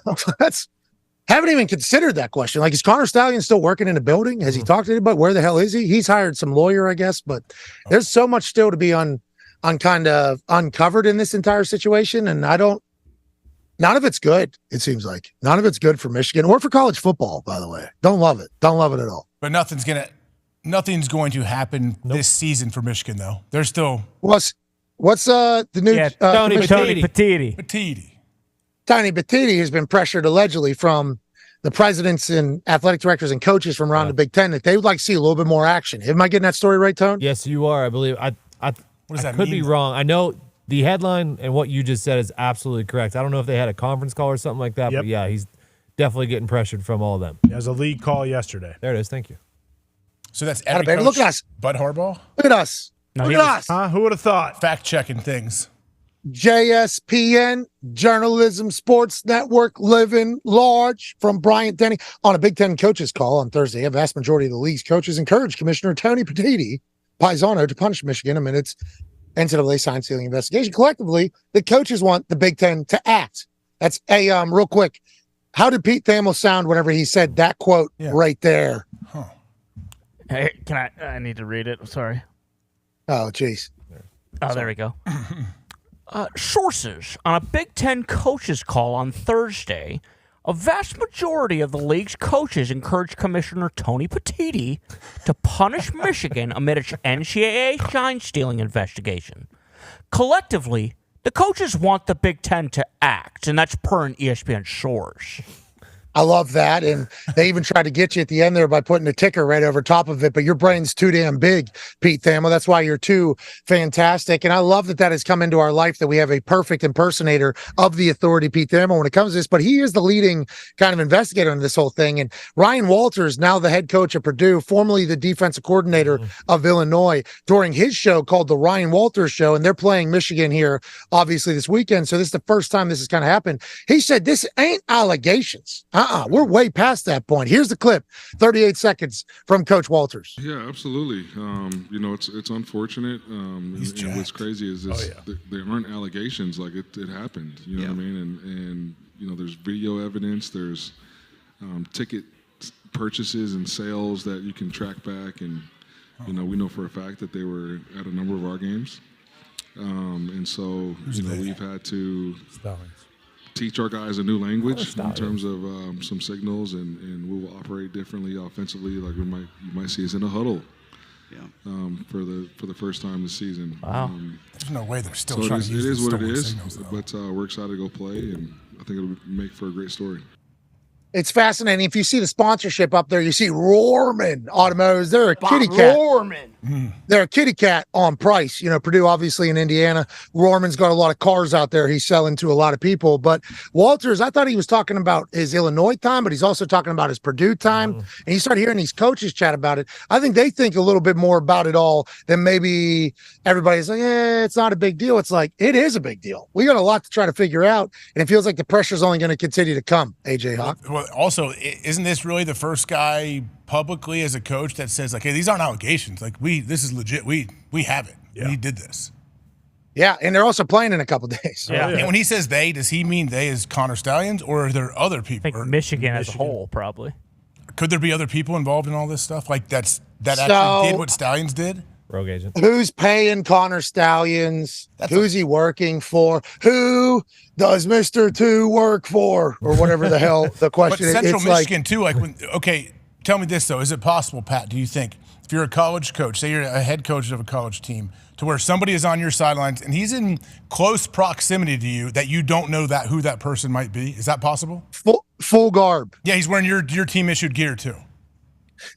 Haven't even considered that question. Like, is Connor Stallion still working in a building? Has he talked to anybody? Where the hell is he? He's hired some lawyer, I guess, but there's so much still to be kind of uncovered in this entire situation. And none of it's good. It seems like none of it's good for Michigan or for college football, by the way. Don't love it. Don't love it at all. But nothing's going to happen this season for Michigan though. They're still what's the new Tony Petitti. Tony Petitti has been pressured allegedly from the presidents and athletic directors and coaches from around the Big Ten that they would like to see a little bit more action. Am I getting that story right, Tone? Yes, you are. I believe. I could be wrong. I know the headline and what you just said is absolutely correct. I don't know if they had a conference call or something like that, but yeah, he's definitely getting pressured from all of them. He has a league call yesterday. There it is. Thank you. So that's every coach, look at us. Bud Harbaugh? Look at us. Look at us. Huh? Who would have thought? Fact-checking things. JSPN, Journalism Sports Network, living large from Bryant Denny. On a Big Ten coaches call on Thursday, a vast majority of the league's coaches encouraged Commissioner Tony Petitti, Paisano, to punish Michigan amid its NCAA sign-stealing investigation. Collectively, the coaches want the Big Ten to act. That's real quick. How did Pete Thamel sound whenever he said that quote right there? Huh. Hey, I need to read it. I'm sorry. Oh, jeez. Oh, there we go. Sources on a Big Ten coaches call on Thursday, a vast majority of the league's coaches encouraged Commissioner Tony Petitti to punish Michigan amid its NCAA sign-stealing investigation. Collectively, the coaches want the Big Ten to act, and that's per an ESPN source. I love that. And they even tried to get you at the end there by putting a ticker right over top of it. But your brain's too damn big, Pete Thamel. That's why you're too fantastic. And I love that has come into our life, that we have a perfect impersonator of the authority, Pete Thamel, when it comes to this. But he is the leading kind of investigator in this whole thing. And Ryan Walters, now the head coach of Purdue, formerly the defensive coordinator of Illinois, during his show called The Ryan Walters Show, and they're playing Michigan here, obviously, this weekend. So this is the first time this has kind of happened. He said, this ain't allegations. We're way past that point. Here's the clip, 38 seconds from Coach Walters. Yeah, absolutely. It's unfortunate. And what's crazy is there aren't allegations. Like it happened. You know what I mean? And there's video evidence. There's ticket purchases and sales that you can track back. And we know for a fact that they were at a number of our games. And so we've had to teach our guys a new language in terms of some signals, and we will operate differently offensively. Like you might see us in a huddle for the first time this season. Wow. There's no way they're still so trying to use it is what it is, signals, but we're excited to go play, and I think it'll make for a great story. It's fascinating. If you see the sponsorship up there, you see Rohrman Automotives. They're a kitty cat. They're a kitty cat on price. Purdue, obviously, in Indiana. Rohrman's got a lot of cars out there he's selling to a lot of people. But Walters, I thought he was talking about his Illinois time, but he's also talking about his Purdue time. And you start hearing these coaches chat about it. I think they think a little bit more about it all than maybe everybody's like, it's not a big deal. It's like, it is a big deal. We got a lot to try to figure out. And it feels like the pressure's only going to continue to come, AJ Hawk. Well, also, isn't this really the first guy publicly as a coach that says, like, hey, these aren't allegations. Like, this is legit. We have it. Yeah. We did this. Yeah, and they're also playing in a couple days. Yeah. And when he says they, does he mean they as Connor Stallions, or are there other people? I think Michigan as a whole, probably. Could there be other people involved in all this stuff? Like, that actually did what Stallions did? Rogue agent. Who's paying Connor Stallions? Who's he working for? Who does Mr. 2 work for? Or whatever the hell the question is. But Central Michigan, too, tell me this, though. Is it possible, Pat, do you think, if you're a college coach, say you're a head coach of a college team, to where somebody is on your sidelines and he's in close proximity to you, that you don't know who that person might be? Is that possible? Full garb. Yeah, he's wearing your team-issued gear, too.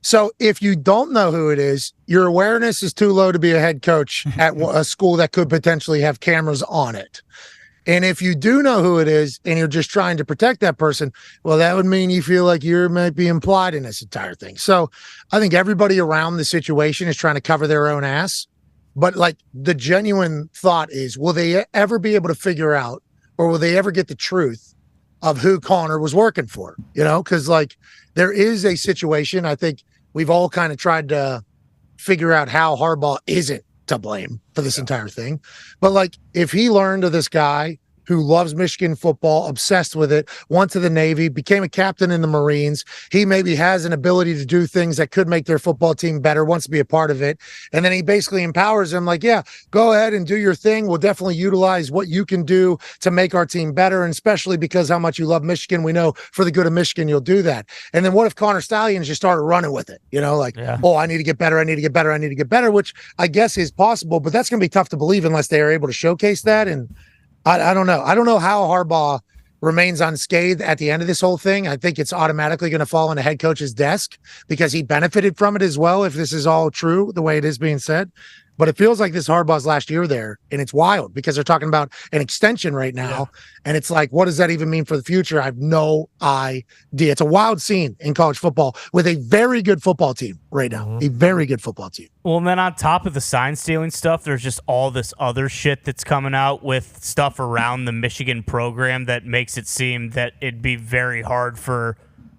So if you don't know who it is, your awareness is too low to be a head coach at a school that could potentially have cameras on it. And if you do know who it is and you're just trying to protect that person, well, that would mean you feel like you might be implied in this entire thing. So I think everybody around the situation is trying to cover their own ass. But like the genuine thought is, will they ever be able to figure out, or will they ever get the truth of who Connor was working for? Because like there is a situation. I think we've all kind of tried to figure out how Harbaugh isn't to blame for this entire thing. But like, if he learned of this guy who loves Michigan football, obsessed with it, went to the Navy, became a captain in the Marines, he maybe has an ability to do things that could make their football team better, wants to be a part of it. And then he basically empowers them like, yeah, go ahead and do your thing. We'll definitely utilize what you can do to make our team better. And especially because how much you love Michigan, we know for the good of Michigan, you'll do that. And then what if Connor Stallions just started running with it? Oh, I need to get better. I need to get better. I need to get better, which I guess is possible, but that's going to be tough to believe unless they are able to showcase that. And I don't know. I don't know how Harbaugh remains unscathed at the end of this whole thing. I think it's automatically going to fall on the head coach's desk because he benefited from it as well, if this is all true, the way it is being said. But it feels like this Harbaugh's last year there, and it's wild because they're talking about an extension right now. And it's like, what does that even mean for the future? I have no idea. It's a wild scene in college football with a very good football team right now, a very good football team. Well, and then on top of the sign stealing stuff, there's just all this other shit that's coming out with stuff around the Michigan program that makes it seem that it'd be very hard for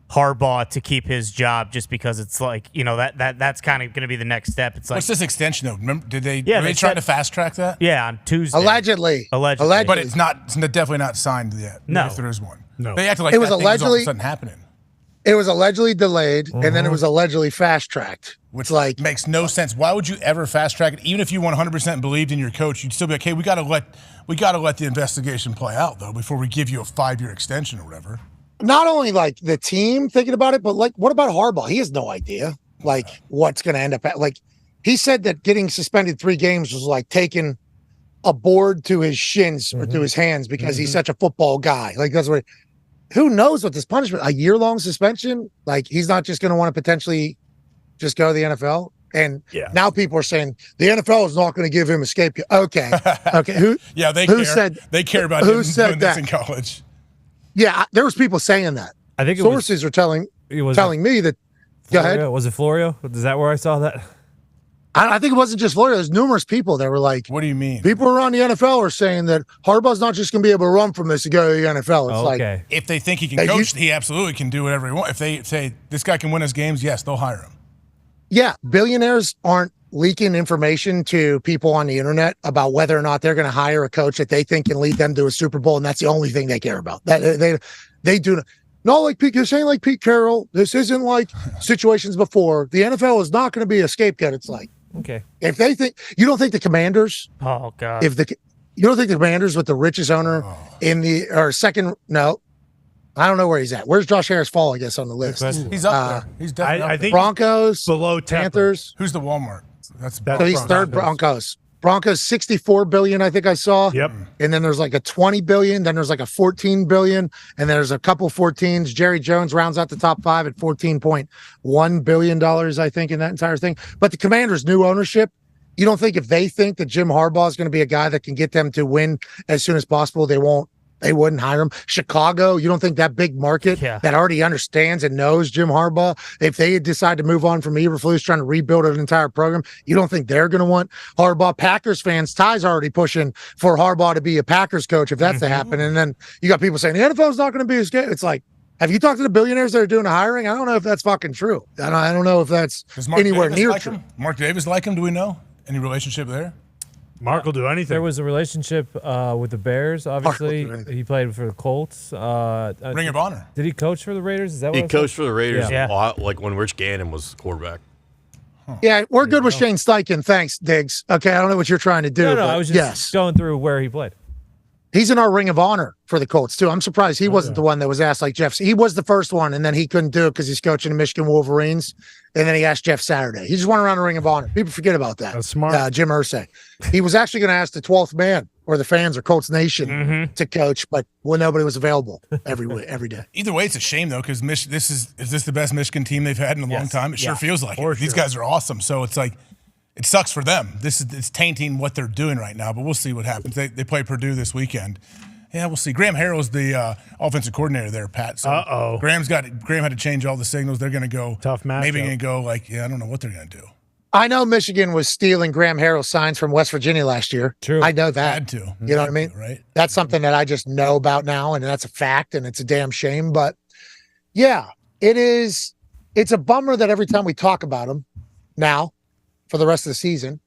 Harbaugh to keep his job, just because it's like, that's kind of going to be the next step. It's like, what's this extension though? Remember, were they trying to fast track that? Yeah, on Tuesday. Allegedly. But it's definitely not signed yet. No. If there is one. No. They acted like it was that allegedly thing was all of a sudden happening. It was allegedly delayed, and then it was allegedly fast tracked. Which makes no sense. Why would you ever fast track it? Even if you 100% believed in your coach, you'd still be like, hey, we gotta let the investigation play out though before we give you a 5-year extension or whatever. Not only like the team thinking about it, but like, what about Harbaugh? He has no idea what's going to end up at. Like, he said that getting suspended 3 games was like taking a board to his shins or to his hands because he's such a football guy. Like that's what. Who knows what this punishment? A year-long suspension? Like he's not just going to want to potentially just go to the NFL. And now people are saying the NFL is not going to give him a scapegoat. Okay. Who? Yeah, who care. said They care about who him said doing that? this in college. Yeah, there was people saying that. I think sources are telling me that. Go ahead. Was it Florio? Is that where I saw that? I think it wasn't just Florida. There's numerous people that were like, "What do you mean?" People around the NFL are saying that Harbaugh's not just going to be able to run from this to go to the NFL. It's like if they think he can coach, he absolutely can do whatever he wants. If they say this guy can win us games, yes, they'll hire him. Yeah, billionaires aren't leaking information to people on the internet about whether or not they're going to hire a coach that they think can lead them to a Super Bowl, and that's the only thing they care about. That they do not like Pete. You're saying like Pete Carroll. This isn't like situations before. The NFL is not going to be a scapegoat. It's like. Okay. If they think you don't think the Commanders, you don't think the Commanders with the richest owner in the or second, no, I don't know where he's at. Where's Josh Harris fall? I guess on the list. He's up there. He's definitely up I there. think Broncos below Panthers. Who's the Walmart? That's so he's third. Broncos. Broncos 64 billion, I think I saw. Yep. And then there's like a 20 billion, then there's like a 14 billion, and there's a couple 14s. Jerry Jones rounds out the top 5 at $14.1 billion, I think, in that entire thing. But the Commanders' new ownership, you don't think if they think that Jim Harbaugh is going to be a guy that can get them to win as soon as possible, they wouldn't hire him. Chicago, you don't think that big market that already understands and knows Jim Harbaugh, if they decide to move on from Eberflus trying to rebuild an entire program, you don't think they're going to want Harbaugh? Packers fans, Ty's already pushing for Harbaugh to be a Packers coach if that's to happen. And then you got people saying the NFL is not going to be as good. It's like, have you talked to the billionaires that are doing the hiring? I don't know if that's fucking true. I don't know if that's anywhere near true. Mark Davis like him? Do we know? Any relationship there? Mark will do anything. There was a relationship with the Bears. Obviously, he played for the Colts. Ring of Honor. Did he coach for the Raiders? Is that what He I said? coached for the Raiders a lot, like when Rich Gannon was quarterback. Yeah, we're good with Shane Steichen. Thanks, Diggs. Okay, I don't know what you're trying to do. No, I was just going through where he played. He's in our Ring of Honor for the Colts, too. I'm surprised he wasn't the one that was asked like Jeff. He was the first one, and then he couldn't do it because he's coaching the Michigan Wolverines. And then he asked Jeff Saturday. He just went around the Ring of Honor. People forget about that. That's smart. Jim Irsay. He was actually going to ask the 12th man or the fans or Colts Nation to coach, but nobody was available every day. Either way, it's a shame, though, because is this the best Michigan team they've had in a long time? It sure feels like it. These guys are awesome. So it's like, it sucks for them. It's tainting what they're doing right now, but we'll see what happens. They play Purdue this weekend. Yeah, we'll see. Graham Harrell's the offensive coordinator there, Pat. So Graham had to change all the signals. They're going to go tough match. Maybe going to go like, I don't know what they're going to do. I know Michigan was stealing Graham Harrell's signs from West Virginia last year. True. I know that. Had to. You know what I mean? Right. That's something that I just know about now, and that's a fact, and it's a damn shame. But yeah, it is. It's a bummer that every time we talk about him now for the rest of the season,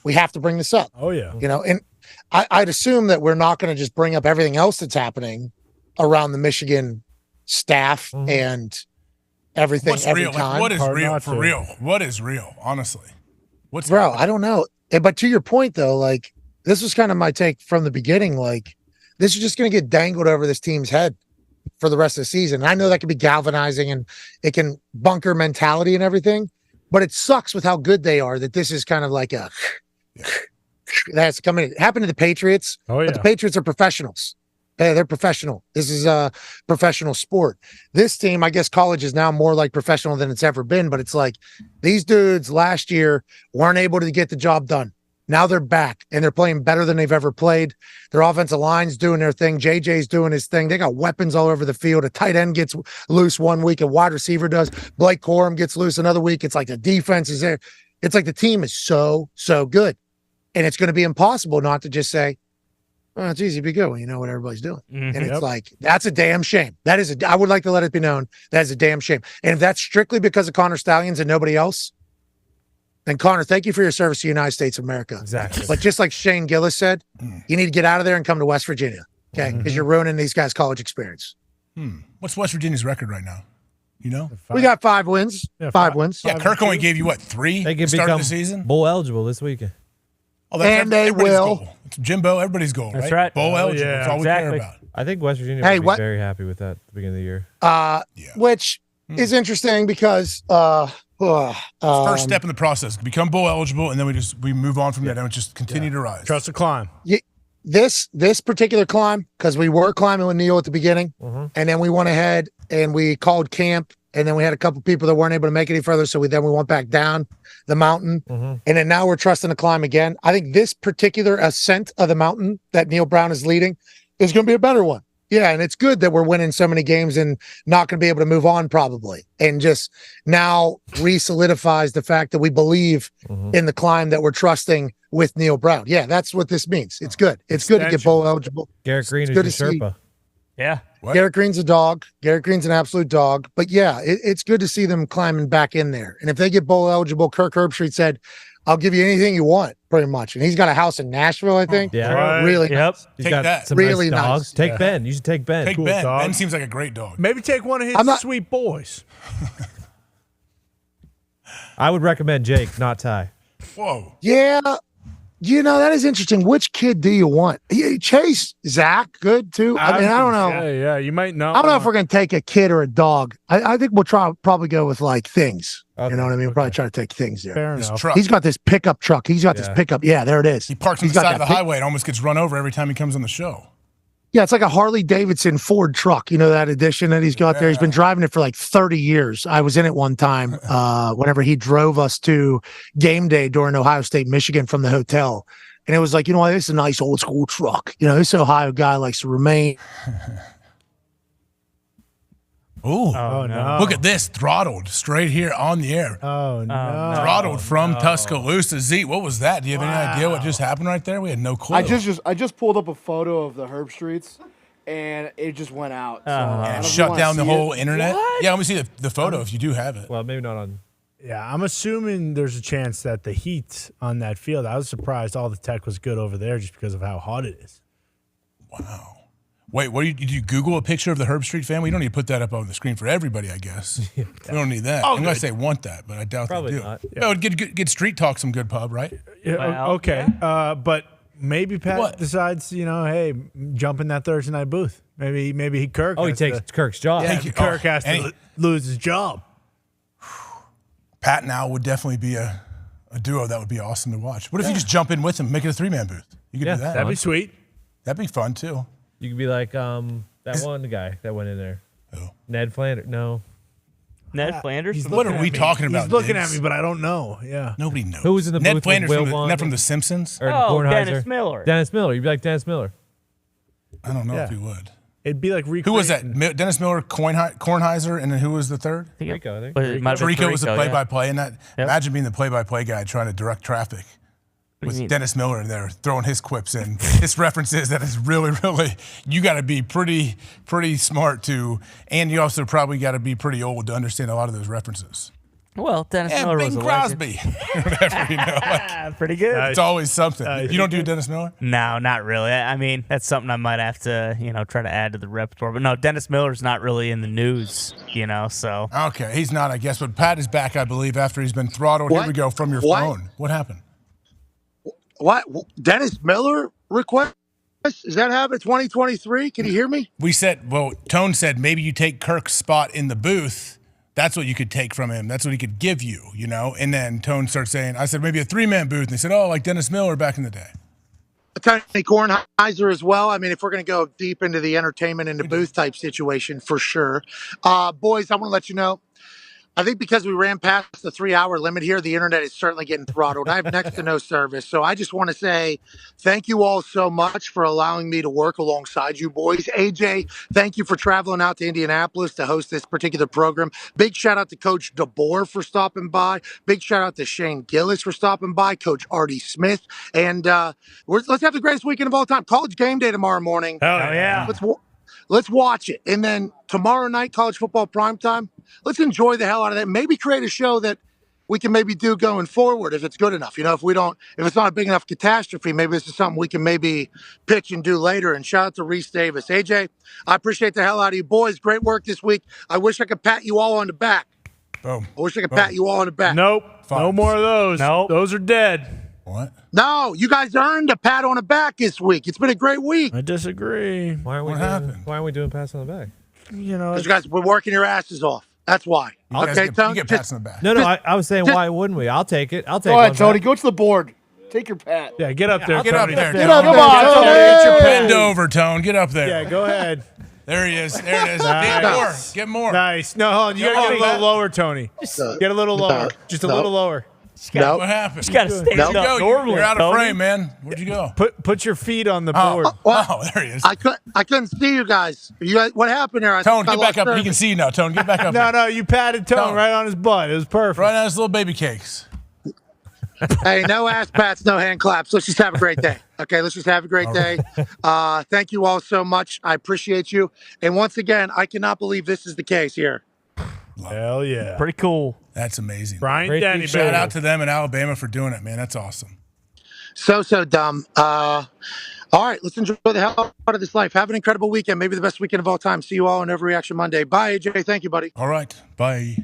we have to bring this up. Oh, yeah. You know, and I'd assume that we're not going to just bring up everything else that's happening around the Michigan staff and everything every time. What is real for real? What is real, honestly? Bro, I don't know. But to your point, though, like, this was kind of my take from the beginning. Like, this is just going to get dangled over this team's head for the rest of the season. I know that can be galvanizing and it can bunker mentality and everything, but it sucks with how good they are that this is kind of like a that's coming. It happened to the Patriots. Oh, yeah. But the Patriots are professionals. They're professional. This is a professional sport. This team, I guess college is now more like professional than it's ever been, but it's like these dudes last year weren't able to get the job done. Now they're back and they're playing better than they've ever played. Their offensive line's doing their thing. JJ's doing his thing. They got weapons all over the field. A tight end gets loose one week, a wide receiver does. Blake Corum gets loose another week. It's like the defense is there. It's like the team is so good. And it's going to be impossible not to just say, oh, it's easy to be good when you know what everybody's doing. And it's like, that's a damn shame. I would like to let it be known that is a damn shame. And if that's strictly because of Connor Stallions and nobody else, then Connor, thank you for your service to the United States of America. Exactly. But just like Shane Gillis said, you need to get out of there and come to West Virginia. Okay. Because you're ruining these guys' college experience. What's West Virginia's record right now? You know? We got 5 wins. Yeah, 5 wins. Yeah, Kirk only gave you, what, 3 They to can start become the season? bowl eligible this weekend. Oh, that's And they everybody's will. Goal. It's Jimbo, everybody's goal, That's right? right. Bowl Oh, eligible. yeah. That's all we care about. I think West Virginia Hey, would be what- very happy with that at the beginning of the year. Which is interesting because first step in the process, become bowl eligible, and then we move on from there, and we just continue to rise. Trust the climb. This particular climb, because we were climbing with Neil at the beginning, and then we went ahead and we called camp, and then we had a couple people that weren't able to make it any further, so we went back down the mountain, and then now we're trusting the climb again. I think this particular ascent of the mountain that Neil Brown is leading is going to be a better one. Yeah, and it's good that we're winning so many games and not going to be able to move on probably. And just now re-solidifies the fact that we believe in the climb that we're trusting with Neil Brown. Yeah, that's what this means. It's good. It's good to get bowl eligible. Garrett Green it's is your Sherpa. Yeah. What? Garrett Green's a dog. Garrett Green's an absolute dog. But yeah, it's good to see them climbing back in there. And if they get bowl eligible, Kirk Herbstreit said, I'll give you anything you want, pretty much. And he's got a house in Nashville, I think. Yeah. Right. Really Yep. nice. He's Take got that. some Really nice nice. dogs. Take Ben. You should take Ben. Take Cool Ben. dog. Ben seems like a great dog. Maybe take one of his I'm not- sweet boys. I would recommend Jake, not Ty. Whoa. Yeah. That is interesting. Which kid do you want? Chase, Zach, good too. I mean, I don't know. Yeah, you might know. I don't know if we're going to take a kid or a dog. I think we'll probably go with like things. Okay, You know what I mean? We'll probably try to take things there. Fair This enough. truck. He's got this pickup truck. He's got this pickup. Yeah, there it is. He parks on He's the got side of that the highway and almost gets run over every time he comes on the show. Yeah, it's like a Harley Davidson Ford truck. You know that edition that he's got there? He's been driving it for like 30 years. I was in it one time whenever he drove us to game day during Ohio State, Michigan from the hotel. And it was like, this is a nice old school truck. This Ohio guy likes to remain. Ooh. Oh, no. Look at this. Throttled straight here on the air. Oh, no. Throttled from Tuscaloosa. Zeke, what was that? Do you have any idea what just happened right there? We had no clue. I just pulled up a photo of the Herbstreits, and it just went out. So and it shut down the whole internet? What? Yeah, let me see the photo if you do have it. Well, maybe not on. Yeah, I'm assuming there's a chance that the heat on that field, I was surprised all the tech was good over there just because of how hot it is. Wow. Wait, did you Google a picture of the Herbstreit family? You don't need to put that up on the screen for everybody, I guess. We don't need that. Unless they want that, but I doubt Probably they do. not. Yeah. Get Street Talk some good pub, right? Yeah, Well, okay, but maybe Pat decides, hey, jump in that Thursday night booth. Maybe Kirk. Oh, he has takes Kirk's job. Yeah, Kirk has to lose his job. Pat and Al would definitely be a duo that would be awesome to watch. What if you just jump in with him, make it a three-man booth? You could do that. That'd be sweet. That'd be fun, too. You could be like that one guy that went in there. Who? Ned Flanders. No. Ned Flanders? What are we talking about? He's looking at me, but I don't know. Yeah. Nobody knows. Who was in the Ned booth Flanders with from Will the, Vaughn? not from The Simpsons? Or Dennis Kornheiser? Miller. Dennis Miller. You'd be like Dennis Miller. I don't know if Yeah. he would. It'd be like Who was that? Dennis Miller, Kornheiser, and then who was the third? Rico, I think. Rico was the Tirico, play-by-play, and that. Yep. Imagine being the play-by-play guy trying to direct traffic do you with mean? Dennis Miller in there throwing his quips in, his references. That is really. You got to be pretty smart to, and you also probably got to be pretty old to understand a lot of those references. Well, Dennis Miller was Bing a Crosby, whatever Pretty good. It's always something. You don't do Dennis Miller? No, not really. I mean, that's something I might have to, try to add to the repertoire. But no, Dennis Miller's not really in the news, so. Okay, he's not, I guess. But Pat is back, I believe, after he's been throttled. Here we go from your phone. What happened? What? Dennis Miller request? Is that happening 2023? Can you hear me? Tone said maybe you take Kirk's spot in the booth. That's what you could take from him. That's what he could give you, And then Tone starts saying, I said, maybe a three-man booth. And they said, like Dennis Miller back in the day. Tony Kornheiser as well. I mean, if we're going to go deep into the entertainment and the booth type situation, for sure. Boys, I want to let you know, I think because we ran past the 3-hour limit here, the internet is certainly getting throttled. I have next to no service. So I just want to say thank you all so much for allowing me to work alongside you boys. AJ, thank you for traveling out to Indianapolis to host this particular program. Big shout out to Coach DeBoer for stopping by. Big shout out to Shane Gillis for stopping by, Coach Artie Smith. And let's have the greatest weekend of all time. College game day tomorrow morning. Oh, yeah. Let's watch it. And then tomorrow night, college football primetime. Let's enjoy the hell out of that. Maybe create a show that we can maybe do going forward if it's good enough. If it's not a big enough catastrophe, maybe this is something we can maybe pitch and do later. And shout out to Reese Davis. AJ, I appreciate the hell out of you boys. Great work this week. I wish I could pat you all on the back. Boom. I wish I could pat you all on the back. Nope. No more of those. Nope. Those are dead. What? No, you guys earned a pat on the back this week. It's been a great week. I disagree. Why aren't we doing pass on the back? Because you guys were working your asses off. That's why. You guys Okay, get, Tone? you get pats on the back. No, I was saying, why wouldn't we? I'll take it. I'll take Go ahead, one, Tony. Pat. Go to the board. Take your pat. Yeah, get up there. Get up Tony. there, Get Tone. up, come on, Tony. Get your bend over, Tone. Get up there. Yeah, go ahead. There he is. There it is. Nice. Get more. Get more. Nice. No, hold on. You Come got to on, get a little Matt. lower, Tony. Get a little lower. Just a little lower. No. What happened? You got to stand Where'd you up go? normally. You're out of Tony. frame, man. Where'd you go? Put your feet on the board. Oh, there he is. I couldn't see you guys. What happened there? Tone, get back up. He can see you now. Tone, get back up. No, you patted Tone right on his butt. It was perfect. Right on his little baby cakes. Hey, no ass pats, no hand claps. Let's just have a great day. Okay, let's just have a great day. Thank you all so much. I appreciate you. And once again, I cannot believe this is the case here. Hell yeah. Pretty cool. That's amazing. Brian Denny, Shout out to them in Alabama for doing it, man. That's awesome. So dumb. All right, let's enjoy the hell out of this life. Have an incredible weekend. Maybe the best weekend of all time. See you all on Overreaction Monday. Bye, AJ. Thank you, buddy. All right. Bye.